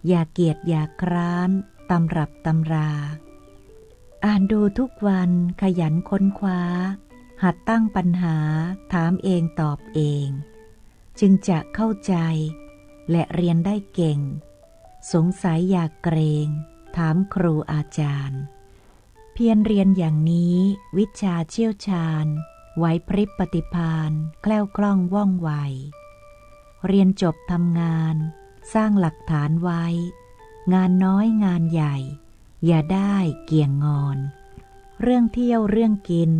อย่าเกียจอย่าคร้านตำรับตำรา อ่านดูทุกวันขยันค้นคว้าหัดตั้งปัญหาถามเองตอบเองจึงจะเข้าใจและเรียนได้เก่งสงสัยอย่าเกรงถามครูอาจารย์เพียรเรียนอย่างนี้วิชาเชี่ยวชาญไหวพริบปฏิภาณแคล่วคล่องว่องไวเรียนจบทำงานสร้างหลักฐานไว้งานน้อยงานใหญ่อย่าได้เกี่ยงงอนเรื่องเที่ยวเรื่องกิน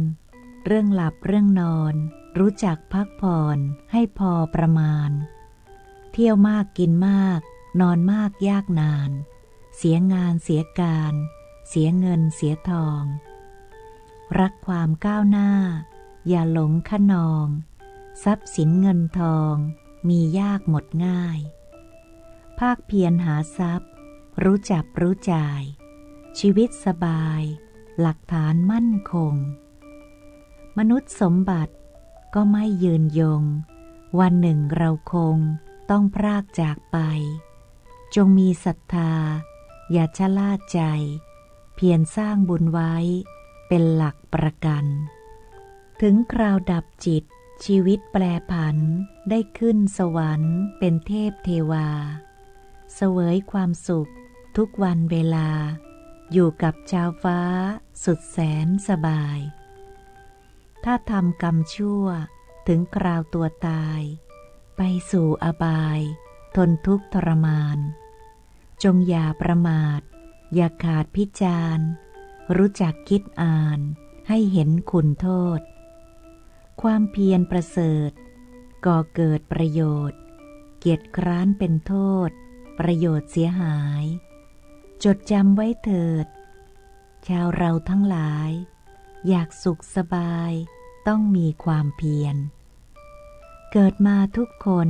เรื่องหลับเรื่องนอนรู้จักพักผ่อนให้พอประมาณเที่ยวมากกินมากนอนมากยากนานเสียงานเสียการเสียเงินเสียทองรักความก้าวหน้าอย่าหลงขนองทรัพย์สินเงินทองมียากหมดง่ายภาคเพียรหาทรัพย์รู้จับรู้จ่ายชีวิตสบายหลักฐานมั่นคงมนุษย์สมบัติก็ไม่ยืนยงวันหนึ่งเราคงต้องพรากจากไปจงมีศรัทธาอย่าชะล่าใจเพียรสร้างบุญไว้เป็นหลักประกันถึงคราวดับจิตชีวิตแปรผันได้ขึ้นสวรรค์เป็นเทพเทวาเสวยความสุขทุกวันเวลาอยู่กับชาวฟ้าสุดแสนสบายถ้าทำกรรมชั่วถึงคราวตัวตายไปสู่อบายทนทุกข์ทรมานจงอย่าประมาทอย่าขาดพิจารณ์รู้จักคิดอ่านให้เห็นคุณโทษความเพียรประเสริฐก่อเกิดประโยชน์เกียรติคร้านเป็นโทษประโยชน์เสียหายจดจำไว้เถิดชาวเราทั้งหลายอยากสุขสบายต้องมีความเพียรเกิดมาทุกคน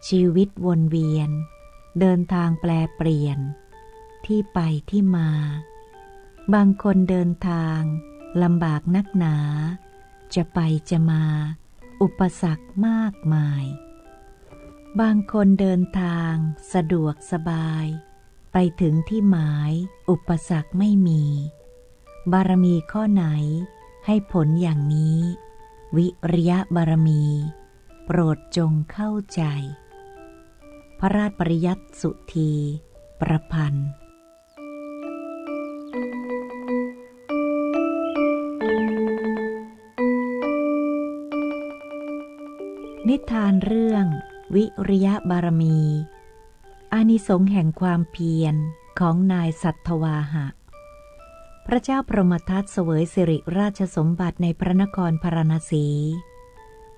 ชีวิตวนเวียนเดินทางแปรเปลี่ยนที่ไปที่มาบางคนเดินทางลำบากนักหนาจะไปจะมาอุปสรรคมากมายบางคนเดินทางสะดวกสบายไปถึงที่หมายอุปสรรคไม่มีบารมีข้อไหนให้ผลอย่างนี้วิริยะบารมีโปรดจงเข้าใจพระราชปริยัติสุธีประพันธ์นิทานเรื่องวิริยะบารมีอานิสงส์แห่งความเพียรของนายสัทวาหะพระเจ้าพรหมทัตเสวยสิริราชสมบัติในพระนครพาราณสี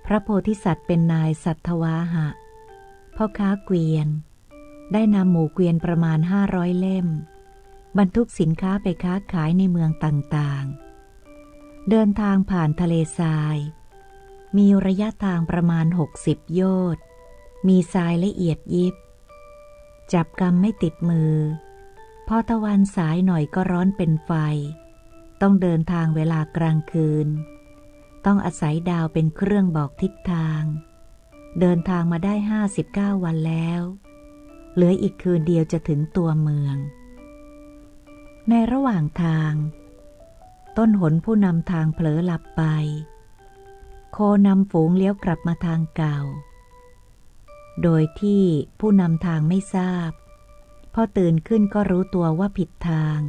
พระโพธิสัตว์เป็นนายสัทวาหะพ่อค้าเกวียนได้นำหมู่เกวียนประมาณ500เล่มบรรทุกสินค้าไปค้าขายในเมืองต่างๆเดินทางผ่านทะเลทรายมีระยะทางประมาณ60โยชน์มีทรายละเอียดยิบจับกำไม่ติดมือพอตะวันสายหน่อยก็ร้อนเป็นไฟต้องเดินทางเวลากลางคืนต้องอาศัยดาวเป็นเครื่องบอกทิศทางเดินทางมาได้59วันแล้วเหลืออีกคืนเดียวจะถึงตัวเมืองในระหว่างทางต้นหนผู้นำทางเผลอหลับไปโคนำฝูงเลี้ยวกลับมาทางเก่าโดยที่ผู้นำทางไม่ทราบพอตื่นขึ้นก็รู้ตัวว่าผิดทาง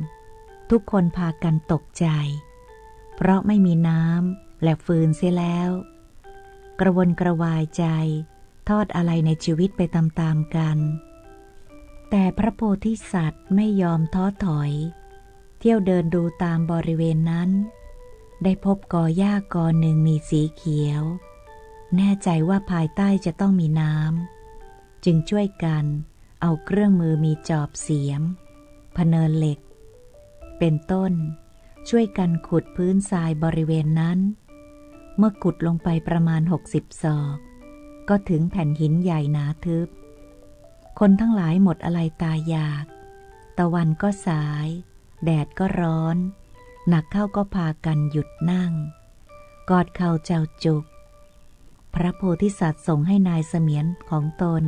ทุกคนพากันตกใจเพราะไม่มีน้ำและฟืนเสียแล้วกระวนกระวายใจทอดอะไรในชีวิตไปตามๆกันแต่พระโพธิสัตว์ไม่ยอมท้อถอยเที่ยวเดินดูตามบริเวณนั้นได้พบกอหญ้ากอหนึ่งมีสีเขียวแน่ใจว่าภายใต้จะต้องมีน้ำจึงช่วยกันเอาเครื่องมือมีจอบเสียมพเนินเหล็กเป็นต้นช่วยกันขุดพื้นทรายบริเวณนั้นเมื่อขุดลงไปประมาณ60 ศอกก็ถึงแผ่นหินใหญ่หนาทึบคนทั้งหลายหมดอะไรตายอยากตะวันก็สายแดดก็ร้อนหนักเข้าก็พากันหยุดนั่งกอดเข่าเจ้าจุก พระโพธิสัตว์ส่งให้นายเสมียนของตน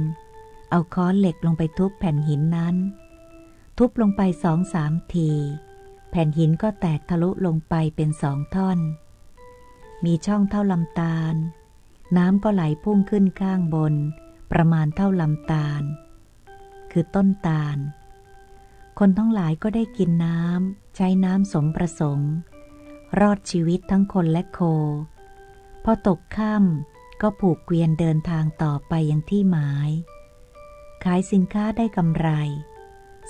เอาค้อนเหล็กลงไปทุบแผ่นหินนั้น ทุบลงไป2-3 ทีแผ่นหินก็แตกทะลุลงไปเป็น2 ท่อนมีช่องเท่าลำตาลน้ำก็ไหลพุ่งขึ้นข้างบนประมาณเท่าลำตาลคือต้นตาลคนทั้งหลายก็ได้กินน้ำใช้น้ำสมประสงค์รอดชีวิตทั้งคนและโคพอตกค่ำก็ผูกเกวียนเดินทางต่อไปยังที่หมายขายสินค้าได้กำไร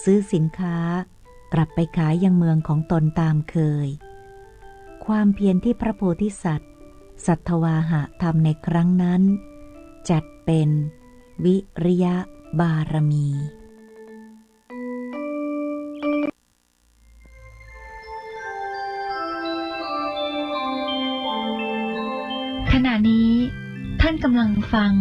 ซื้อสินค้ากลับไปขายยังเมืองของตนตามเคยความเพียรที่พระโพธิสัตว์สัทธวาหะทำในครั้งนั้นจัดเป็นวิริยบารมี ขณะนี้ท่านกำลังฟัง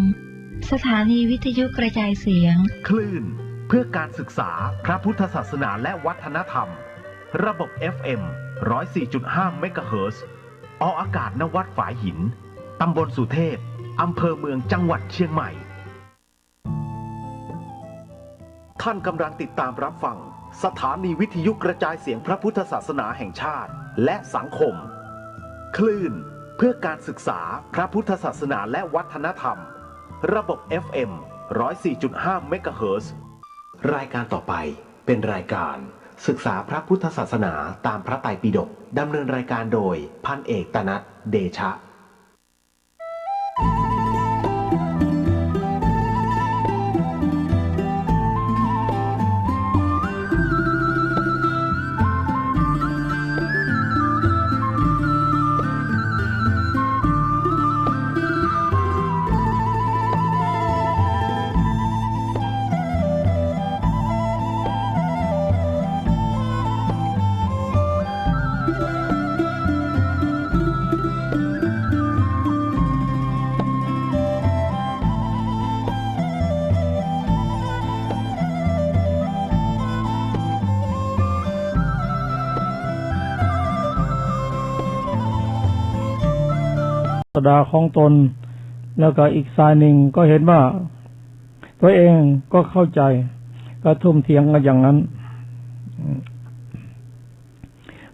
สถานีวิทยุกระจายเสียง คลื่นเพื่อการศึกษาพระพุทธศาสนาและวัฒนธรรม ระบบ FM 104.5 เมกะเฮิรตซ์ออกอากาศณวัดฝายหินตำบลสุเทพอำเภอเมืองจังหวัดเชียงใหม่ท่านกำลังติดตามรับฟังสถานีวิทยุกระจายเสียงพระพุทธศาสนาแห่งชาติและสังคมคลื่นเพื่อการศึกษาพระพุทธศาสนาและวัฒนธรรมระบบ FM 104.5 เมกะเฮิรตซ์รายการต่อไปเป็นรายการศึกษาพระพุทธศาสนาตามพระไตรปิฎกดำเนินรายการโดยพันเอกตนัสเดชะศาสดาของตนแล้วก็อีกสายหนึ่งก็เห็นว่าตัวเองก็เข้าใจก็ทุ่มเถียงกันอย่างนั้น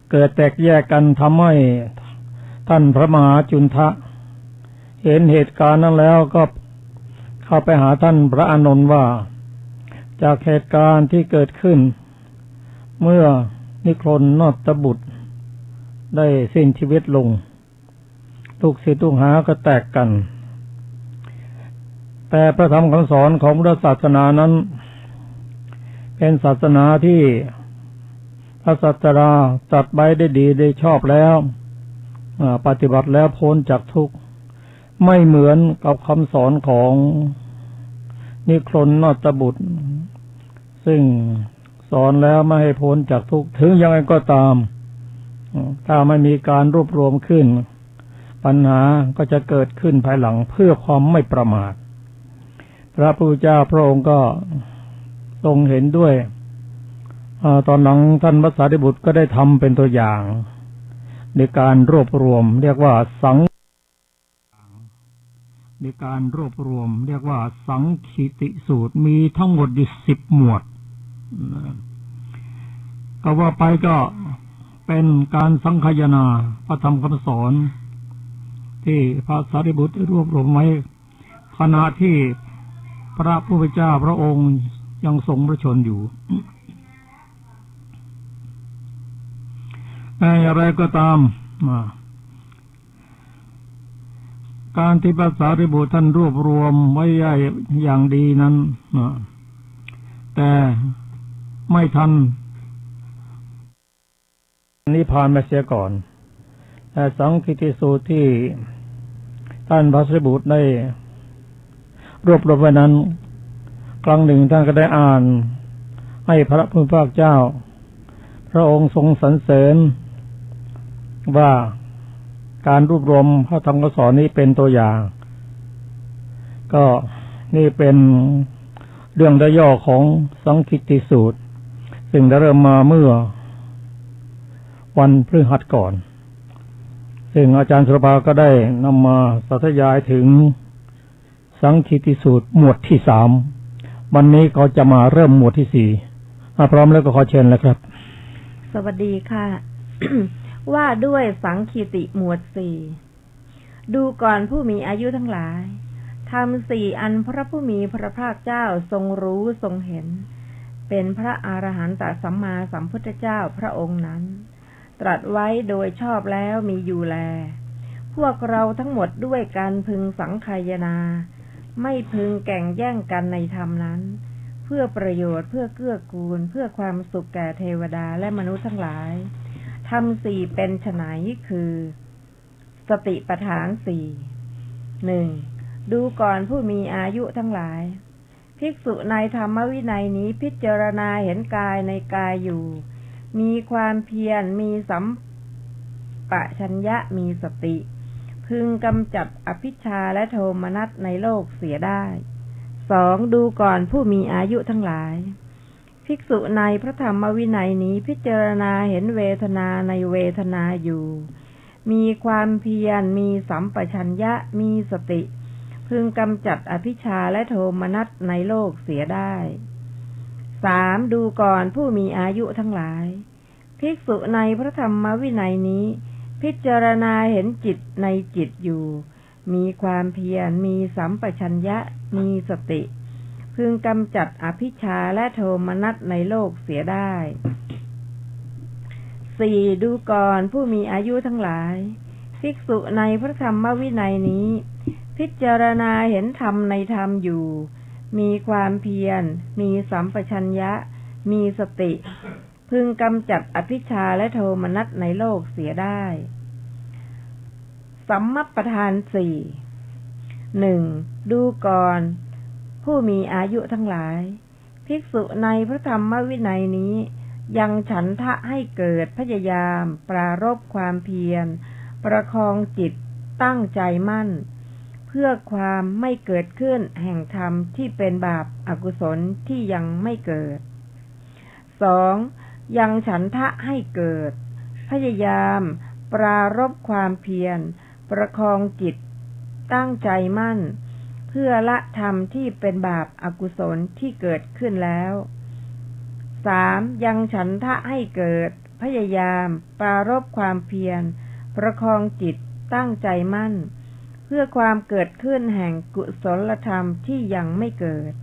เกิดแตกแยกกันทำให้ท่านพระมหาจุนทะเห็นเหตุการณ์นั้นแล้วก็เข้าไปหาท่านพระอานนท์ว่าจากเหตุการณ์ที่เกิดขึ้นเมื่อนิครนนอตบุตรได้สิ้นชีวิตลงลูกศิษย์ลูกหาก็แตกกันแต่พระธรรมคำสอนของพุทธศาสนานั้นเป็นศาสนาที่พระศาสดาตรัสไว้ได้ดีได้ชอบแล้วปฏิบัติแล้วพ้นจากทุกข์ไม่เหมือนกับคำสอนของนิครนนอตบุตรซึ่งสอนแล้วไม่ให้พ้นจากทุกข์ถึงยังไงก็ตามถ้าไม่มีการรวบรวมขึ้นปัญหาก็จะเกิดขึ้นภายหลังเพื่อความไม่ประมาทพระพุทธเจ้าพระองค์ก็ทรงเห็นด้วยตอนหลังท่านพระสารีบุตรก็ได้ทำเป็นตัวอย่างในการรวบรวมเรียกว่าสังคีติสูตรมีทั้งหมดอยู่10 หมวดก็ว่าไปก็เป็นการสังคายนาพระธรรมคำสอนที่พระสารีบุตรรวบรวมไว้ขณะที่พระผู้เป็นเจ้าพระองค์ยังทรงพระชนอยู่แต่อย่างไรก็ตามการที่พระสารีบุตรท่านรวบรวมไว้อย่างดีนั้นแต่ไม่ทันนิพพานมาเสียก่อนแต่สังคีติสูตรที่ท่านพระสารีบุตรได้รวบรวมไว้นั้นครั้งหนึ่งท่านก็ได้อ่านให้พระผู้เป็นพระเจ้าพระองค์ทรงสรรเสริญว่าการรวบรวมพระธรรมคำสอนนี้เป็นตัวอย่างก็นี่เป็นเรื่องย่อของสังคีติสูตรซึ่งได้เริ่มมาเมื่อวันพฤหัสก่อนซึ่งอาจารย์สุรภาก็ได้นำมาสาธยายถึง สังคีติสูตรหมวดที่ 3วันนี้ก็จะมาเริ่มหมวดที่ 4พร้อมแล้วก็ขอเชิญเลยครับสวัสดีค่ะ ว่าด้วยสังคีติหมวด 4ดูก่อนผู้มีอายุทั้งหลายธรรม 4อันพระผู้มีพระภาคเจ้าทรงรู้ทรงเห็นเป็นพระอรหันตสัมมาสัมพุทธเจ้าพระองค์นั้นตรัสไว้โดยชอบแล้วมีอยู่แลพวกเราทั้งหมดด้วยการพึงสังคายนาไม่พึงแก่งแย่งกันในธรรมนั้นเพื่อประโยชน์เพื่อเกื้อกูลเพื่อความสุขแก่เทวดาและมนุษย์ทั้งหลายธรรม 4เป็นไฉนคือสติปัฏฐาน 4 1. ดูก่อนผู้มีอายุทั้งหลายภิกษุในธรรมวินัยนี้พิจารณาเห็นกายในกายอยู่มีความเพียรมีสัมปชัญญะมีสติพึงกำจัดอภิชฌาและโทมนัสในโลกเสียได้ 2. ดูก่อนผู้มีอายุทั้งหลายภิกษุในพระธรรมวินัยนี้พิจารณาเห็นเวทนาในเวทนาอยู่มีความเพียรมีสัมปชัญญะมีสติพึงกำจัดอภิชฌาและโทมนัสในโลกเสียได้ 3. ดูก่อนผู้มีอายุทั้งหลายภิกษุในพระธรรมวินัยนี้พิจารณาเห็นจิตในจิตอยู่มีความเพียรมีสัมปชัญญะมีสติพึงกำจัดอภิชฌาและโทมนัสในโลกเสียได้ 4. ดูก่อนผู้มีอายุทั้งหลายภิกษุในพระธรรมวินัยนี้พิจารณาเห็นธรรมในธรรมอยู่มีความเพียรมีสัมปชัญญะมีสติพึงกำจัดอภิชฌาและโทมนัสในโลกเสียได้สัมมัปปทาน 4 1. ดูก่อนผู้มีอายุทั้งหลายภิกษุในพระธรรมวินัยนี้ยังฉันทะให้เกิดพยายามปรารภความเพียรประคองจิตตั้งใจมั่นเพื่อความไม่เกิดขึ้นแห่งธรรมที่เป็นบาปอกุศลที่ยังไม่เกิด 2. ยังฉันทะให้เกิดพยายามปรารภความเพียรประคองจิตตั้งใจมั่นเพื่อละธรรมที่เป็นบาปอกุศลที่เกิดขึ้นแล้ว 3. ยังฉันทะให้เกิดพยายามปรารภความเพียรประคองจิตตั้งใจมั่นเพื่อความเกิดขึ้นแห่งกุศลธรรมที่ยังไม่เกิด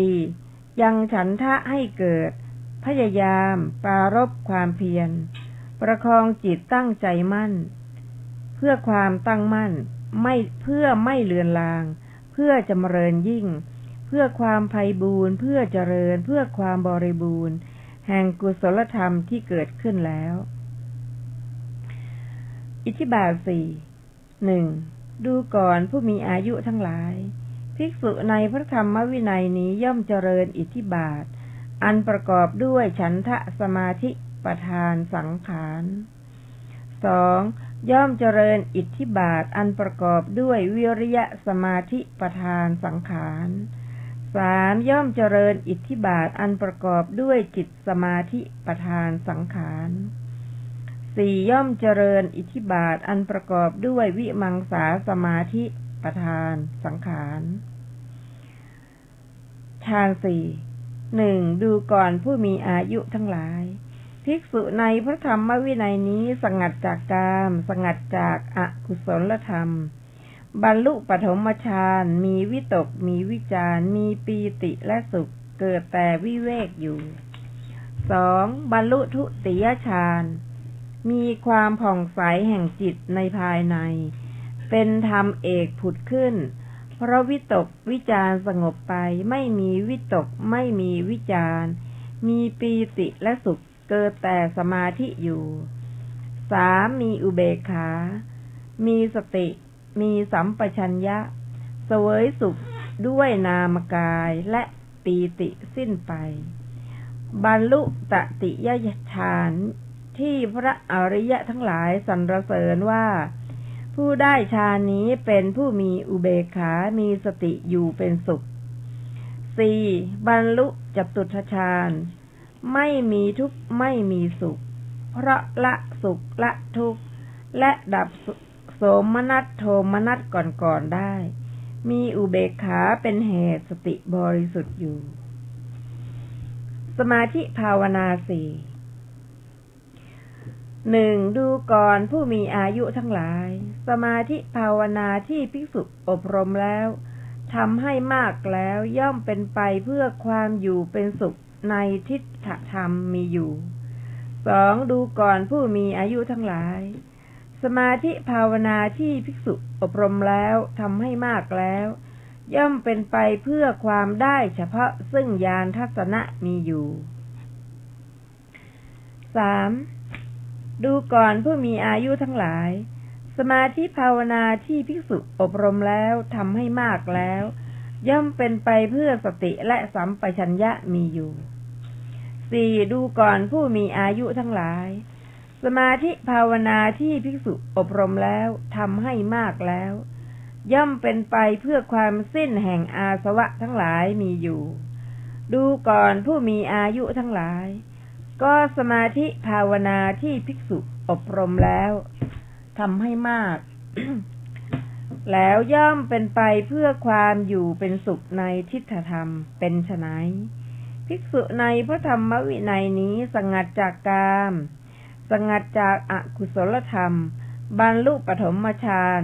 4. ยังฉันทะให้เกิดพยายามปรารภความเพียรประคองจิตตั้งใจมั่นเพื่อความตั้งมั่นเพื่อไม่เลือนลางเพื่อจำเริญยิ่งเพื่อความไพบูรณ์เพื่อเจริญเพื่อความบริบูรณ์แห่งกุศลธรรมที่เกิดขึ้นแล้วอิทธิบาท 4 1. ดูก่อนผู้มีอายุทั้งหลายภิกษุในพระธรรมวินัยนี้ย่อมเจริญอิทธิบาทอันประกอบด้วยฉันทะสมาธิประธานสังขาร 2. ย่อมเจริญอิทธิบาทอันประกอบด้วยวิริยะสมาธิประธานสังขาร 3. ย่อมเจริญอิทธิบาทอันประกอบด้วยจิตสมาธิประธานสังขาร 4. ย่อมเจริญอิทธิบาทอันประกอบด้วยวิมังสาสมาธิประธานสังขารฌาน 4 1. ดูก่อนผู้มีอายุทั้งหลายภิกษุในพระธรรมวินัยนี้สงัดจากกามสงัดจากอกุศลธรรมบรรลุปฐมฌานมีวิตกมีวิจารมีปีติและสุขเกิดแต่วิเวกอยู่ 2. บรรลุทุติยฌานมีความผ่องใสแห่งจิตในภายในเป็นธรรมเอกผุดขึ้นเพราะวิตกวิจารสงบไปไม่มีวิตกไม่มีวิจารมีปีติและสุขเกิดแต่สมาธิอยู่ 3. มีอุเบกขามีสติมีสัมปชัญญะเสวยสุขด้วยนามกายและปีติสิ้นไปบรรลุตติยฌานที่พระอริยะทั้งหลายสรรเสริญว่าผู้ได้ฌานนี้เป็นผู้มีอุเบกขามีสติอยู่เป็นสุข 4. บรรลุจตุตถฌานไม่มีทุกข์ไม่มีสุขเพราะละสุขละทุกข์และดับโสมนัสโทมนัสก่อนได้ มีอุเบกขาเป็นเหตุสติบริสุทธิ์อยู่สมาธิภาวนาสี่หนึ่งดูก่อนผู้มีอายุทั้งหลายสมาธิภาวนาที่ภิกษุอบรมแล้วทำให้มากแล้วย่อมเป็นไปเพื่อความอยู่เป็นสุขในทิฏฐธรรมมีอยู่สองดูก่อนผู้มีอายุทั้งหลายสมาธิภาวนาที่ภิกษุอบรมแล้วทำให้มากแล้วย่อมเป็นไปเพื่อความได้เฉพาะซึ่งญาณทัศนะมีอยู่สามดูก่อนผู้มีอายุทั้งหลายสมาธิภาวนาที่ภิกษุอบรมแล้วทำให้มากแล้วย่อมเป็นไปเพื่อสติและสัมปชัญญะมีอยู่สี่ดูก่อนผู้มีอายุทั้งหลายสมาธิภาวนาที่ภิกษุอบรมแล้วทำให้มากแล้วย่อมเป็นไปเพื่อความสิ้นแห่งอาสวะทั้งหลายมีอยู่ดูก่อนผู้มีอายุทั้งหลายก็สมาธิภาวนาที่ภิกษุอบรมแล้วทำให้มาก แล้วย่อมเป็นไปเพื่อความอยู่เป็นสุขในทิฏฐธรรมเป็นไฉนภิกษุในพระธรรมวินัยนี้สงัดจากกามสงัดจากอกุศลธรรมบรรลุปฐมฌาน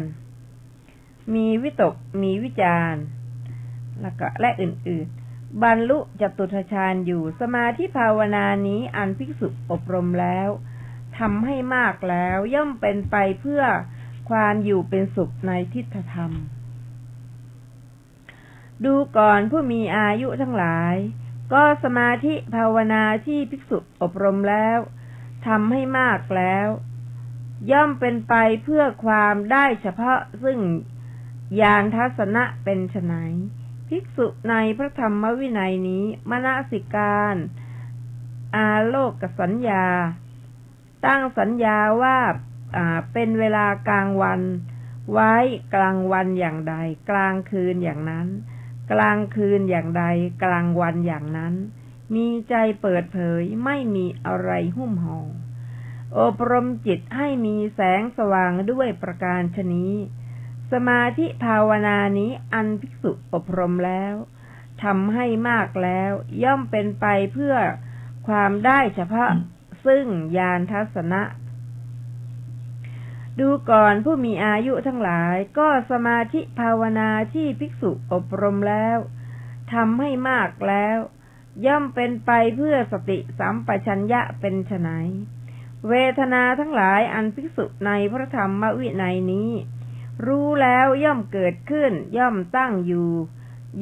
มีวิตกมีวิจารและอื่นๆบรรลุจตุตถฌานอยู่สมาธิภาวนานี้อันภิกษุอบรมแล้วทำให้มากแล้วย่อมเป็นไปเพื่อความอยู่เป็นสุขในทิฏฐธรรมดูก่อนผู้มีอายุทั้งหลายก็สมาธิภาวนาที่ภิกษุอบรมแล้วทำให้มากแล้วย่อมเป็นไปเพื่อความได้เฉพาะซึ่งญาณทัศนะเป็นไฉนภิกษุในพระธรรมวินัยนี้มนสิการอาโลกสัญญาตั้งสัญญาว่าเป็นเวลากลางวันไว้กลางวันอย่างใดกลางคืนอย่างนั้นกลางคืนอย่างใดกลางวันอย่างนั้นมีใจเปิดเผยไม่มีอะไรหุ้มห่ออบรมจิตให้มีแสงสว่างด้วยประการฉนี้สมาธิภาวนานี้อันภิกษุอบรมแล้วทำให้มากแล้วย่อมเป็นไปเพื่อความได้เฉพาะซึ่งญาณทัศนะดูก่อนผู้มีอายุทั้งหลายก็สมาธิภาวนาที่ภิกษุอบรมแล้วทำให้มากแล้วย่อมเป็นไปเพื่อสติสัมปชัญญะเป็นไฉนเวทนาทั้งหลายอันภิกษุในพระธรรมวินัยนี้รู้แล้วย่อมเกิดขึ้นย่อมตั้งอยู่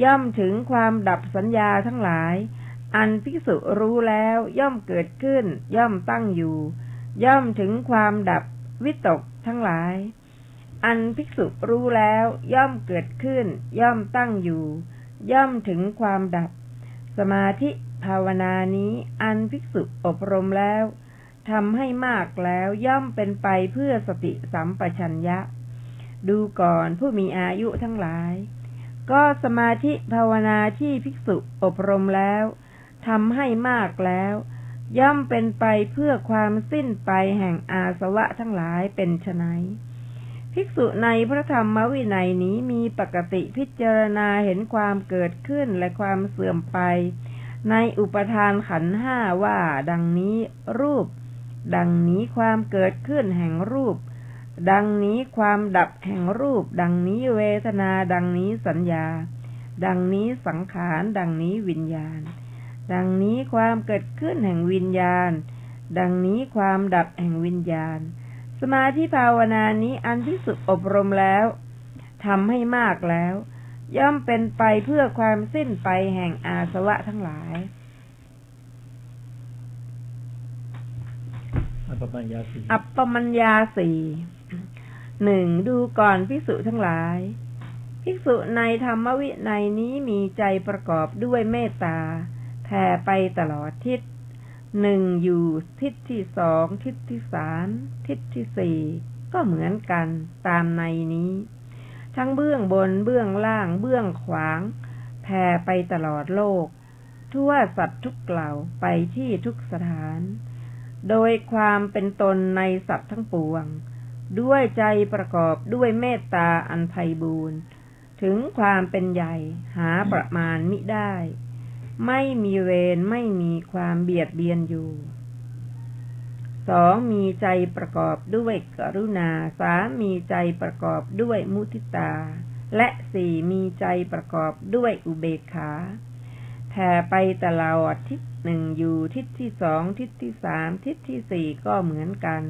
ย่อมถึงความดับสัญญาทั้งหลายอันภิกษุรู้แล้วย่อมเกิดขึ้นย่อมตั้งอยู่ย่อมถึงความดับวิตกทั้งหลายอันภิกษุรู้แล้วย่อมเกิดขึ้นย่อมตั้งอยู่ย่อมถึงความดับสมาธิภาวนานี้อันภิกษุอบรมแล้วทำให้มากแล้วย่อมเป็นไปเพื่อสติสัมปชัญญะดูก่อนผู้มีอายุทั้งหลายก็สมาธิภาวนาที่ภิกษุอบรมแล้วทำให้มากแล้วย่อมเป็นไปเพื่อความสิ้นไปแห่งอาสวะทั้งหลายเป็นไฉนภิกษุในพระธรรมวินัยนี้มีปกติพิจารณาเห็นความเกิดขึ้นและความเสื่อมไปในอุปทานขันธ์ห้าว่าดังนี้รูปดังนี้ความเกิดขึ้นแห่งรูปดังนี้ความดับแห่งรูปดังนี้เวทนาดังนี้สัญญาดังนี้สังขารดังนี้วิญญาณดังนี้ความเกิดขึ้นแห่งวิญญาณดังนี้ความดับแห่งวิญญาณสมาธิภาวนานี้อันภิกษุอบรมแล้วทำให้มากแล้วย่อมเป็นไปเพื่อความสิ้นไปแห่งอาสวะทั้งหลายอัปปมัญญาสี่หนึ่งดูก่อนภิกษุทั้งหลายภิกษุในธรรมวินัยนี้มีใจประกอบด้วยเมตตาแผ่ไปตลอดทิศหนึ่งอยู่ทิศที่สองทิศที่สามทิศที่สี่ก็เหมือนกันตามในนี้ทั้งเบื้องบนเบื้องล่างเบื้องขวางแผ่ไปตลอดโลกทั่วสัตว์ทุกเหล่าไปที่ทุกสถานโดยความเป็นตนในสัตว์ทั้งปวงด้วยใจประกอบด้วยเมตตาอันไพบูลย์ ถึงความเป็นใหญ่หาประมาณมิได้ไม่มีเวรไม่มีความเบียดเบียนอยู่2มีใจประกอบด้วยกรุณา3มีใจประกอบด้วยมุทิตาและ4มีใจประกอบด้วยอุเบกขาแผ่ไปตลอดทิศ1อยู่ทิศที่2ทิศที่3ทิศที่4ก็เหมือนกัน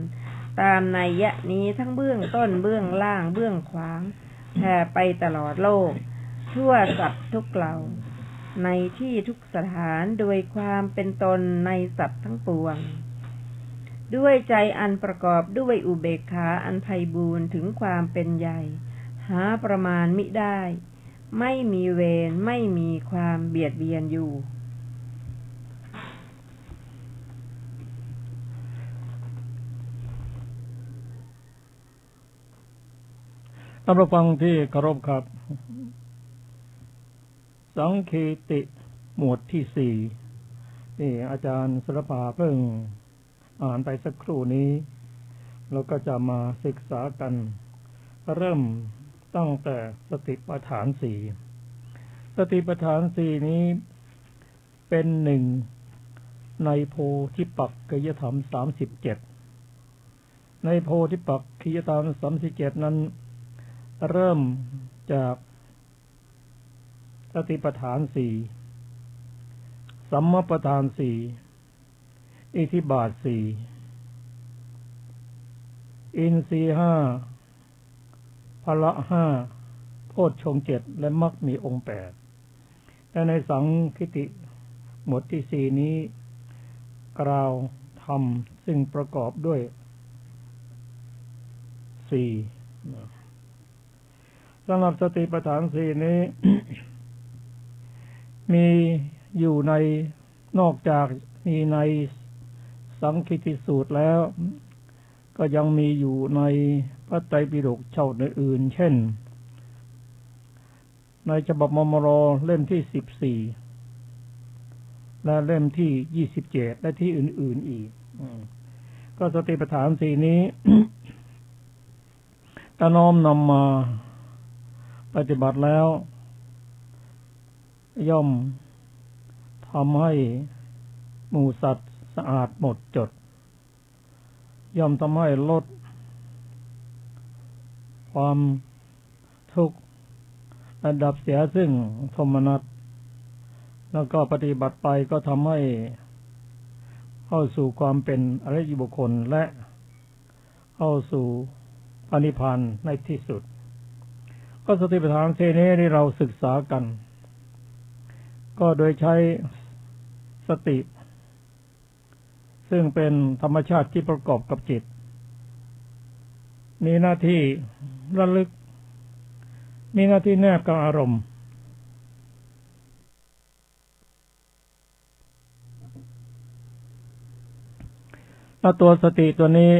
ตามนัยยะนี้ทั้งเบื้องต้นเบื้องล่างเบื้องขวางแผ่ไปตลอดโลกทั่วสัตว์ทุกเหล่าในที่ทุกสถานโดยความเป็นตนในสัตว์ทั้งปวงด้วยใจอันประกอบด้วยอุเบกขาอันไพบูรณ์ถึงความเป็นใหญ่หาประมาณมิได้ไม่มีเวรไม่มีความเบียดเบียนอยู่ท่านผู้ฟังที่เคารพครับสังคีติหมวดที่4นี่อาจารย์ศิลปาเพิ่งอ่านไปสักครู่นี้เราก็จะมาศึกษากันเริ่มตั้งแต่สติปัฏฐาน4สติปัฏฐาน4นี้เป็นหนึ่งในโพธิปักขิยธรรม37ในโพธิปักขิยธรรม37นั้นเริ่มจากสติปัฏฐาน4สัมมาปัฏฐาน4อิทธิบาท4อินทรีย์5พละ5โพชฌงค์7และมรรคมีองค์8แต่ในสังคิติหมวดที่4นี้กล่าวธรรมซึ่งประกอบด้วย4สำหรับสติปัฏฐาน4นี้ มีอยู่ในนอกจากมีในสังคิติสูตรแล้วก็ยังมีอยู่ในพระไตรปิฎกฉบับอื่นๆเช่นในฉบับมมร.เล่มที่14และเล่มที่27และที่อื่นๆอีกก็สติปัฏฐาน4นี้ ถ้าน้อมนำมาปฏิบัติแล้วย่อมทำให้หมู่สัตว์สะอาดหมดจดย่อมทำให้ลดความทุกข์ระดับเสียซึ่งโทมนัสแล้วก็ปฏิบัติไปก็ทำให้เข้าสู่ความเป็นอริยบุคคลและเข้าสู่พระนิพพานในที่สุดก็สติปัฏฐาน4นี้ที่เราศึกษากันก็โดยใช้สติซึ่งเป็นธรรมชาติที่ประกอบกับจิตมีหน้าที่ระลึกมีหน้าที่แนบกับอารมณ์และตัวสติตัวนี้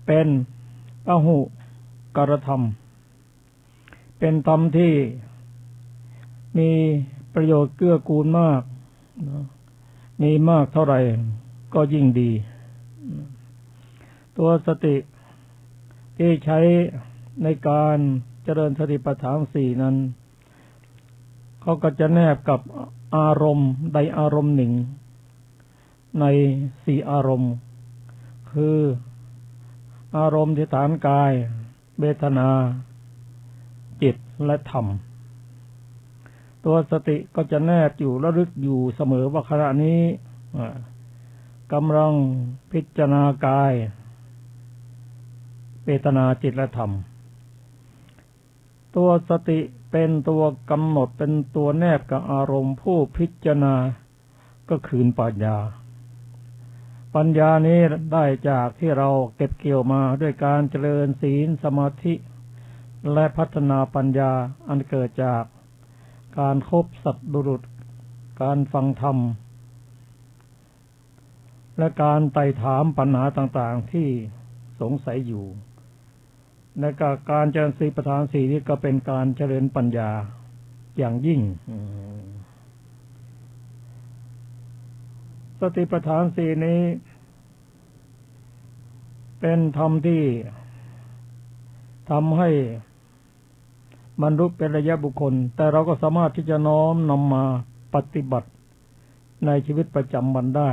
เป็นพหุกรธรรมเป็นธรรมที่มีประโยชน์เกื้อกูลมากมีมากเท่าไหร่ก็ยิ่งดีตัวสติที่ใช้ในการเจริญสติปัฏฐาน4นั้นเขาก็จะแนบกับอารมณ์ใดอารมณ์หนึ่งใน4อารมณ์คืออารมณ์ที่ฐานกายเวทนาจิตและธรรมตัวสติก็จะแนบอยู่ระลึกอยู่เสมอว่าขณะนี้กำลังพิจารณากายเวทนาจิตและธรรมตัวสติเป็นตัวกำหนดเป็นตัวแนบกับอารมณ์ผู้พิจารณาก็คืนปัญญาปัญญานี้ได้จากที่เราเก็บเกี่ยวมาด้วยการเจริญศีลสมาธิและพัฒนาปัญญาอันเกิดจากการคบสัตบุรุษการฟังธรรมและการไต่ถามปัญหาต่างๆที่สงสัยอยู่และการเจริญสติปัฏฐาน4นี้ก็เป็นการเจริญปัญญาอย่างยิ่งสติปัฏฐาน4นี้เป็นธรรมที่ทำให้ บรรลุเป็นอริยบุคคลแต่เราก็สามารถที่จะน้อมนำมาปฏิบัติในชีวิตประจำวันได้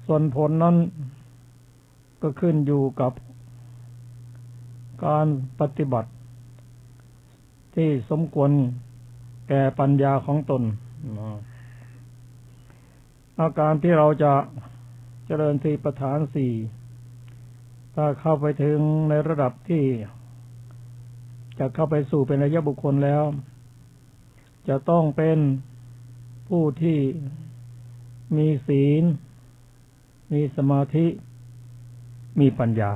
ส่วนผลนั้นก็ขึ้นอยู่กับการปฏิบัติที่สมควรแก่ปัญญาของตนอาการที่เราจะเจริญสติปัฏฐานสี่ถ้าเข้าไปถึงในระดับที่จะเข้าไปสู่เป็นอริยบุคคลแล้วจะต้องเป็นผู้ที่มีศีลมีสมาธิมีปัญญา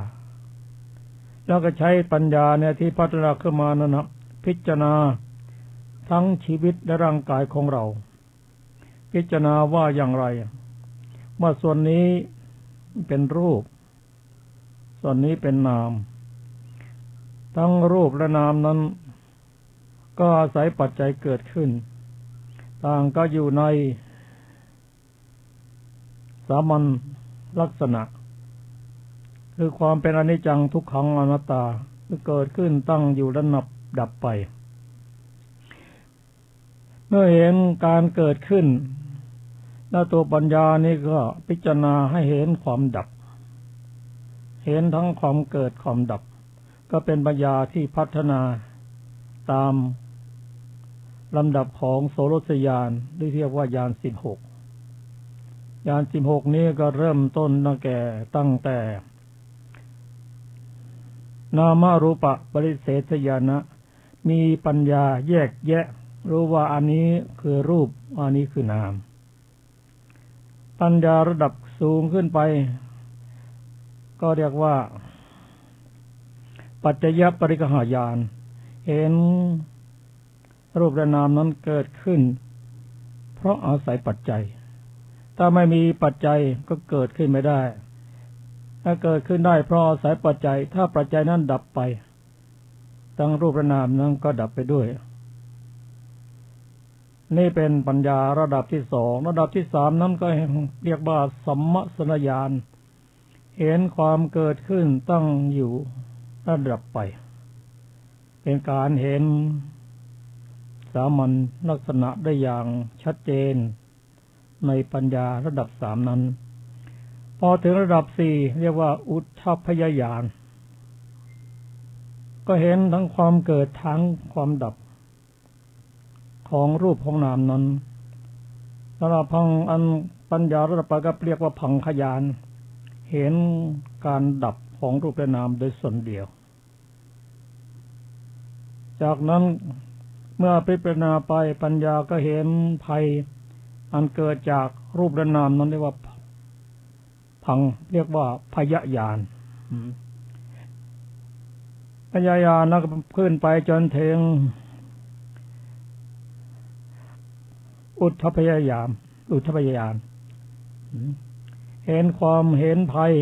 แล้วก็ใช้ปัญญาเนี่ยที่พัฒนาขึ้นมานั้นนะพิจารณาทั้งชีวิตและร่างกายของเราพิจารณาว่าอย่างไรว่าส่วนนี้เป็นรูปส่วนนี้เป็นนามทั้งรูปและนามนั้นก็อาศัยปัจจัยเกิดขึ้นต่างก็อยู่ในสามัญลักษณะคือความเป็นอนิจจังทุกขังอนัตตาคือเกิดขึ้นตั้งอยู่และดับไปเมื่อเห็นการเกิดขึ้นแล้วตัวปัญญานี่ก็พิจารณาให้เห็นความดับเห็นทั้งความเกิดความดับก็เป็นปัญญาที่พัฒนาตามลำดับของโสรสญาณที่เรียกว่าญาณ16ญาณ16นี้ก็เริ่มต้นตั้งแต่นามรูปปริเฉทญาณะมีปัญญาแยกแยะรู้ว่าอันนี้คือรูปอันนี้คือนามปัญญาระดับสูงขึ้นไปก็เรียกว่าปัจจยปริกหายานเห็นรูปและนามนั้นเกิดขึ้นเพราะอาศัยปัจจัยถ้าไม่มีปัจจัยก็เกิดขึ้นไม่ได้ถ้าเกิดขึ้นได้เพราะอาศัยปัจจัยถ้าปัจจัยนั้นดับไปทั้งรูปและนามนั้นก็ดับไปด้วยนี่เป็นปัญญาระดับที่สองระดับที่สามนั้นก็เรียกว่าสัมมสนญาณเห็นความเกิดขึ้นตั้งอยู่และดับไปเป็นการเห็นสามัญลักษณะได้อย่างชัดเจนในปัญญาระดับสามนั้นพอถึงระดับสี่เรียกว่าอุทธัพพยญาณก็เห็นทั้งความเกิดทั้งความดับของรูปของนามนั้นระดับปัญญาระดับปก็เรียกว่าพังคญาณเห็นการดับของรูปและนามโดยส่วนเดียวจากนั้นเมื่อพิจารณาไปปัญญาก็เห็นภัยอันเกิดจากรูปและนามนั้นเรียกว่าเรียกว่าพยญาณพยญาณนั้นก็ขึ้นไปจนถึงอุทธัพพยญาณเห็นความเห็นภัย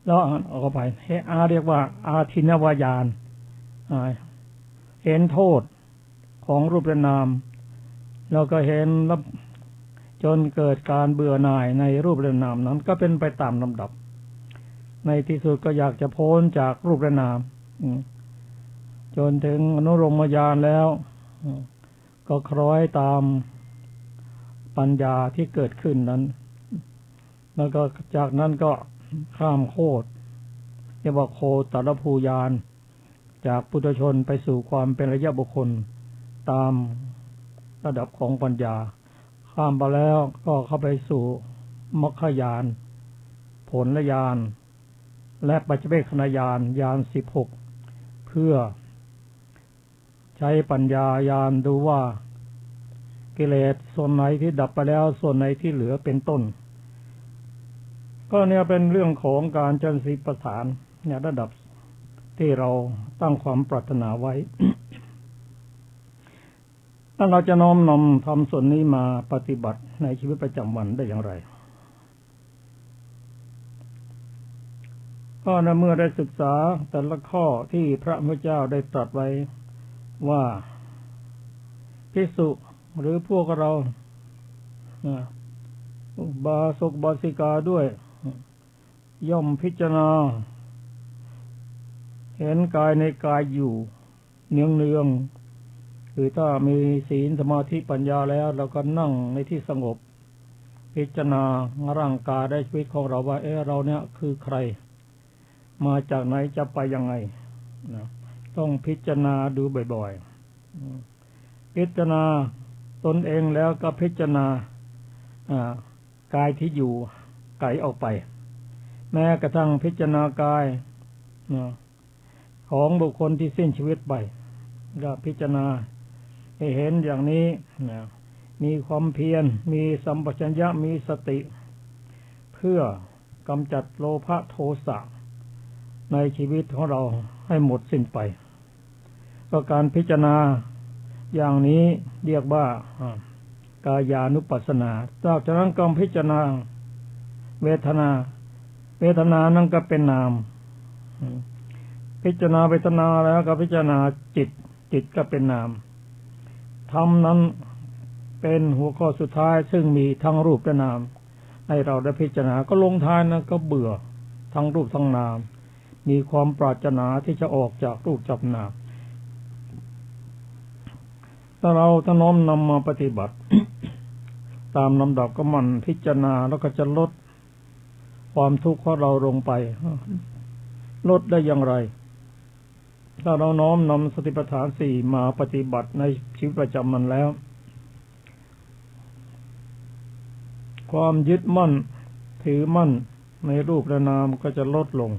แล้วออกไปเรียกว่าอาทินวญาณเห็นโทษของรูปและนามแล้วก็เห็นจนเกิดการเบื่อหน่ายในรูปและนามนั้นก็เป็นไปตามลำดับในที่สุดก็อยากจะพ้นจากรูปและนามจนถึงอนุโลมญาณแล้วก็คล้อยตามปัญญาที่เกิดขึ้นนั้นแล้วก็จากนั้นก็ข้ามโคตรเรียกว่าโคตรภูญาณจากปุถุชนไปสู่ความเป็นอริยบุคคลตามระดับของปัญญาข้ามไปแล้วก็เข้าไปสู่มรรคญาณผลญาณและปัจเจเวคขณญาณญาณ16เพื่อใช้ปัญญาญาณดูว่ากิเลสส่วนไหนที่ดับไปแล้วส่วนไหนที่เหลือเป็นต้นก็เนี่ยเป็นเรื่องของการเจริญสติปัฏฐานเนี่ยระดับที่เราตั้งความปรารถนาไว้ ถ้าเราจะน้อมนำทำส่วนนี้มาปฏิบัติในชีวิตประจำวันได้อย่างไรก็เมื่อได้ศึกษาแต่ละข้อที่พระพุทธเจ้าได้ตรัสไว้ว่าภิกษุหรือพวกเราบาศกบาสิกาด้วยย่อมพิจารณาเห็นกายในกายอยู่ เนืองๆคือถ้ามีศีลสมาธิปัญญาแล้วเราก็นั่งในที่สงบพิจารณาร่างกายได้ชีวิตของเราว่าเราเนี่ยคือใครมาจากไหนจะไปยังไงนะต้องพิจารณาดูบ่อยๆพิจารณาตนเองแล้วก็พิจารณากายที่อยู่ไกลออกไปแม้กระทั่งพิจารณากายของบุคคลที่สิ้นชีวิตไปก็พิจารณาให้เห็นอย่างนี้มีความเพียรมีสัมปชัญญะมีสติเพื่อกำจัดโลภะโทสะในชีวิตของเราให้หมดสิ้นไปก็การพิจารณาอย่างนี้เรียกว่ากายานุปัสสนาจากนั้นก็พิจารณาเวทนานั่นก็เป็นนามพิจารณาเวทนาแล้วก็พิจารณาจิตก็เป็นนามธรรมนั้นเป็นหัวข้อสุดท้ายซึ่งมีทั้งรูปและนามให้เราได้พิจารณาก็ลงท้ายนะก็เบื่อทั้งรูปทั้งนามมีความปรารถนาที่จะออกจากรูปจากนามถ้าเราน้อมนำมาปฏิบัติ ตามลำดับก็มันพิจารณาแล้วก็จะลดความทุกข์ของเราลงไปลดได้อย่างไรถ้าเราน้อมนำสติปัฏฐานสี่มาปฏิบัติในชีวิตประจำวันแล้วความยึดมั่นถือมั่นในรูปและนามก็จะลดลง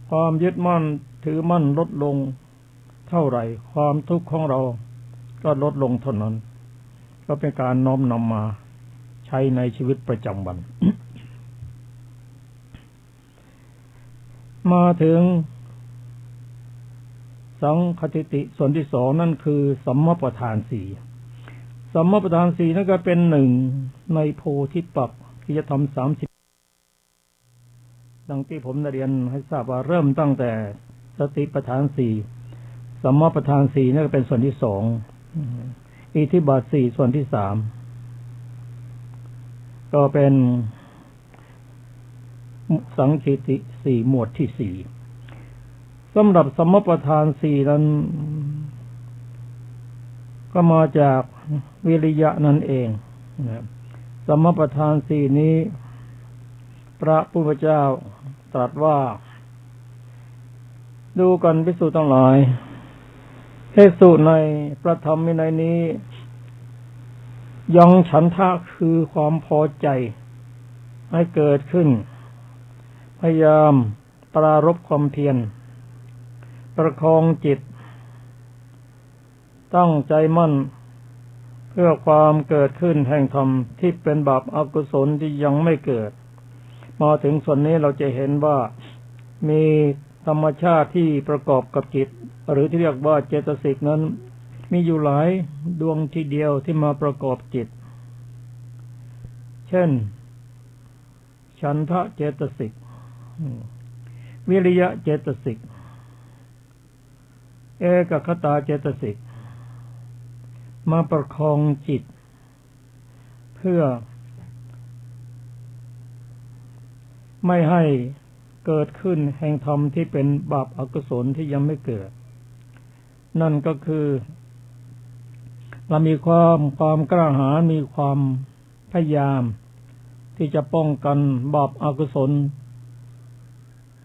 ความยึดมั่นถือมั่นลดลงเท่าไหร่ความทุกข์ของเราก็ลดลงเท่านั้นก็เป็นการน้อมนำมาใช้ในชีวิตประจำวัน มาถึงสังคติติส่วนที่สองนั่นคือสัมมาประธานสี่สัมมาประธานสี่นั่นก็เป็นหนึ่งในโพธิปักขิที่จะทำ30ดังที่ผมได้เรียนให้ทราบว่าเริ่มตั้งแต่สติปัฏฐานสี่สัมมาประธานสี่นั่นก็เป็นส่วนที่สองอิทธิบาทสี่ส่วนที่สามก็เป็นสังคิติสี่หมวดที่สี่สำหรับสัมมาประธานสี่นั้นก็มาจากวิริยะนั่นเองสัมมาประธานสี่นี้พระพุทธเจ้าตรัสว่าดูกันภิกษุทั้งหลายภิกษุในพระธรรมวินัยนี้ยังฉันทะคือความพอใจให้เกิดขึ้นพยายามปรารภความเพียรประคองจิตตั้งใจมั่นเพื่อความเกิดขึ้นแห่งธรรมที่เป็นบาปอกุศลที่ยังไม่เกิดมาถึงส่วนนี้เราจะเห็นว่ามีธรรมชาติที่ประกอบกับจิตหรือที่เรียกว่าเจตสิกนั้นมีอยู่หลายดวงทีเดียวที่มาประกอบจิตเช่นฉันทะเจตสิกวิริยะเจตสิกเอกคตาเจตสิกมาประคองจิตเพื่อไม่ให้เกิดขึ้นแห่งธรรมที่เป็นบาปอกุศลที่ยังไม่เกิดนั่นก็คือเรามีความกล้าหาญมีความพยายามที่จะป้องกันบาปอกุศล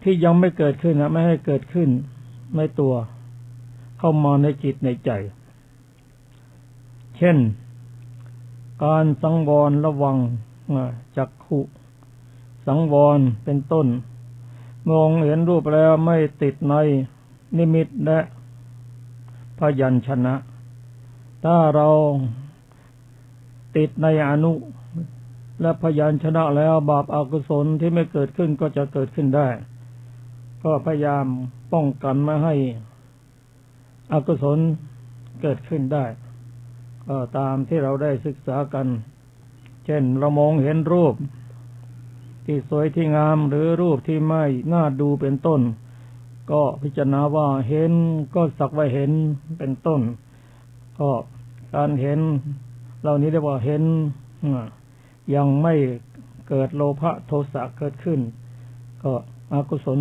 ที่ยังไม่เกิดขึ้นไม่ให้เกิดขึ้นในตัวเข้ามาในจิตในใจเช่นการสังวรระวังจักขุสังวรเป็นต้นมองเห็นรูปแล้วไม่ติดในนิมิตและพยัญชนะถ้าเราติดในอนุและพยัญชนะแล้วบาปอกุศลที่ไม่เกิดขึ้นก็จะเกิดขึ้นได้ก็พยายามป้องกันไม่ให้อกุศลเกิดขึ้นได้ก็ตามที่เราได้ศึกษากันเช่นเรามองเห็นรูปที่สวยที่งามหรือรูปที่ไม่น่าดูเป็นต้นก็พิจารณาว่าเห็นก็สักว่าเห็นเป็นต้นก็การเห็นเหล่านี้เรียกว่าเห็นยังไม่เกิดโลภะโทสะเกิดขึ้นก็อกุศล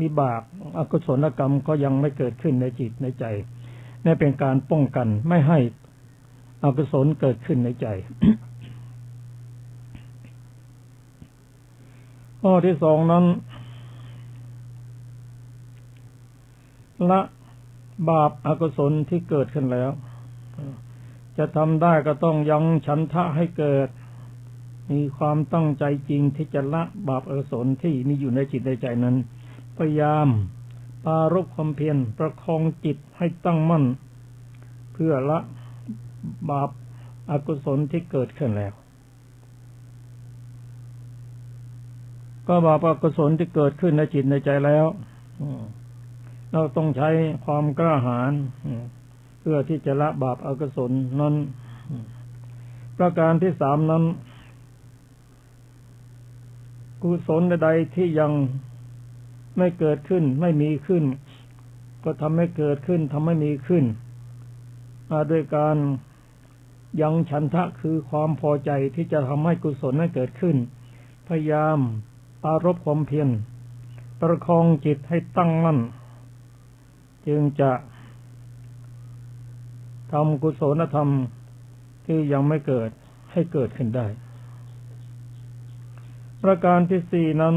วิบากอกุศลกรรมก็ยังไม่เกิดขึ้นในจิตในใจนี่เป็นการป้องกันไม่ให้อกุศลเกิดขึ้นในใจ ข้อที่สองนั้นละบาปอกุศลที่เกิดขึ้นแล้วจะทำได้ก็ต้องยังฉันทะให้เกิดมีความตั้งใจจริงที่จะละบาปอกุศลที่มีอยู่ในจิตในใจนั้นพยายามปรารภความเพียรประคองจิตให้ตั้งมั่นเพื่อละบาปอกุศลที่เกิดขึ้นแล้วก็บาปอกุศลที่เกิดขึ้นในจิตในใจแล้วเราต้องใช้ความกล้าหาญเพื่อที่จะละบาปอกุศลนั้นประการที่สามนั้นกุศลใดๆที่ยังไม่เกิดขึ้นไม่มีขึ้นก็ทำให้เกิดขึ้นทำให้มีขึ้นด้วยการยังฉันทะคือความพอใจที่จะทำให้กุศลนั้นเกิดขึ้นพยายามปรารภความเพียรประคองจิตให้ตั้งมั่นจึงจะทำกุศลธรรมที่ยังไม่เกิดให้เกิดขึ้นได้ประการที่สี่นั้น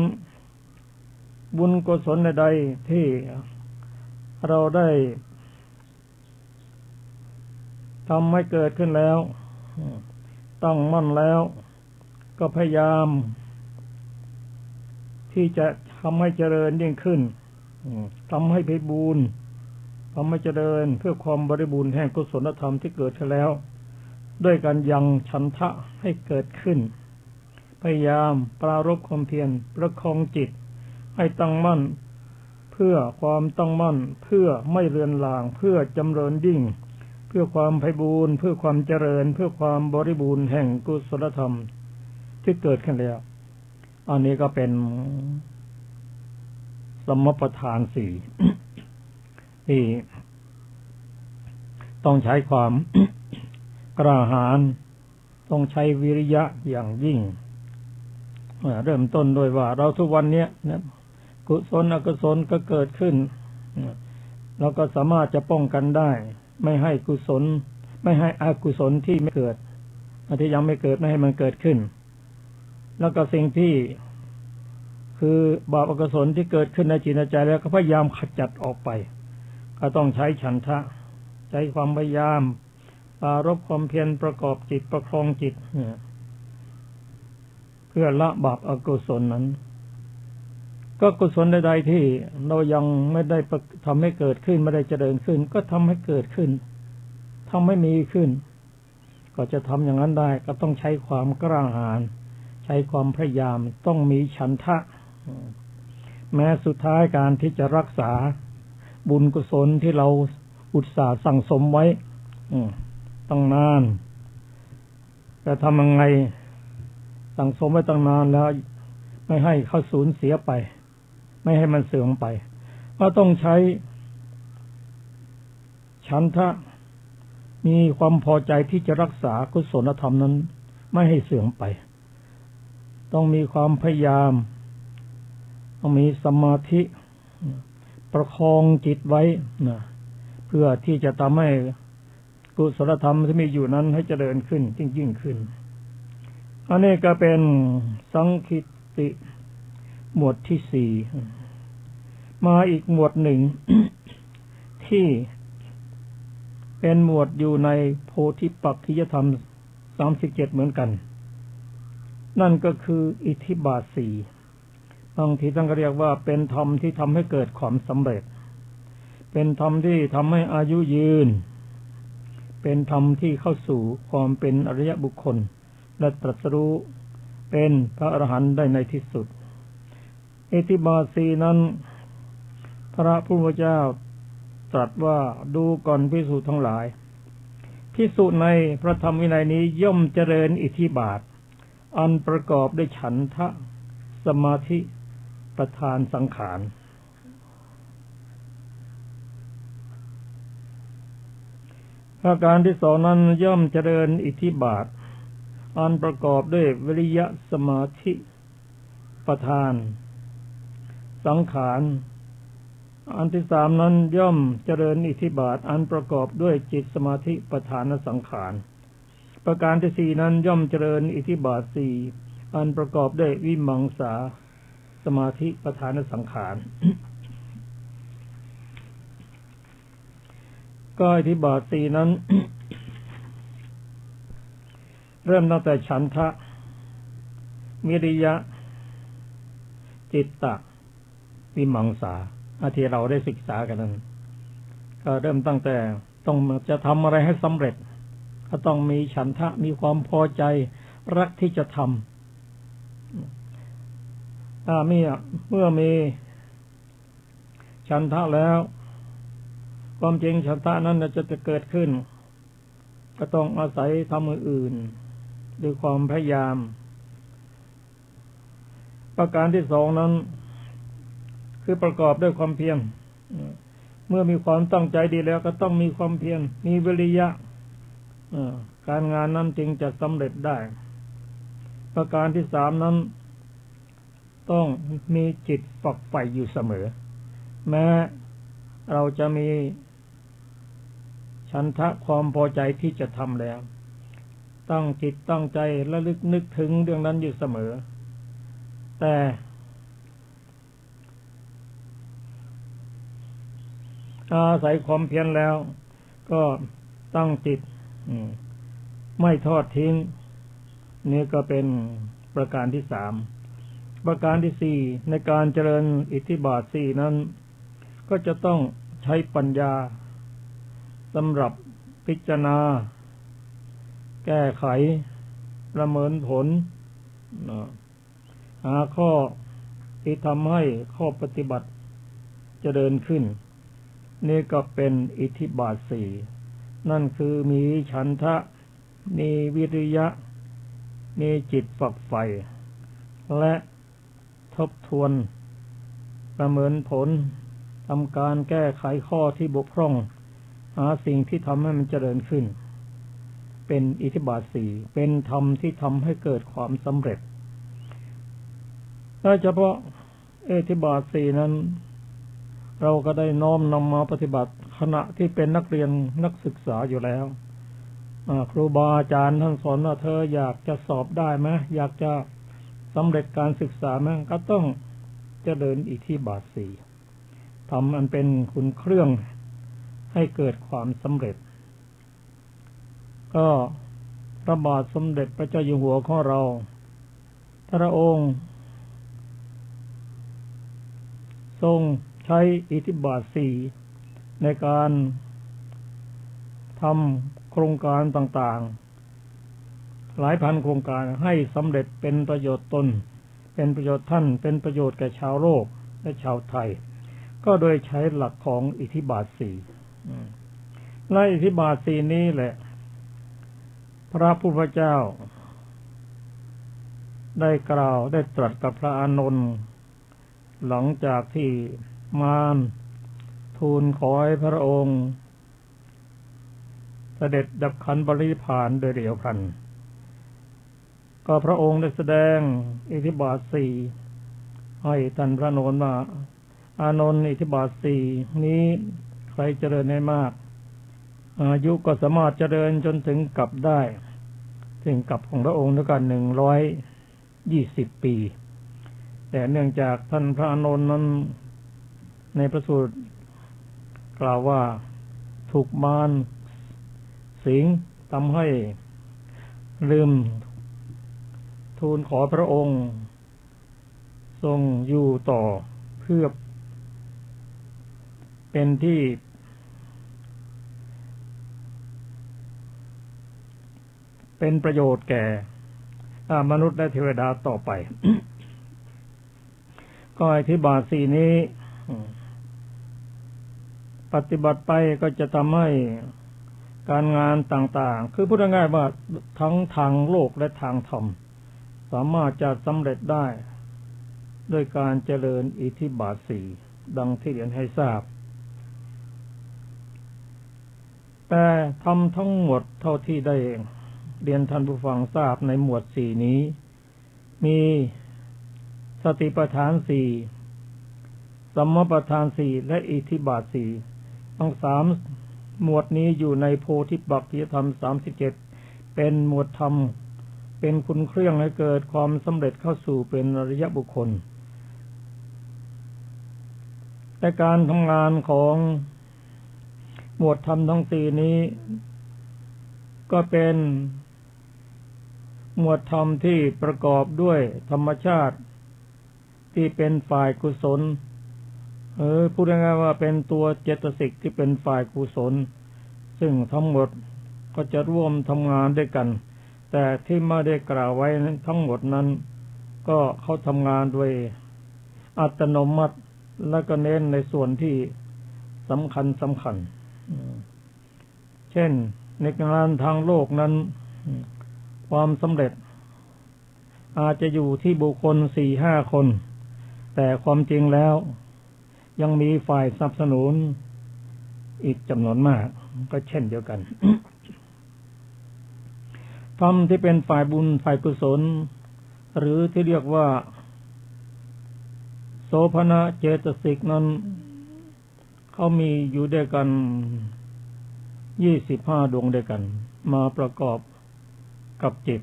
บุญกุศลใดๆที่เราได้ทำให้เกิดขึ้นแล้วตั้งมั่นแล้วก็พยายามที่จะทำให้เจริญยิ่งขึ้นทำให้ไพบูรณ์ทำให้เจริญเพื่อความบริบูรณ์แห่งกุศลธรรมที่เกิดขึ้นแล้วด้วยการยังฉันทะให้เกิดขึ้นพยายามปรารภความเพียรประคองจิตให้ตั้งมั่นเพื่อความตั้งมั่นเพื่อไม่เลือนลางเพื่อจำเริญยิ่งเพื่อความไพบูรณ์เพื่อความเจริญเพื่อความบริบูรณ์แห่งกุศลธรรมที่เกิดขึ้นแล้วอันนี้ก็เป็นสมประทานสี่ ที่ต้องใช้ความ กล้าหาญต้องใช้วิริยะอย่างยิ่งเริ่มต้นโดยว่าเราทุกวันนี้กุศลอกุศลก็เกิดขึ้นเราก็สามารถจะป้องกันได้ไม่ให้กุศลไม่ให้อกุศลที่ไม่เกิดที่ยังไม่เกิดไม่ให้มันเกิดขึ้นแล้วก็สิ่งที่คือบาปอกุศลที่เกิดขึ้นในจิตในใจแล้วก็พยายามขจัดออกไปก็ต้องใช้ฉันทะใช้ความพยายามปรารภความเพียรประกอบจิตประคองจิตเพื่อละบาปอกุศลนั้นก็กุศลใดๆที่เรายังไม่ได้ทำให้เกิดขึ้นไม่ได้เจริญขึ้นก็ทำให้เกิดขึ้นทำให้มีขึ้นก็จะทำอย่างนั้นได้ก็ต้องใช้ความกล้าหาญใช้ความพยายามต้องมีฉันทะแม้สุดท้ายการที่จะรักษาบุญกุศลที่เราอุตส่าห์สั่งสมไว้ตั้งนานจะทำยังไงสั่งสมไว้ตั้งนานแล้วไม่ให้เขาสูญเสียไปไม่ให้มันเสื่อมไปก็ต้องใช้ฉันทะมีความพอใจที่จะรักษากุศลธรรมนั้นไม่ให้เสื่อมไปต้องมีความพยายามต้องมีสมาธิประคองจิตไว้เพื่อที่จะทำให้กุศลธรรมที่มีอยู่นั้นให้เจริญขึ้นยิ่งขึ้นอันนี้ก็เป็นสังคิติหมวดที่สี่มาอีกหมวดหนึ่ง ที่เป็นหมวดอยู่ในโพธิปักขิยธรรม37เหมือนกันนั่นก็คืออิทธิบาทสี่บางทีท่านก็เรียกว่าเป็นธรรมที่ทำให้เกิดความสำเร็จเป็นธรรมที่ทำให้อายุยืนเป็นธรรมที่เข้าสู่ความเป็นอริยบุคคลและตรัสรู้เป็นพระอรหันต์ได้ในที่สุดอิทธิบาทสี่นั้นพระพุทธเจ้าตรัสว่าดูก่อนภิกษุทั้งหลายภิกษุในพระธรรมวินัยนี้ย่อมเจริญอิทธิบาทอันประกอบด้วยฉันทะสมาธิประธานสังขารประการที่สองนั้นย่อมเจริญอิทธิบาทอันประกอบด้วยวิริยะสมาธิประธานสังขาร อันที่สามนั้นย่อมเจริญอิทธิบาทอันประกอบด้วยจิตสมาธิประธานสังขารประการที่สี่นั้นย่อมเจริญอิทธิบาทสี่อันประกอบด้วยวิมังสาสมาธิประธานสังขาร ก็อิทธิบาทสี่นั้น เริ่มตั้งแต่ฉันทะวิริยะจิตตะวิมังสาที่เราได้ศึกษากันนั้นก็เริ่มตั้งแต่ต้องจะทำอะไรให้สำเร็จก็ต้องมีฉันทะมีความพอใจรักที่จะทำเมื่อมีฉันทะแล้วความจริงฉันทะนั้นจะเกิดขึ้นก็ต้องอาศัยทำอื่นด้วยความพยายามประการที่สองนั้นคือประกอบด้วยความเพียรเมื่อมีความตั้งใจดีแล้วก็ต้องมีความเพียรมีวิริยะการงานนั้นจึงจะสำเร็จได้ประการที่สามนั้นต้องมีจิตฝักใฝ่อยู่เสมอแม้เราจะมีฉันทะความพอใจที่จะทำแล้วตั้งจิตตั้งใจระลึกนึกถึงเรื่องนั้นอยู่เสมอแต่อาศัยความเพียรแล้วก็ตั้งจิตไม่ทอดทิ้งนี่ก็เป็นประการที่สามประการที่สี่ในการเจริญอิทธิบาทสี่นั้นก็จะต้องใช้ปัญญาสำหรับพิจารณาแก้ไขประเมินผลหาข้อที่ทำให้ข้อปฏิบัติเจริญขึ้นนี่ก็เป็นอิทธิบาทสี่นั่นคือมีฉันทะมีวิริยะมีจิตฝักใฝ่และทบทวนประเมินผลทำการแก้ไขข้อที่บกพร่องหาสิ่งที่ทำให้มันเจริญขึ้นเป็นอิทธิบาทสี่เป็นธรรมที่ทำให้เกิดความสำเร็จโดยเฉพาะอิทธิบาทสี่นั้นเราก็ได้น้อมนำมาปฏิบัติขณะที่เป็นนักเรียนนักศึกษาอยู่แล้วครูบาอาจารย์ท่านสอนว่าเธออยากจะสอบได้ไหมอยากจะสำเร็จการศึกษาไหมก็ต้องเจริญอิทธิบาทสี่ทำอันเป็นคุณเครื่องให้เกิดความสำเร็จก็พระบาทสมเด็จพระเจ้าอยู่หัวของเราพระองค์ทรงใช้อิทธิบาทสี่ในการทำโครงการต่างๆหลายพันโครงการให้สำเร็จเป็นประโยชน์ตนเป็นประโยชน์ท่านเป็นประโยชน์แก่ชาวโลกและชาวไทยก็โดยใช้หลักของอิทธิบาทสี่ในอิทธิบาทสี่นี้แหละพระพุทธเจ้าได้กล่าวได้ตรัสกับพระอานนท์หลังจากที่มารทูลขอให้พระองค์เสด็จดับขันธ์ปรินิพพานโดยเร็วพลันก็พระองค์ได้แสดงอิทธิบาทสี่ให้ท่านพระอานนท์ว่าอานนท์อิทธิบาทสี่นี้ใครเจริญให้มากอายุก็สามารถเจริญจนถึงกลับได้ถึงกลับของพระองค์ด้วยกัน120 ปีแต่เนื่องจากท่านพระอานนท์นั้นในพระสูตรกล่าวว่าถูกมารสิงทำให้ลืมทูลขอพระองค์ทรงอยู่ต่อเพื่อเป็นที่เป็นประโยชน์แก่มนุษย์และเทวดาต่อไป ก็อิทธิบาทสี่นี้ปฏิบัติไปก็จะทำให้การงานต่างๆคือพูดง่ายๆว่าทั้งทางโลกและทางธรรมสามารถจะสำเร็จได้ด้วยการเจริญอิทธิบาทสี่ดังที่เรียนให้ทราบแต่ทำทั้งหมดเท่าที่ได้เรียนท่านผู้ฟังทราบในหมวดสี่นี้มีสติปัฏฐานสี่ สัมมาประธานสี่และอิทธิบาทสี่ทั้งสามหมวดนี้อยู่ในโพธิปักขิยธรรม37เป็นหมวดธรรมเป็นคุณเครื่องให้เกิดความสำเร็จเข้าสู่เป็นอริยบุคคลแต่การทำงานของหมวดธรรมทั้งสี่นี้ก็เป็นหมวดธรรมที่ประกอบด้วยธรรมชาติที่เป็นฝ่ายกุศลพูดง่ายๆว่าเป็นตัวเจตสิกที่เป็นฝ่ายกุศลซึ่งทั้งหมดก็จะร่วมทำงานด้วยกันแต่ที่ไม่ได้กล่าวไว้ทั้งหมดนั้นก็เขาทำงานโดยอัตโนมัติและก็เน้นในส่วนที่สำคัญเช่นในงานทางโลกนั้นความสำเร็จอาจจะอยู่ที่บุคคล 4-5 คนแต่ความจริงแล้วยังมีฝ่ายสนับสนุนอีกจำนวนมากก็เช่นเดียวกัน ธรรมที่เป็นฝ่ายบุญฝ่ายกุศลหรือที่เรียกว่าโสภณเจตสิกนั้นเขามีอยู่ด้วยกัน25ดวงด้วยกันมาประกอบกับจิต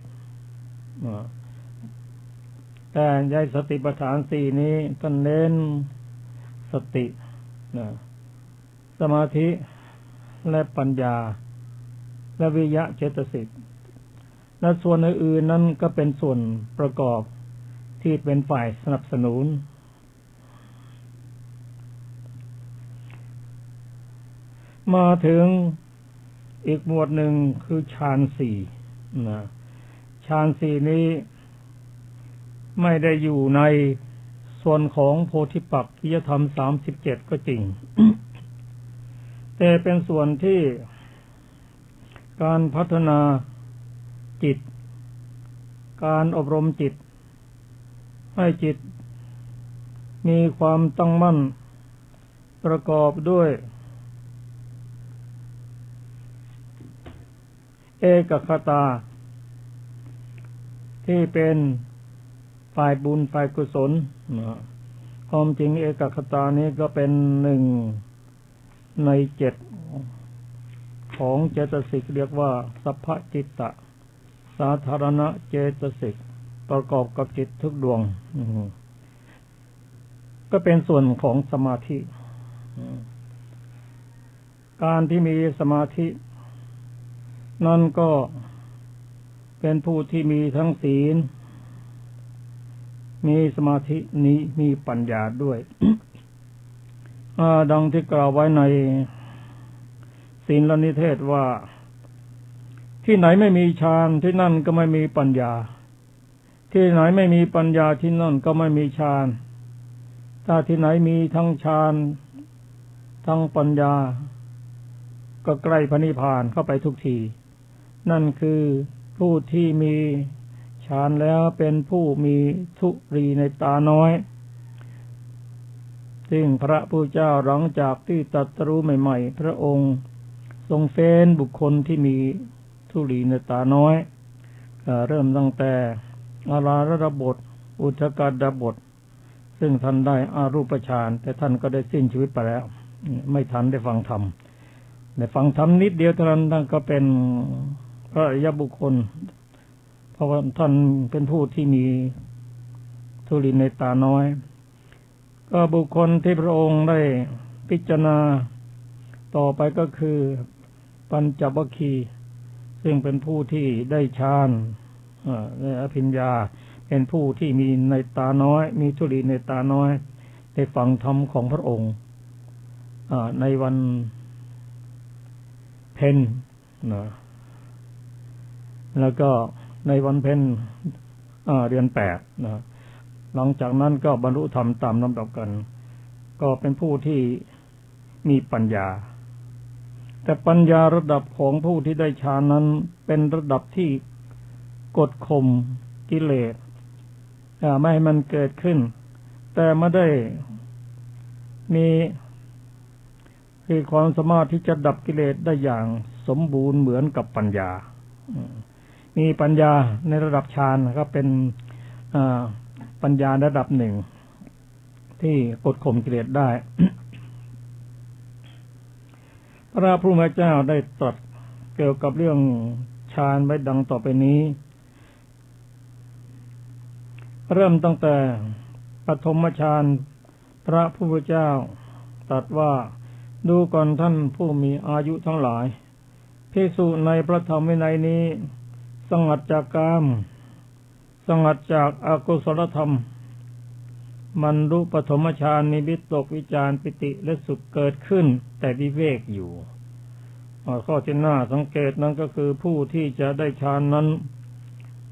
แต่ในสติปัฏฐาน4นี้ท่านเน้นสติสมาธิและปัญญาและวิริยะเจตสิกและส่วนอื่นๆนั้นก็เป็นส่วนประกอบที่เป็นฝ่ายสนับสนุนมาถึงอีกหมวดหนึ่งคือฌาน4ฌาน4นี้ไม่ได้อยู่ในส่วนของโพธิปักขิยธรรม37ก็จริง แต่เป็นส่วนที่การพัฒนาจิตการอบรมจิตให้จิตมีความตั้งมั่นประกอบด้วยเอกคตาที่เป็นฝ่ายบุญฝ่ายกุศลความจริงเอกคตานี้ก็เป็น1 ใน 7ของเจตสิกเรียกว่าสัพพจิตตะสาธารณเจตสิกประกอบกับจิตทุกดวงก็เป็นส่วนของสมาธิการที่มีสมาธินั่นก็เป็นผู้ที่มีทั้งศีลมีสมาธินี้มีปัญญาด้วย ดังที่กล่าวไว้ในศีลนิเทศว่าที่ไหนไม่มีฌานที่นั่นก็ไม่มีปัญญาที่ไหนไม่มีปัญญาที่นั่นก็ไม่มีฌานถ้าที่ไหนมีทั้งฌานทั้งปัญญาก็ใกล้พระนิพพานเข้าไปทุกทีนั่นคือผู้ที่มีฌานแล้วเป็นผู้มีทุรีในตาน้อยซึ่งพระพุทธเจ้าหลังจากที่ตรัสรู้ใหม่ๆพระองค์ทรงเฟ้นบุคคลที่มีทุลีในตาน้อยเริ่มตั้งแต่อาราระบทอุทธกดบทซึ่งท่านได้อารูปฌานแต่ท่านก็ได้สิ้นชีวิตไปแล้วไม่ทันได้ฟังธรรมได้ฟังธรรมนิดเดียวเท่านั้นท่านก็เป็นพระอริยบุคคลเพราะว่าท่านเป็นผู้ที่มีทุลีในตาน้อยก็บุคคลที่พระองค์ได้พิจารณาต่อไปก็คือปัญจวัคคีย์ซึ่งเป็นผู้ที่ได้ฌานได้อภิญญาเป็นผู้ที่มีในตาน้อยมีทุลีในตาน้อยได้ฟังธรรมของพระองค์ในวันเพ็ญแล้วก็ในวันเพ็ญเดือน8หลังจากนั้นก็บรรลุธรรมตามลำดับกันก็เป็นผู้ที่มีปัญญาแต่ปัญญาระดับของผู้ที่ได้ฌานนั้นเป็นระดับที่กดข่มกิเลสไม่ให้มันเกิดขึ้นแต่ไม่ได้มีความสามารถที่จะดับกิเลสได้อย่างสมบูรณ์เหมือนกับปัญญามีปัญญาในระดับฌานนะครับเป็นปัญญาระดับหนึ่ง ที่กดข่มกิเลสได้ พระพุทธเจ้าได้ตรัสเกี่ยวกับเรื่องฌานไว้ดังต่อไปนี้ เริ่มตั้งแต่ปฐมฌานพระพุทธเจ้าตรัสว่าดูก่อนท่านผู้มีอายุทั้งหลายภิกษุในพระธรรมวินัยนี้สงัดจากกามสงัดจากอกุศลธรรมบรรลุปฐมฌานมีวิตกวิจารปิติและสุขเกิดขึ้นแต่วิเวกอยู่ข้อที่น่าสังเกตนั้นก็คือผู้ที่จะได้ฌานนั้น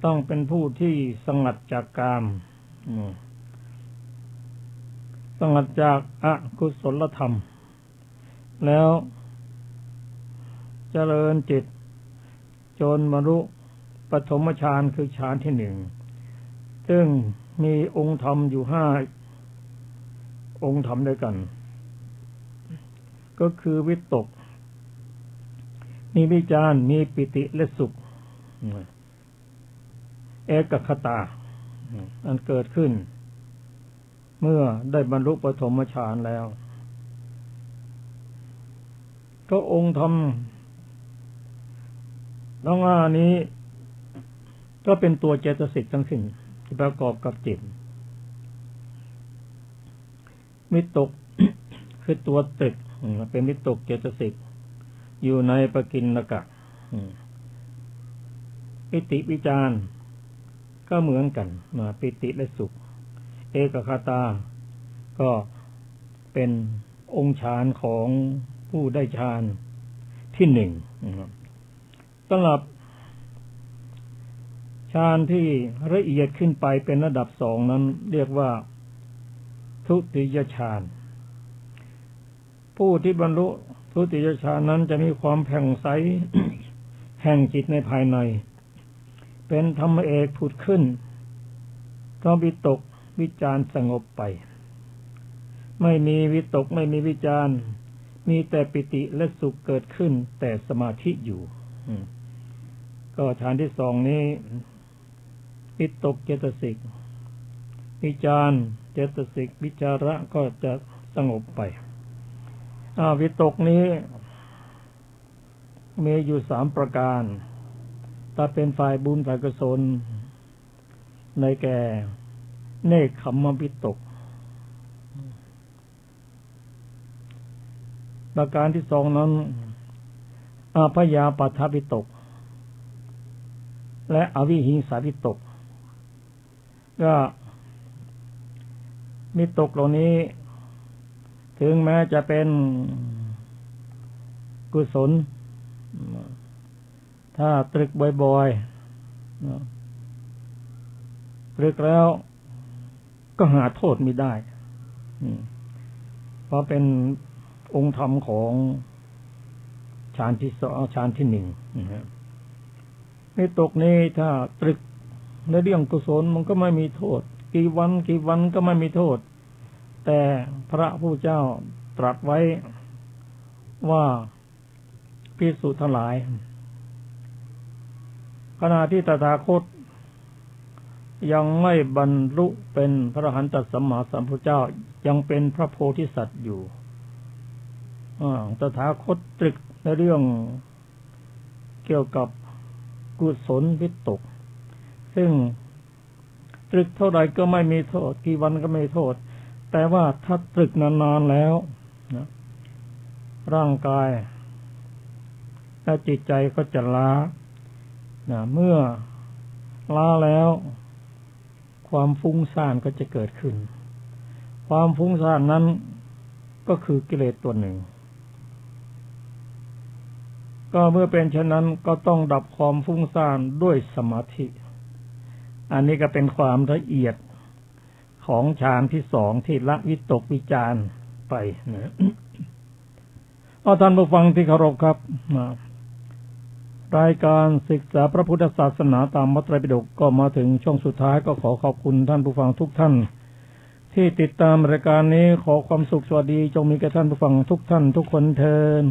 ต้องเป็นผู้ที่สงัดจากกามสงัดจากอกุศลธรรมแล้วเจริญจิตจนบรรลุปฐมฌานคือฌานที่หนึ่งซึ่งมีองค์ธรรมอยู่5องค์ธรรมด้วยกันก็คือวิตกมีวิจารมีปิติและสุขเอกคตาอันเกิดขึ้นเมื่อได้บรรลุปฐมฌานแล้วก็องค์ธรรมทั้ง5นี้ก็เป็นตัวเจตสิกทั้งสิ้นที่ประกอบกับจิตวิตก คือตัวตึกเป็นวิตกเจตสิกอยู่ในปกิณกะปิติวิจารก็เหมือนกันปิติและสุขเอกคตาก็เป็นองค์ฌานของผู้ได้ฌานที่หนึ่งสำหรับฌานที่ละเอียดขึ้นไปเป็นระดับ2นั้นเรียกว่าทุติยฌานผู้ที่บรรลุทุติยฌานนั้นจะมีความแผ่องใส แห่งจิตในภายในเป็นธรรมเอกผุดขึ้นก็วิตกวิจารสงบไปไม่มีวิตกไม่มีวิจารมีแต่ปิติและสุขเกิดขึ้นแต่สมาธิอยู่ก็ฌานที่2นี้วิตกเจตสิกวิจารเจตสิกวิจาระก็จะสงบไปวิตกนี้มีอยู่3ประการถ้าเป็นฝ่ายบุญฝ่ายกุศลในแก่เนกขัมมวิตกประการที่2นั้นอภยาปัฏฐวิตกและอวิหิงสาวิตกก็วิตกเหล่านี้ถึงแม้จะเป็นกุศลถ้าตรึกบ่อยๆตรึกแล้วก็หาโทษไม่ได้เพราะเป็นองค์ธรรมของฌานที่2ฌานที่1วิตกนี้ถ้าตรึกในเรื่องกุศลมันก็ไม่มีโทษกี่วันก็ไม่มีโทษแต่พระผู้เจ้าตรัสไว้ว่าภิกษุทั้งหลายขณะที่ตถาคตยังไม่บรรลุเป็นพระอรหันตสัมมาสัมพุทธเจ้ายังเป็นพระโพธิสัตว์อยู่ตถาคตตรึกในเรื่องเกี่ยวกับกุศลวิตกซึ่งตรึกเท่าใดก็ไม่มีโทษกี่วันก็ไม่มีโทษแต่ว่าถ้าตรึกนานๆแล้วร่างกายและจิตใจก็จะล้าเมื่อล้าแล้วความฟุ้งซ่านก็จะเกิดขึ้นความฟุ้งซ่านนั้นก็คือกิเลสตัวหนึ่งก็เมื่อเป็นเช่นนั้นก็ต้องดับความฟุ้งซ่านด้วยสมาธิอันนี้ก็เป็นความละเอียดของฌานที่2ที่ละวิตกวิจารไปนะท่านผู้ฟังที่เคารพครับรายการศึกษาพระพุทธศาสนาตามพระไตรปิฎกก็มาถึงช่วงสุดท้ายก็ขอขอบคุณท่านผู้ฟังทุกท่านที่ติดตามรายการนี้ขอความสุขสวัสดีจงมีแก่ท่านผู้ฟังทุกท่านทุกคนเทอญ